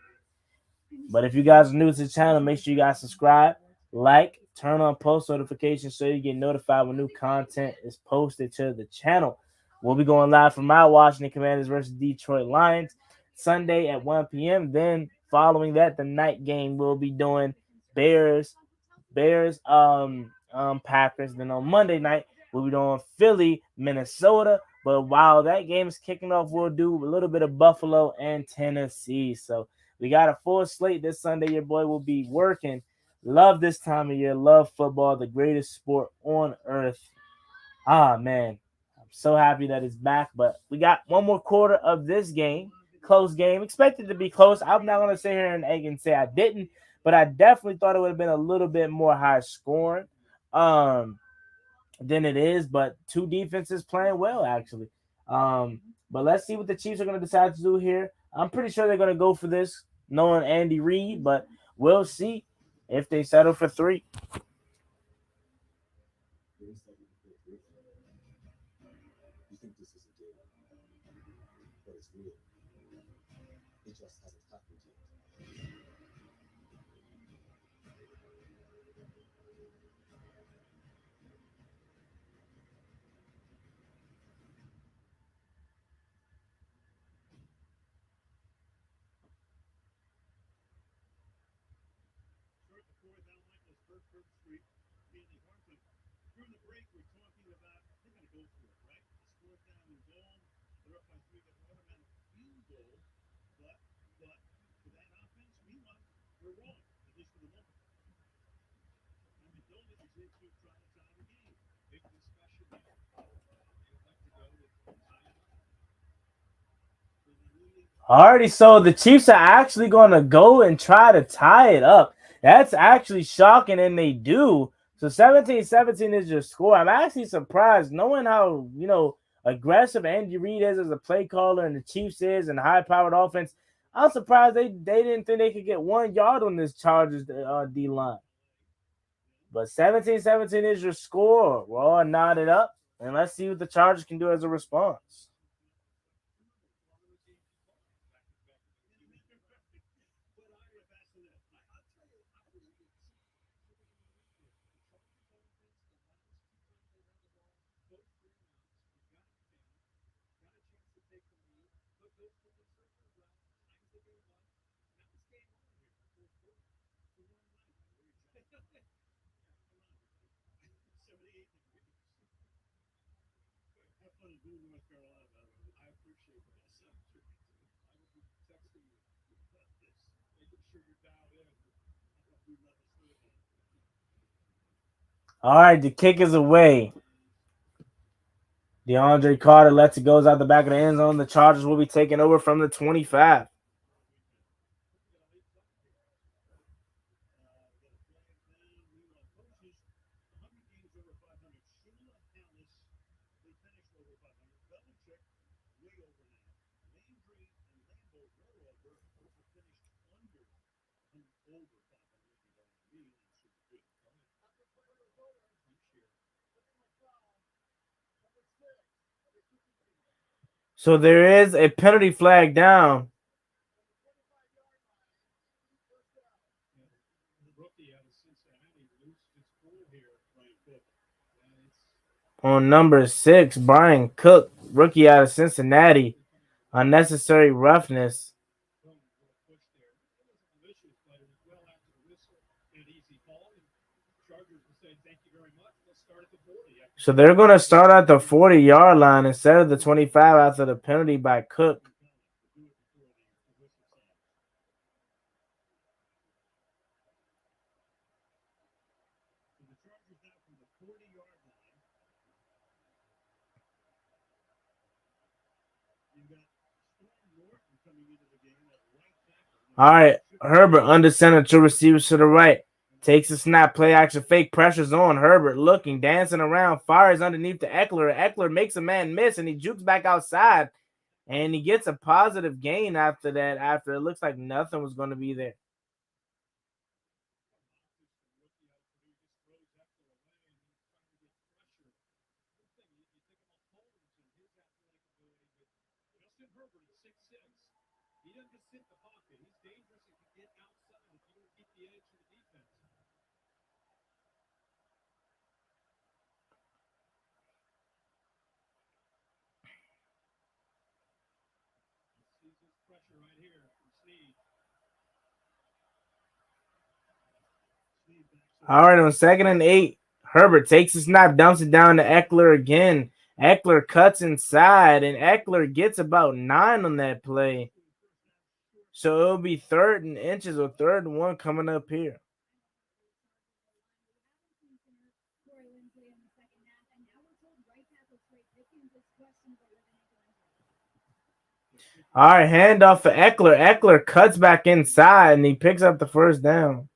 But if you guys are new to the channel, make sure you guys subscribe, like, turn on post notifications so you get notified when new content is posted to the channel. We'll be going live from my Washington Commanders versus Detroit Lions Sunday at 1 p.m. Then following that, the night game we'll be doing Bears, Packers. Then on Monday night, we'll be doing Philly, Minnesota. But while that game is kicking off, we'll do a little bit of Buffalo and Tennessee. So we got a full slate this Sunday. Your boy will be working. Love this time of year. Love football, the greatest sport on earth. Man. I'm so happy that it's back. But we got one more quarter of this game. Close game. Expected to be close. I'm not going to sit here and say I didn't. But I definitely thought it would have been a little bit more high scoring than it is. But two defenses playing well, actually. But let's see what the Chiefs are going to decide to do here. I'm pretty sure they're going to go for this, knowing Andy Reid. But we'll see if they settle for 3. You think this is a game, but it's real. It just hasn't happened yet. During the break, we're talking about they're going to go for it, right? It's fourth down and goal. They're up by 3. They have an automatic field goal. But for that offense, meanwhile, we're wrong, at least for the moment. I mean, Dolan is into trying to tie the game. Big discussion there. They'd like to go to tie it up. Alrighty, so the Chiefs are actually going to go and try to tie it up. That's actually shocking, and they do. So 17-17 is your score. I'm actually surprised, knowing how, aggressive Andy Reid is as a play caller and the Chiefs is and high-powered offense. I'm surprised they didn't think they could get 1 yard on this Chargers D-line. But 17-17 is your score. We're all knotted up, and let's see what the Chargers can do as a response. North Carolina, by the way. I appreciate that. I will be texting you about this, making sure you're dialed in. All right, the kick is away. DeAndre Carter lets it goes out the back of the end zone. The Chargers will be taking over from the 25. So there is a penalty flag down on number 6, Brian Cook, rookie out of Cincinnati. Unnecessary roughness. So they're going to start at the 40-yard line instead of the 25 after the penalty by Cook. All right, Herbert under center, two receivers to the right. Takes a snap, play action, fake, pressures on. Herbert looking, dancing around, fires underneath to Eckler. Eckler makes a man miss, and he jukes back outside. And he gets a positive gain after that, after it looks like nothing was going to be there. All right, on 2nd and 8, Herbert takes a snap, dumps it down to Eckler again. Eckler cuts inside, and Eckler gets about 9 on that play. So it'll be 3rd and inches or 3rd and 1 coming up here. All right, handoff for Eckler. Eckler cuts back inside, and he picks up the first down.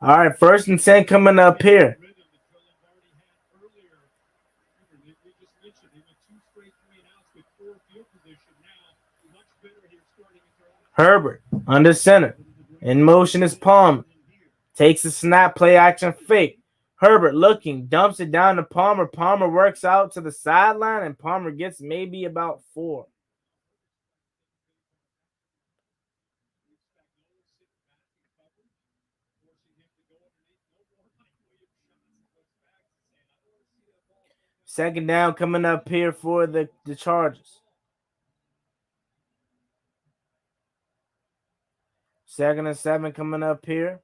All right, 1st and 10 coming up here. Herbert under center. In motion is Palmer. Takes a snap, play action, fake. Herbert looking, dumps it down to Palmer. Palmer works out to the sideline, and Palmer gets maybe about 4. Second down coming up here for the Chargers. 2nd and 7 coming up here.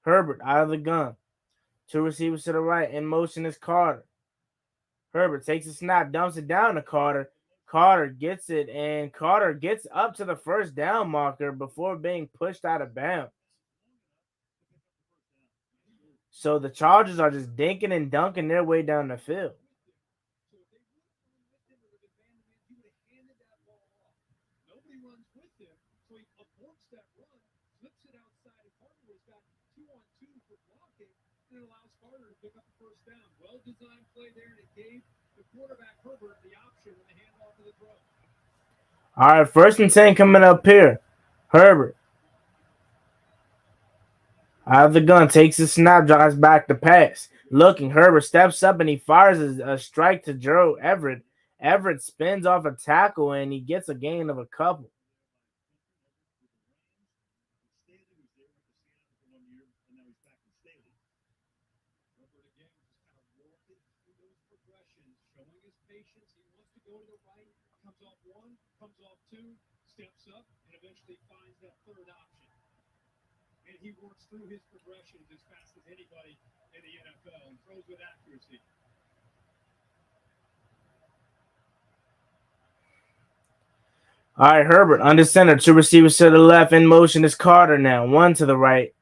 Herbert out of the gun. 2 receivers to the right. In motion is Carter. Herbert takes a snap, dumps it down to Carter. Carter gets it, and Carter gets up to the first down marker before being pushed out of bounds. So the Chargers are just dinking and dunking their way down the field. All right, 1st and 10 coming up here. Herbert out of the gun, takes a snap, drives back the pass. Looking, Herbert steps up and he fires a strike to Gerald Everett. Everett spins off a tackle and he gets a gain of a couple. steps up and eventually finds that third option. And he works through his progressions as fast as anybody in the NFL and throws with accuracy. All right, Herbert under center. Two receivers to the left. In motion is Carter now. One to the right.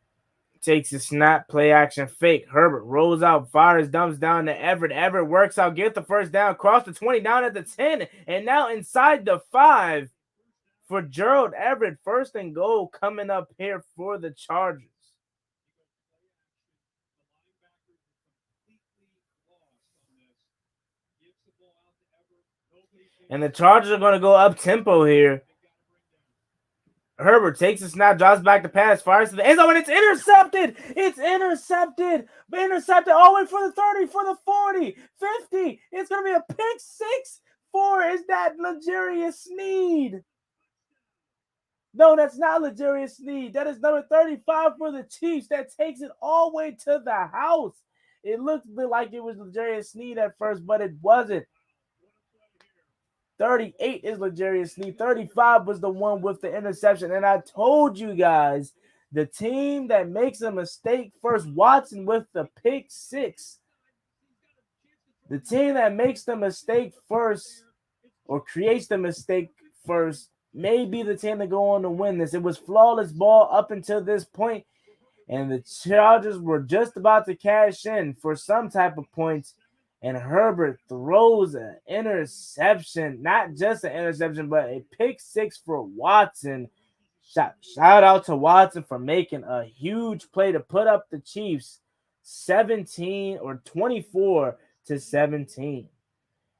Takes a snap, play action fake. Herbert rolls out, fires, dumps down to Everett. Everett works out, get the first down, cross the 20, down at the 10, and now inside the 5 for Gerald Everett. First and goal coming up here for the Chargers. And the Chargers are going to go up tempo here. Herbert takes a snap, drops back to pass, fires to the end zone, and it's intercepted. It's intercepted. Intercepted all the way for the 30, for the 40, 50. It's going to be a pick six for, is that L'Jarius Sneed? No, that's not L'Jarius Sneed. That is number 35 for the Chiefs. That takes it all the way to the house. It looked like it was L'Jarius Sneed at first, but it wasn't. 38 is L'Jarius Sneed. 35 was the one with the interception. And I told you guys, the team that makes a mistake first, Watson with the pick six. The team that makes the mistake first or creates the mistake first may be the team to go on to win this. It was flawless ball up until this point, and the Chargers were just about to cash in for some type of points. And Herbert throws an interception, not just an interception, but a pick six for Watson. Shout out to Watson for making a huge play to put up the Chiefs 17 or 24-17.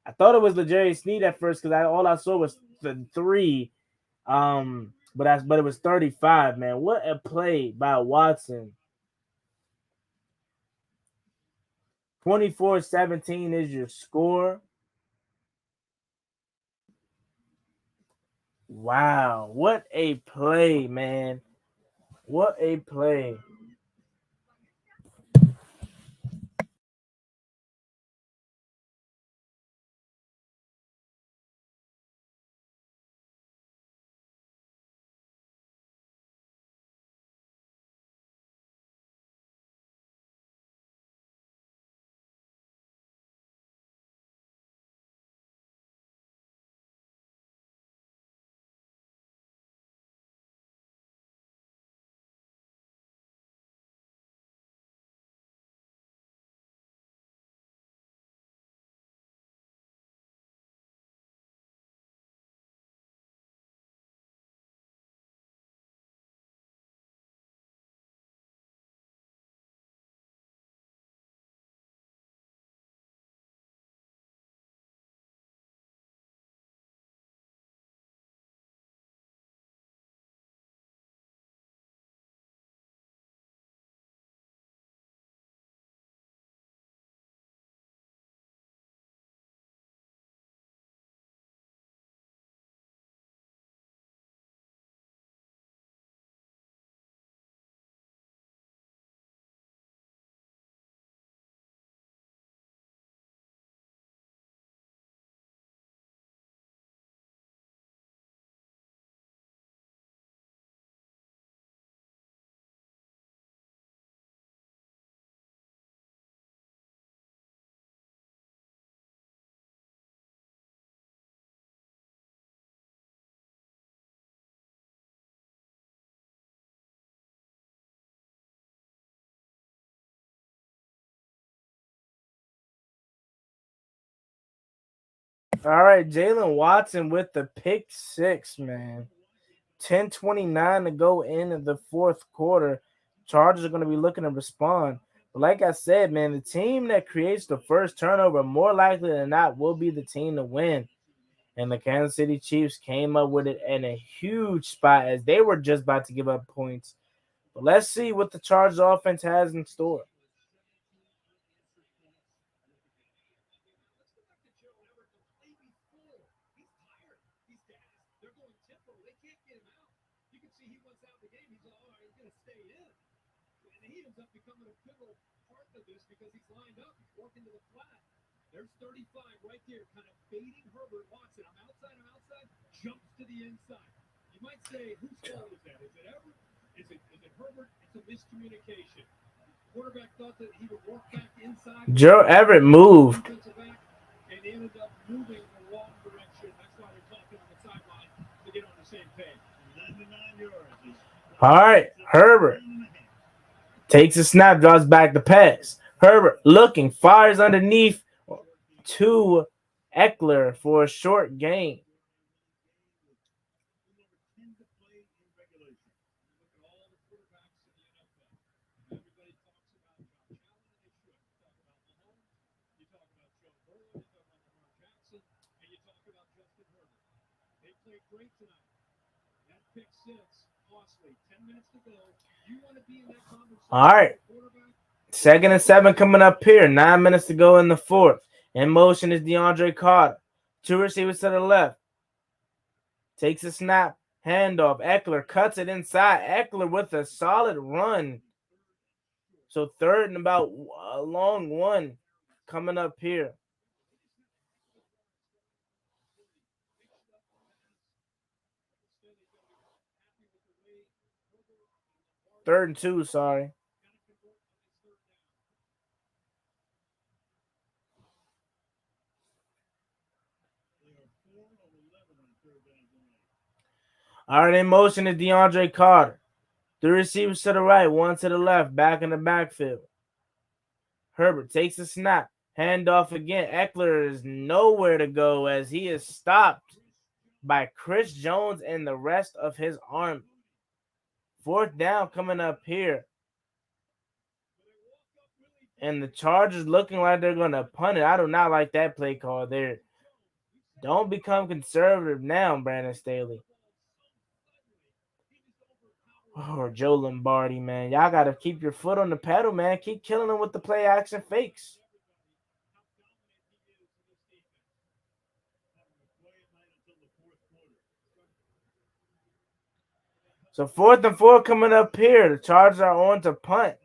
I thought it was L'Jarius Sneed at first because all I saw was the 3. But it was 35, man. What a play by Watson. 24-17 is your score. Wow, what a play, man. What a play. All right, Jalen Watson with the pick six, man. 10:29 to go in the fourth quarter. Chargers are going to be looking to respond. But like I said, man, the team that creates the first turnover more likely than not will be the team to win. And the Kansas City Chiefs came up with it in a huge spot as they were just about to give up points. But let's see what the Chargers offense has in store. Up becoming a pivotal part of this because he's lined up, he's working to the flat. There's 35 right there, kind of baiting Herbert. Watson, I'm outside, jumps to the inside. You might say, whose fault is that? Is it Everett? Is it Herbert? It's a miscommunication. Quarterback thought that he would walk back inside. Joe Everett moved. And ended up moving the wrong direction. That's why they're talking on the sideline to get on the same page. 99 yards. All right, Herbert takes a snap, draws back the pass. Herbert looking, fires underneath to Eckler for a short gain. They played great tonight. That pick six, costly. 10 minutes to go. You want to be in that conversation. All right. 2nd and 7 coming up here. 9 minutes to go in the fourth. In motion is DeAndre Carter. 2 receivers to the left. Takes a snap. Handoff. Eckler cuts it inside. Eckler with a solid run. So 3rd and about a long one coming up here. Third and 2, sorry. All right, in motion is DeAndre Carter. 3 receivers to the right, 1 to the left, back in the backfield. Herbert takes a snap. Handoff again. Eckler is nowhere to go as he is stopped by Chris Jones and the rest of his army. 4th down coming up here. And the Chargers looking like they're going to punt it. I do not like that play call there. Don't become conservative now, Brandon Staley. Oh, Joe Lombardi, man. Y'all got to keep your foot on the pedal, man. Keep killing them with the play action fakes. So 4th and 4 coming up here. The Chargers are on to punt.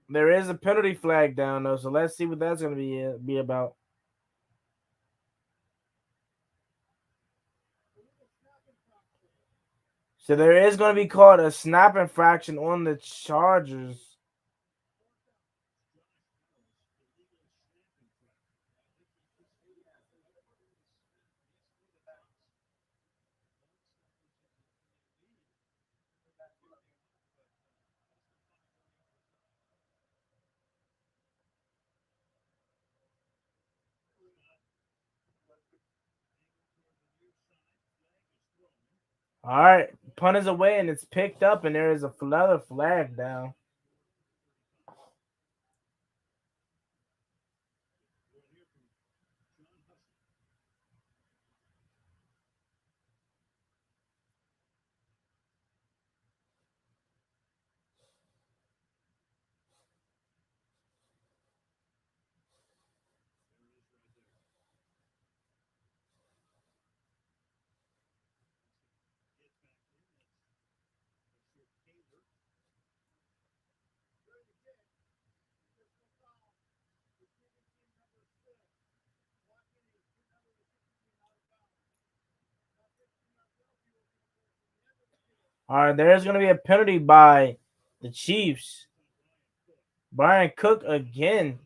There is a penalty flag down, though, so let's see what that's going to be about. So there is going to be called a snap infraction on the Chargers. All right, punt is away and it's picked up, and there is another flag down. All right, there's going to be a penalty by the Chiefs. Brian Cook again.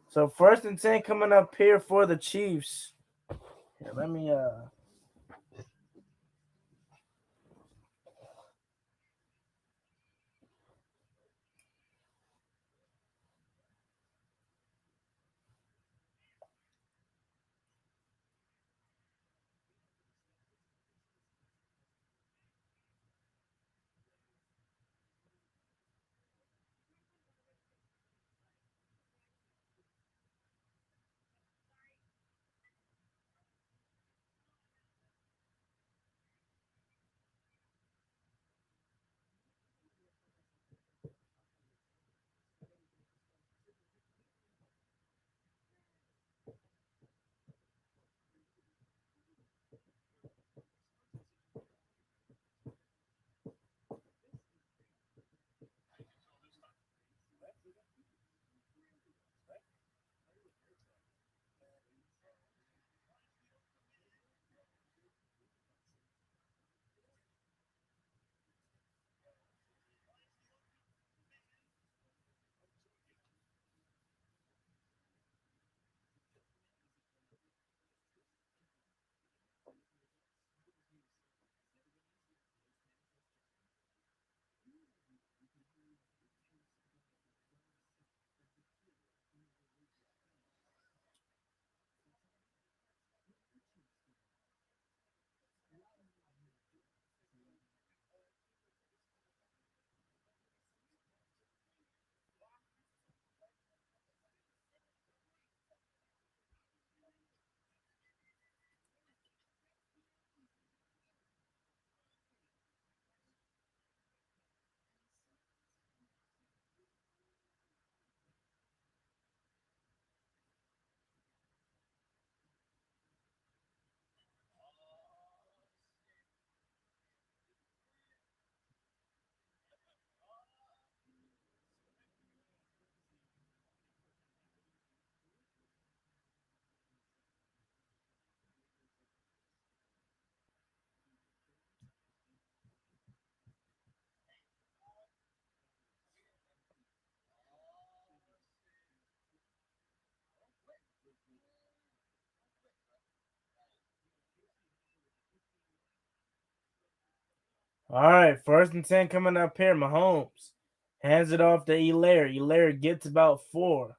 So 1st and 10 coming up here for the Chiefs. Here, let me All right, 1st and 10 coming up here. Mahomes hands it off to Elaire. Elaire gets about 4.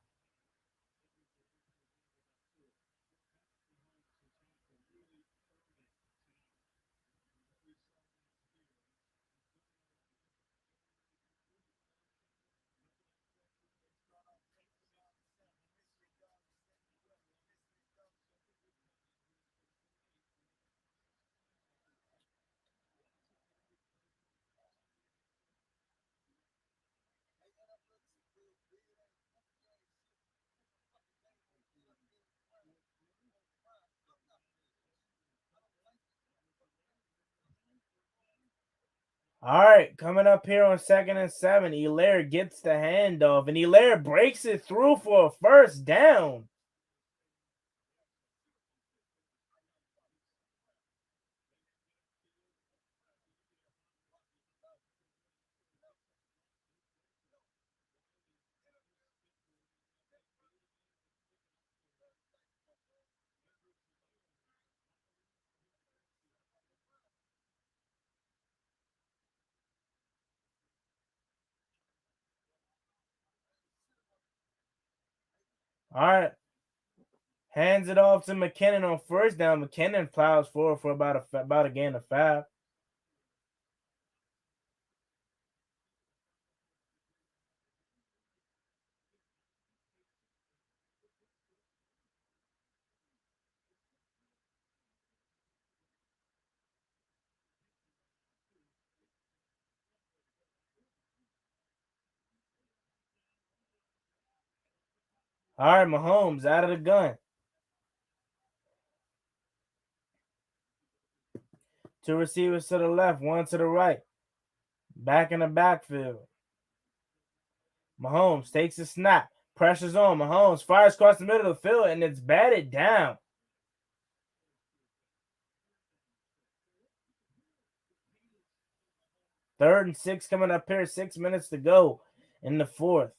All right, coming up here on 2nd and 7, Elaire gets the handoff, and Elaire breaks it through for a 1st down. All right, hands it off to McKinnon on 1st down. McKinnon plows forward for about a gain of 5. All right, Mahomes out of the gun. 2 receivers to the left, 1 to the right. Back in the backfield. Mahomes takes a snap. Pressure's on. Mahomes fires across the middle of the field, and it's batted down. 3rd and 6 coming up here. 6 minutes to go in the 4th.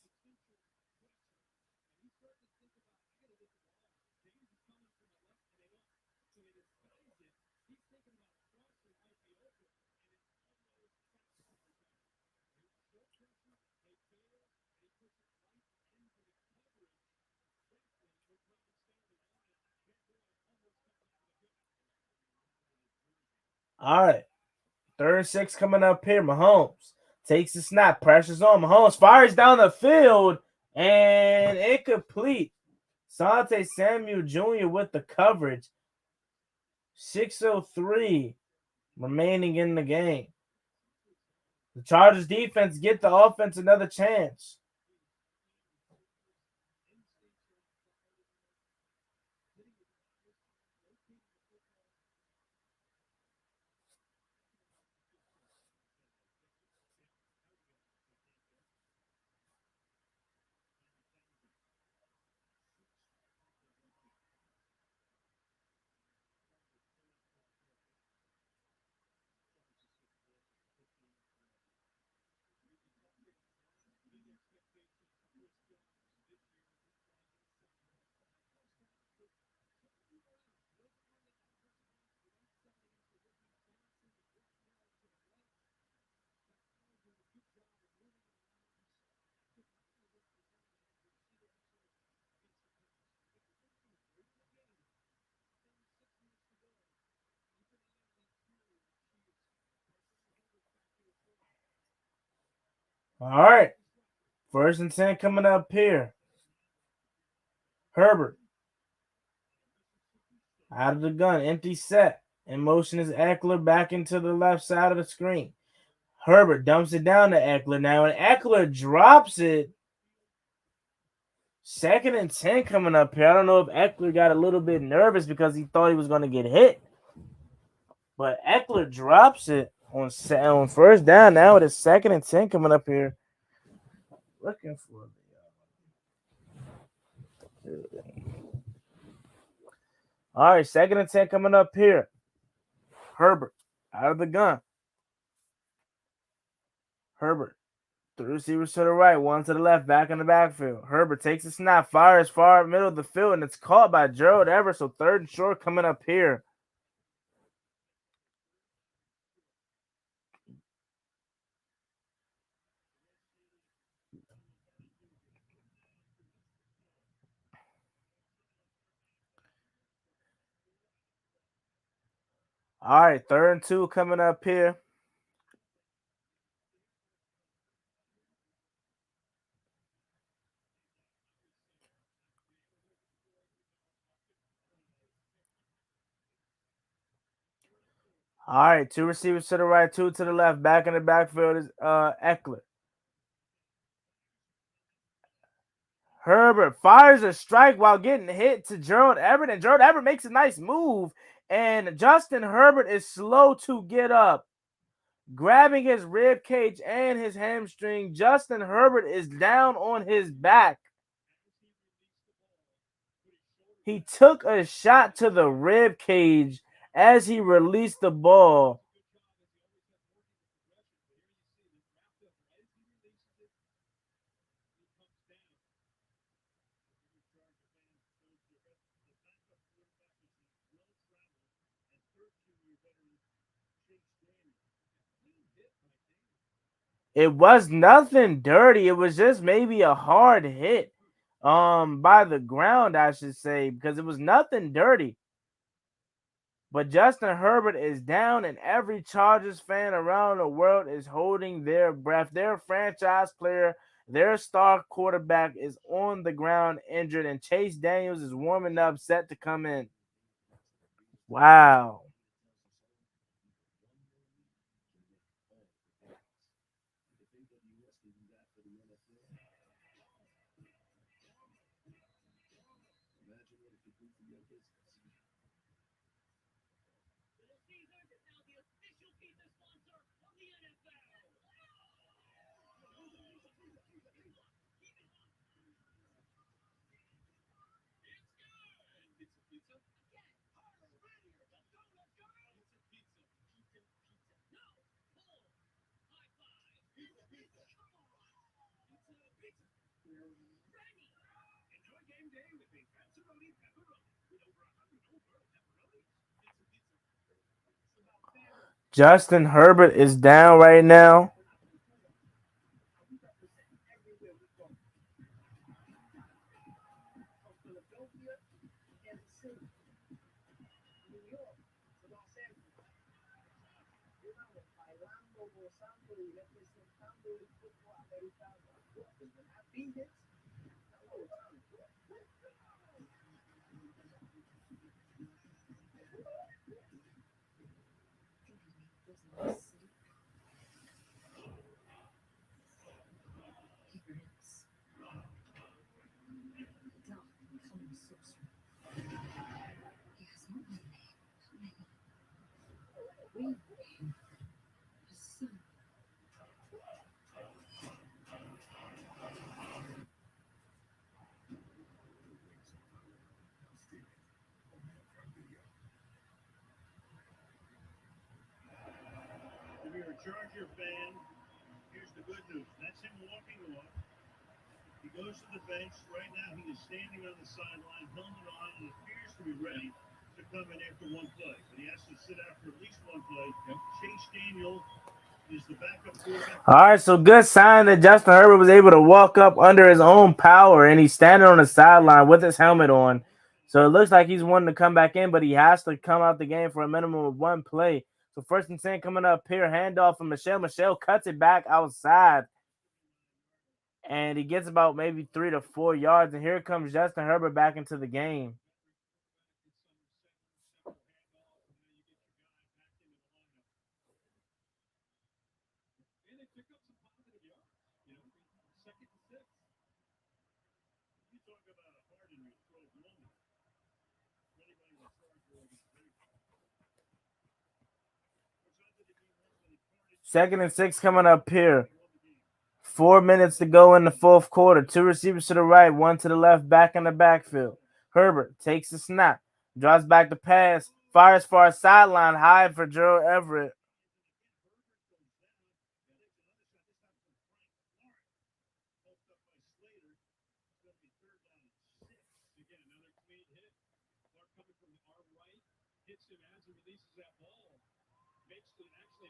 All right. 3rd and 6 coming up here. Mahomes takes the snap. Pressure's on. Mahomes fires down the field, and incomplete. Sante Samuel Jr. with the coverage. 6:03 remaining in the game. The Chargers defense get the offense another chance. All right. 1st and 10 coming up here. Herbert out of the gun. Empty set. In motion is Eckler back into the left side of the screen. Herbert dumps it down to Eckler now, and Eckler drops it. 2nd and 10 coming up here. I don't know if Eckler got a little bit nervous because he thought he was going to get hit. But Eckler drops it on 1st down. Now it is 2nd and 10 coming up here. Looking for all right, 2nd and 10 coming up here. Herbert out of the gun. Herbert. 3 receivers to the right, 1 to the left, back in the backfield. Herbert takes a snap, fires far middle of the field, and it's caught by Gerald Everett. So 3rd and short coming up here. All right, 3rd and 2 coming up here. All right, 2 receivers to the right, 2 to the left. Back in the backfield is Eckler. Herbert fires a strike while getting hit to Gerald Everett, and Gerald Everett makes a nice move, and Justin Herbert is slow to get up. Grabbing his rib cage and his hamstring, Justin Herbert is down on his back. He took a shot to the rib cage as he released the ball. It was nothing dirty. It was just maybe a hard hit by the ground, I should say, because it was nothing dirty. But Justin Herbert is down, and every Chargers fan around the world is holding their breath. Their franchise player, their star quarterback, is on the ground injured, and Chase Daniels is warming up, set to come in. Wow. Justin Herbert is down right now. If you're a Charger fan, here's the good news. That's him walking off. He goes to the bench. Right now, he is standing on the sideline, helmet on, and appears to be ready to come in after one play. But he has to sit out for at least one play. Chase Daniel is the backup quarterback. All right, so good sign that Justin Herbert was able to walk up under his own power, and he's standing on the sideline with his helmet on. So it looks like he's wanting to come back in, but he has to come out the game for a minimum of one play. So 1st and 10 coming up here, handoff from Michelle. Michelle cuts it back outside, and he gets about maybe 3 to 4 yards. And here comes Justin Herbert back into the game. Second and 6 coming up here. 4 minutes to go in the 4th quarter. 2 receivers to the right, 1 to the left, back in the backfield. Herbert takes the snap, drops back the pass, fires for a sideline, high for Gerald Everett.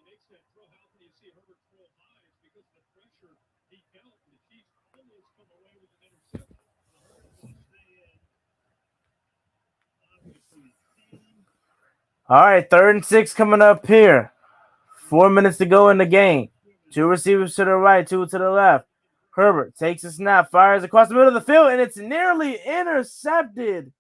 Makes that throw. How can you see Herbert throw high? It's because of the pressure he felt. The Chiefs almost come away with an interception. All right, 3rd and 6 coming up here. 4 minutes to go in the game. 2 receivers to the right, 2 to the left. Herbert takes a snap, fires across the middle of the field, and it's nearly intercepted.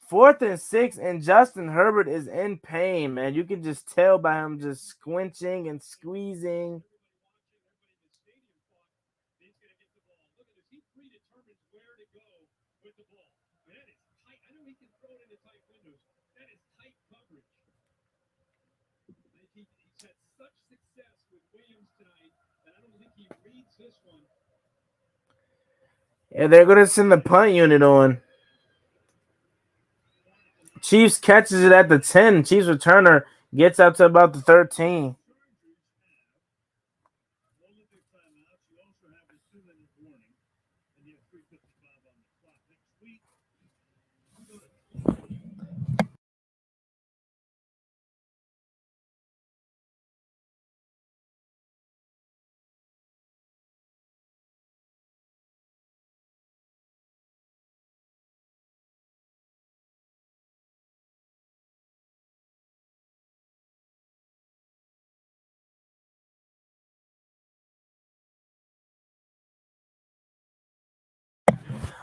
4th and 6, and Justin Herbert is in pain, man. You can just tell by him just squinching and squeezing. Yeah, they're going to send the punt unit on. Chiefs catches it at the 10. Chiefs returner gets up to about the 13.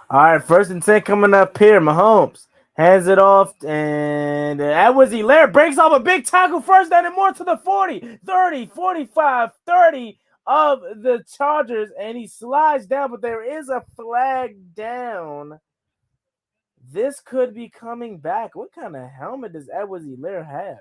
All right, 1st and 10 coming up here. Mahomes hands it off, and Edwards-Helaire breaks off a big tackle, 1st down and more to the 40, 30, 45, 30 of the Chargers, and he slides down, but there is a flag down. This could be coming back. What kind of helmet does Edwards-Helaire have?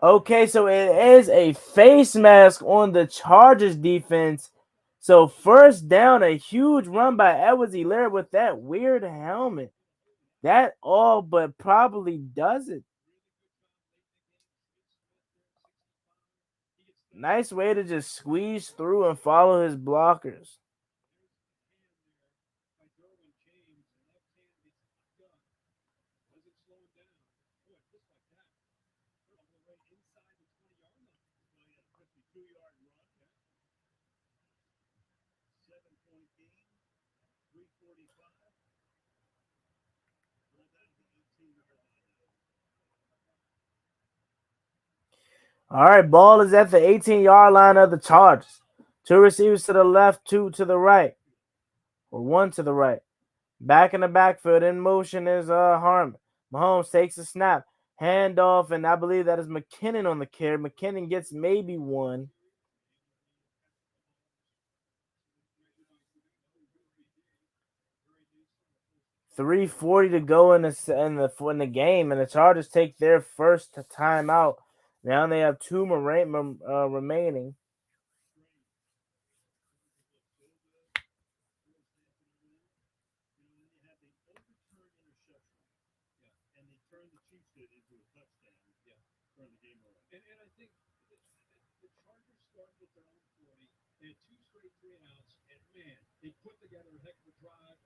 Okay, so it is a face mask on the Chargers defense. So 1st down, a huge run by Edwards-Helaire with that weird helmet. That all but probably does it. Nice way to just squeeze through and follow his blockers. All right, ball is at the 18-yard line of the Chargers. 2 receivers to the left, 2 to the right, or 1 to the right. Back in the backfield, in motion is Harmon. Mahomes takes a snap, handoff, and I believe that is McKinnon on the carry. McKinnon gets maybe 1. 3:40 to go in the game, and the Chargers take their first timeout. Now they have 2 remaining. And I think the Chargers started at their own 40. They had 2 straight 3-and-outs, and man, they put together a heck of a drive,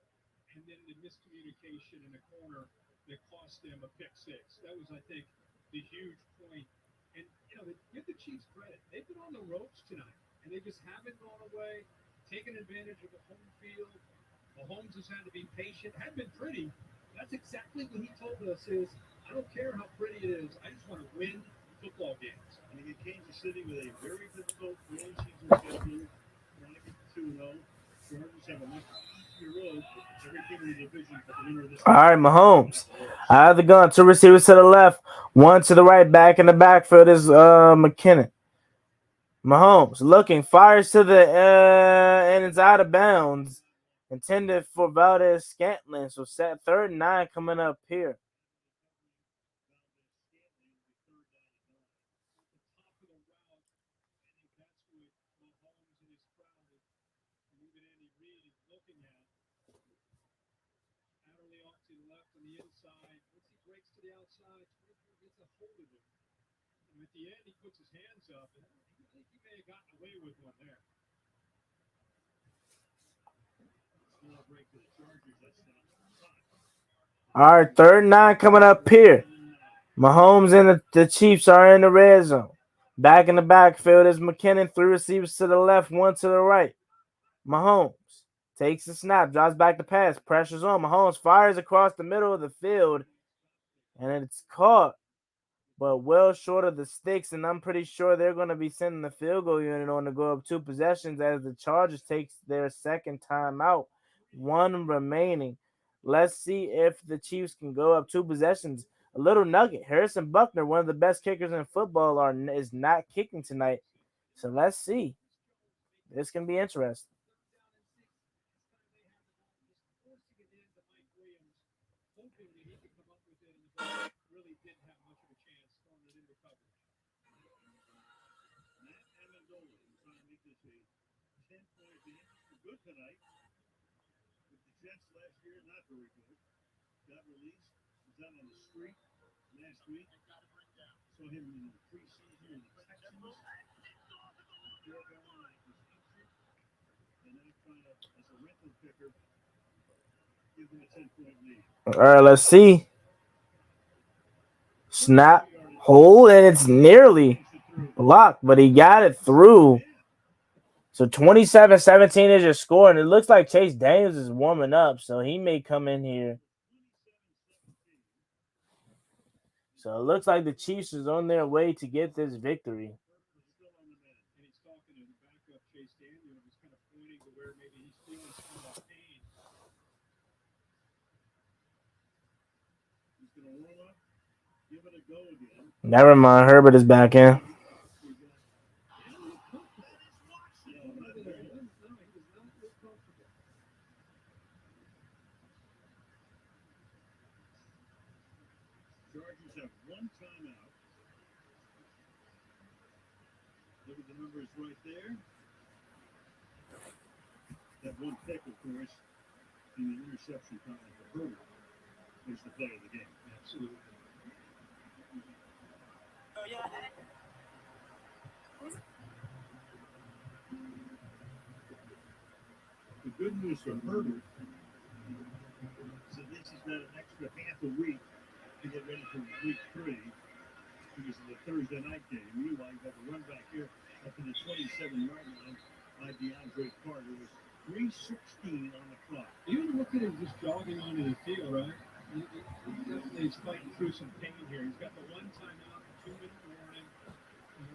and then the miscommunication in the corner that cost them a pick 6. That was, I think, the huge point. And, give the Chiefs credit. They've been on the ropes tonight, and they just haven't gone away, taken advantage of the home field. Mahomes has had to be patient. Hadn't been pretty. That's exactly what he told us is, I don't care how pretty it is. I just want to win football games. And he get Kansas City with a very difficult early season schedule. Trying to get to 2-0. Chargers have a much easier road. Every team in the division, but the winner of this. All right, Mahomes out of the gun. 2 receivers to the left, 1 to the right. Back in the backfield is McKinnon. Mahomes looking, fires to the and it's out of bounds. Intended for Valdez Scantling. So set 3rd and 9 coming up here. And at the end, he puts his hands up, and I think he may have gotten away with one there. All right, 3rd and 9 coming up here. Mahomes and the Chiefs are in the red zone. Back in the backfield is McKinnon, 3 receivers to the left, 1 to the right. Mahomes takes the snap, drops back the pass, pressures on. Mahomes fires across the middle of the field, and it's caught, but well short of the sticks, and I'm pretty sure they're going to be sending the field goal unit on to go up 2 possessions as the Chargers takes their second time out. 1 remaining. Let's see if the Chiefs can go up 2 possessions. A little nugget. Harrison Buckner, one of the best kickers in football, is not kicking tonight. So let's see. This can be interesting. Good tonight. With the Jets last year, not very good. Got released. Was out on the street last week. Saw him in the preseason in the Texans. And now trying to, as a rental picker, give them a 10-point lead. All right, let's see. Snap, hold, and it's nearly blocked, but he got it through. So 27-17 is your score, and it looks like Chase Daniels is warming up, so he may come in here. So it looks like the Chiefs is on their way to get this victory. Never mind, Herbert is back in. Chargers have 1 timeout. Look at the numbers right there. That 1 pick, of course, in the interception time for Herbert was the play of the game. Absolutely. The good news for Herbert is at least he's got an extra half a week to get ready for week 3 because of the Thursday night game. Meanwhile, you got the run back here up to the 27-yard line by DeAndre Carter. It was 3:16 on the clock. You look at him just jogging onto the field, right? He definitely is fighting through some pain here. He's got the 1 timeout, the 2-minute warning. And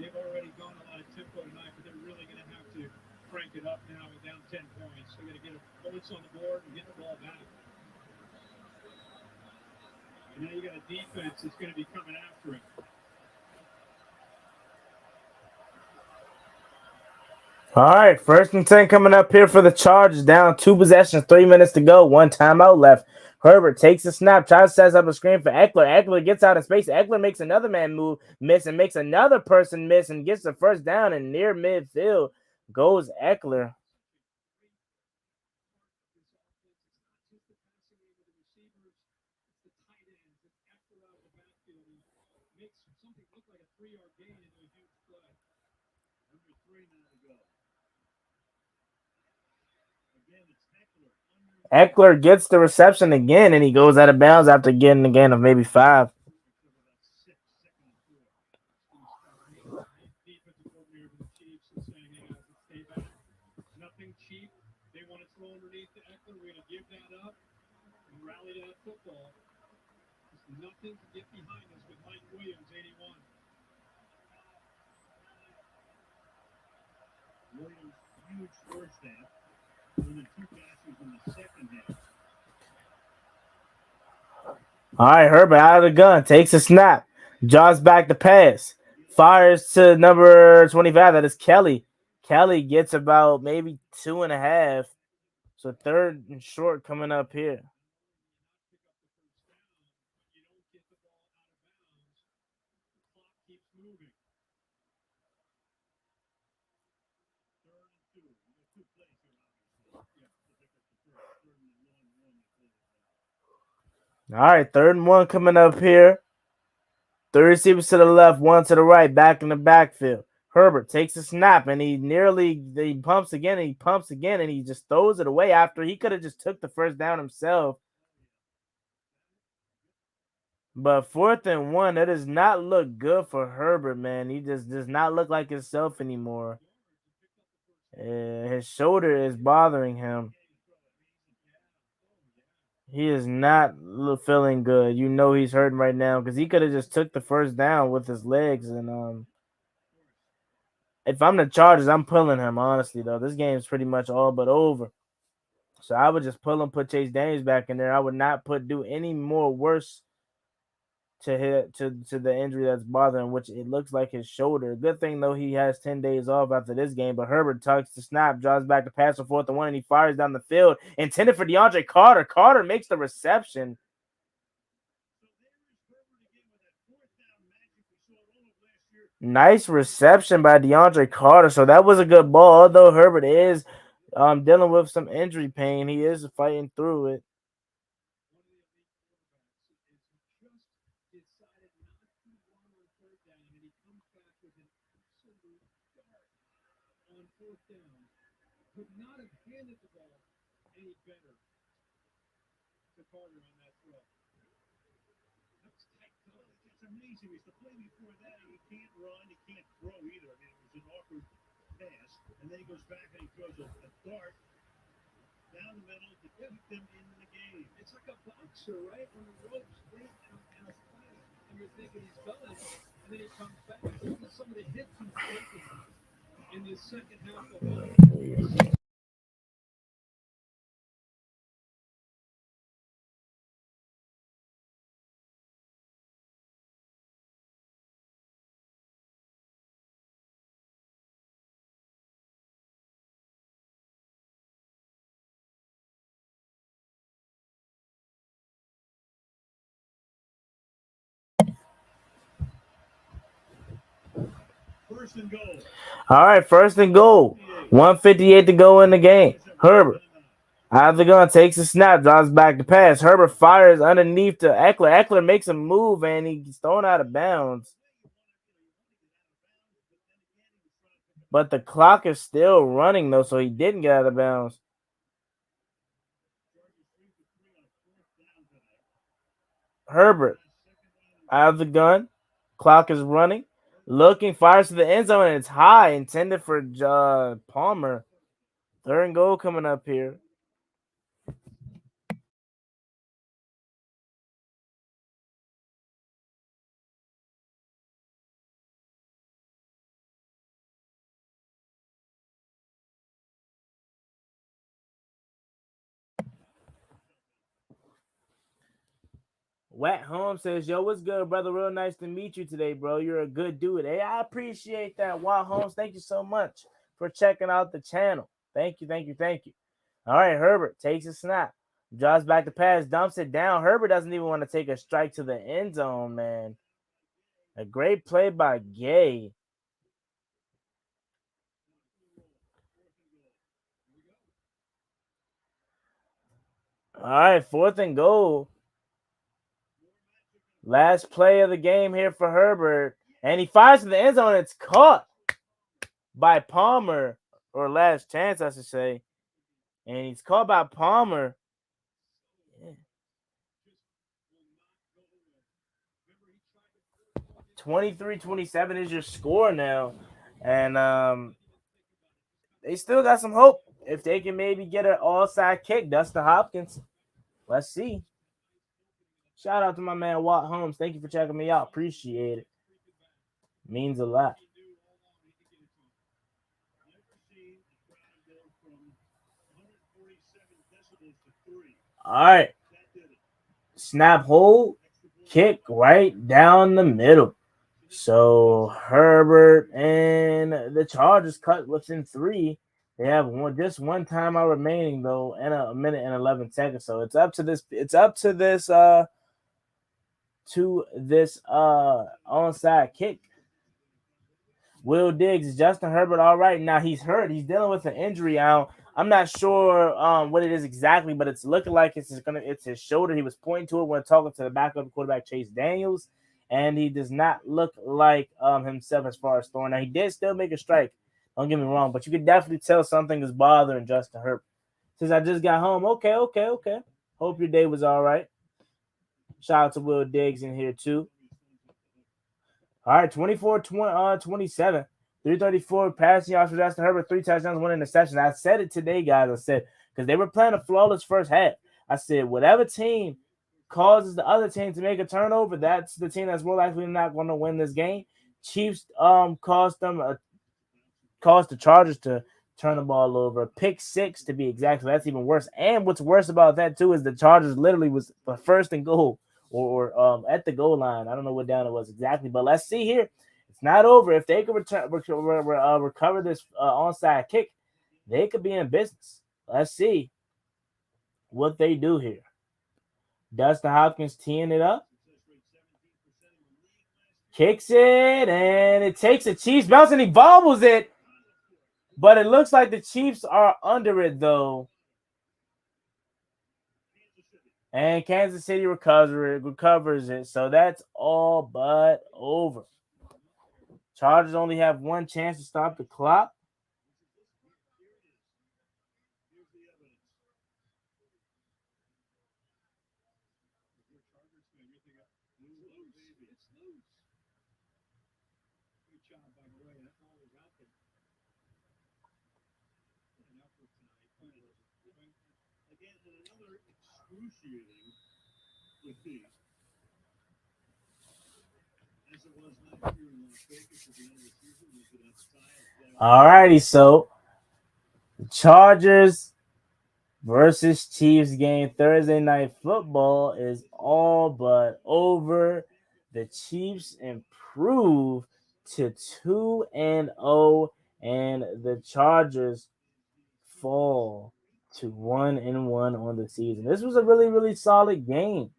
they've already gone a lot of tempo tonight, but they're really going to have to crank it up now with down 10 points. They're going to get points on the board and get the ball back. And now you got a defense that's going to be coming after him. All right, 1st and 10 coming up here for the Chargers. Down 2 possessions, 3 minutes to go. 1 timeout left. Herbert takes a snap, tries to set up a screen for Eckler. Eckler gets out of space. Eckler makes another man miss, and makes another person miss, and gets the first down. And near midfield goes Eckler. Eckler gets the reception again, and he goes out of bounds after getting a gain of maybe 5. Nothing cheap. They want to throw underneath to Eckler. We're going to give that up and rally to that football. There's nothing to get behind us with Mike Williams, 81. Williams, huge first half. Only 2 passes in the second half. All right, Herbert out of the gun, takes a snap, jaws back the pass, fires to number 25. That is Kelly. Kelly gets about maybe 2.5. So 3rd and short coming up here. All right, 3rd and 1 coming up here. 3 receivers to the left, 1 to the right, back in the backfield. Herbert takes a snap, and he pumps again, and he just throws it away after he could have just took the first down himself. But 4th and 1, that does not look good for Herbert, man. He just does not look like himself anymore. His shoulder is bothering him. He is not feeling good. You know he's hurting right now because he could have just took the first down with his legs. And if I'm the Chargers, I'm pulling him. Honestly, though, this game's pretty much all but over. So I would just pull him, put Chase Daniels back in there. I would not do any more worse to the injury that's bothering, which it looks like his shoulder. Good thing though he has 10 days off after this game. But Herbert tucks the snap, draws back the pass for 4th and 1, and he fires down the field, intended for DeAndre Carter. Carter makes the reception. Nice reception by DeAndre Carter. So that was a good ball. Although Herbert is dealing with some injury pain, he is fighting through it. Could not have handed the ball any better to Carter on that throw. That's tight coverage. It's amazing. It's the play before that. He can't run. He can't throw either. I mean, it was an awkward pass. And then he goes back and he throws a dart down the middle to keep them in the game. It's like a boxer, right? When the ropes break and a fight, and you're thinking he's done, and then he comes back. Look at some of the hits he's taking in the second half of the First and goal. All right, 1st and goal. 1:58 to go in the game. Herbert out of the gun, takes a snap, drives back the pass. Herbert fires underneath to Eckler. Eckler makes a move and he's thrown out of bounds. But the clock is still running though, so he didn't get out of bounds. Herbert out of the gun. Clock is running. Looking, fires to the end zone, and it's high, intended for Palmer. 3rd and goal coming up here. Wet Home says, yo, what's good, brother? Real nice to meet you today, bro. You're a good dude. Hey, I appreciate that, Wet Holmes. Thank you so much for checking out the channel. Thank you, thank you, thank you. All right, Herbert takes a snap. Draws back the pass, dumps it down. Herbert doesn't even want to take a strike to the end zone, man. A great play by Gay. All right, 4th and goal. Last play of the game here for Herbert. And he fires to the end zone. It's caught by Palmer, or last chance, I should say. And he's caught by Palmer. Yeah. 23-27 is your score now. And they still got some hope if they can maybe get an all-side kick. Dustin Hopkins. Let's see. Shout out to my man Watt Holmes. Thank you for checking me out. Appreciate it. Means a lot. All right. Snap, hold, kick right down the middle. So Herbert and the Chargers cut within 3. They have just one timeout remaining though, and a minute and 11 seconds. So it's up to this. It's up to this. Onside kick. Will Diggs, is Justin Herbert all right? Now he's hurt. He's dealing with an injury. I'm not sure what it is exactly, but it's looking like it's his shoulder. He was pointing to it when talking to the backup quarterback Chase Daniels, and he does not look like himself as far as throwing. Now he did still make a strike. Don't get me wrong, but you could definitely tell something is bothering Justin Herbert. Since I just got home, okay. Hope your day was all right. Shout out to Will Diggs in here too. All right, 24-27. 334 passing yards for Justin Herbert, 3 touchdowns, 1 interception. I said it today, guys. I said, because they were playing a flawless first half. I said, whatever team causes the other team to make a turnover, that's the team that's more likely not going to win this game. Chiefs caused the Chargers to turn the ball over. Pick 6 to be exact. So that's even worse. And what's worse about that too is the Chargers literally was the first and goal or at the goal line. I don't know what down it was exactly, but let's see here. It's not over. If they could recover this onside kick, they could be in business. Let's see what they do here. Dustin Hopkins teeing it up. Kicks it, and it takes the Chiefs bounce, and he bobbles it. But it looks like the Chiefs are under it, though. And Kansas City recovers it. So that's all but over. Chargers only have one chance to stop the clock. All righty, so the Chargers versus Chiefs game Thursday night football is all but over. The Chiefs improve to 2-0, and the Chargers fall to 1-1 on the season. This was a really, really solid game.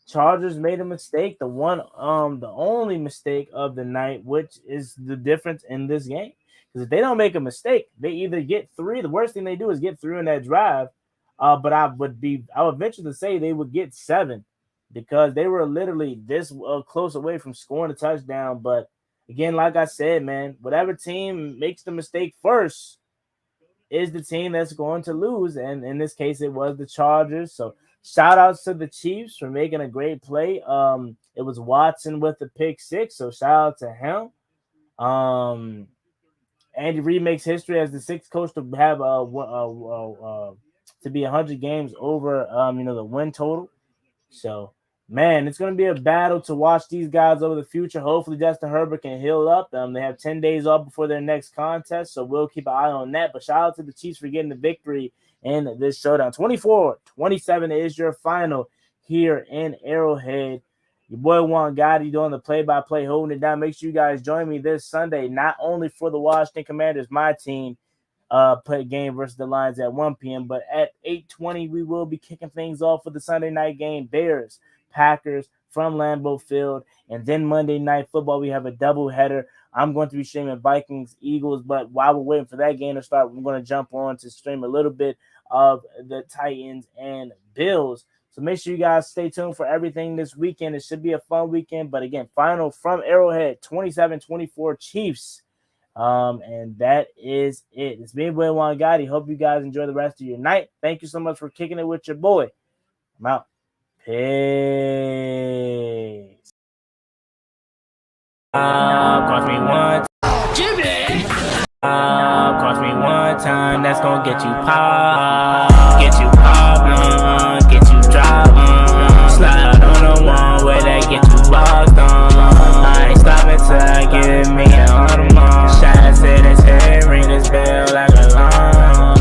Chargers made a mistake, the only mistake of the night, which is the difference in this game. Because if they don't make a mistake, they either get 3. The worst thing they do is get 3 in that drive. But I would venture to say they would get 7 because they were literally this close away from scoring a touchdown. But again, like I said, man, whatever team makes the mistake first is the team that's going to lose. And in this case, it was the Chargers. So shout outs to the Chiefs for making a great play. It was Watson with the pick 6, so shout out to him. Andy Reid makes history as the 6th coach to have to be 100 games over the win total. So man, it's going to be a battle to watch these guys over the future. Hopefully Justin Herbert can heal up. They have 10 days off before their next contest, so we'll keep an eye on that. But shout out to the Chiefs for getting the victory in this showdown. 24-27 is your final here in Arrowhead. Your boy Juan Gotti doing the play-by-play, holding it down. Make sure you guys join me this Sunday, not only for the Washington Commanders, my team, play game versus the Lions at 1 p.m., but at 8:20 we will be kicking things off for the Sunday night game, Bears, Packers from Lambeau Field, and then Monday Night Football we have a doubleheader. I'm going to be streaming Vikings, Eagles, but while we're waiting for that game to start, we're going to jump on to stream a little bit of the Titans and Bills. So make sure you guys stay tuned for everything this weekend. It should be a fun weekend, but again, final from Arrowhead, 27-24 Chiefs. And that is it. It's me, Boy Juan Gotti. Hope you guys enjoy the rest of your night. Thank you so much for kicking it with your boy. I'm out. Peace. Cost me one. Jimmy. Cost me one time. That's gonna get you popped.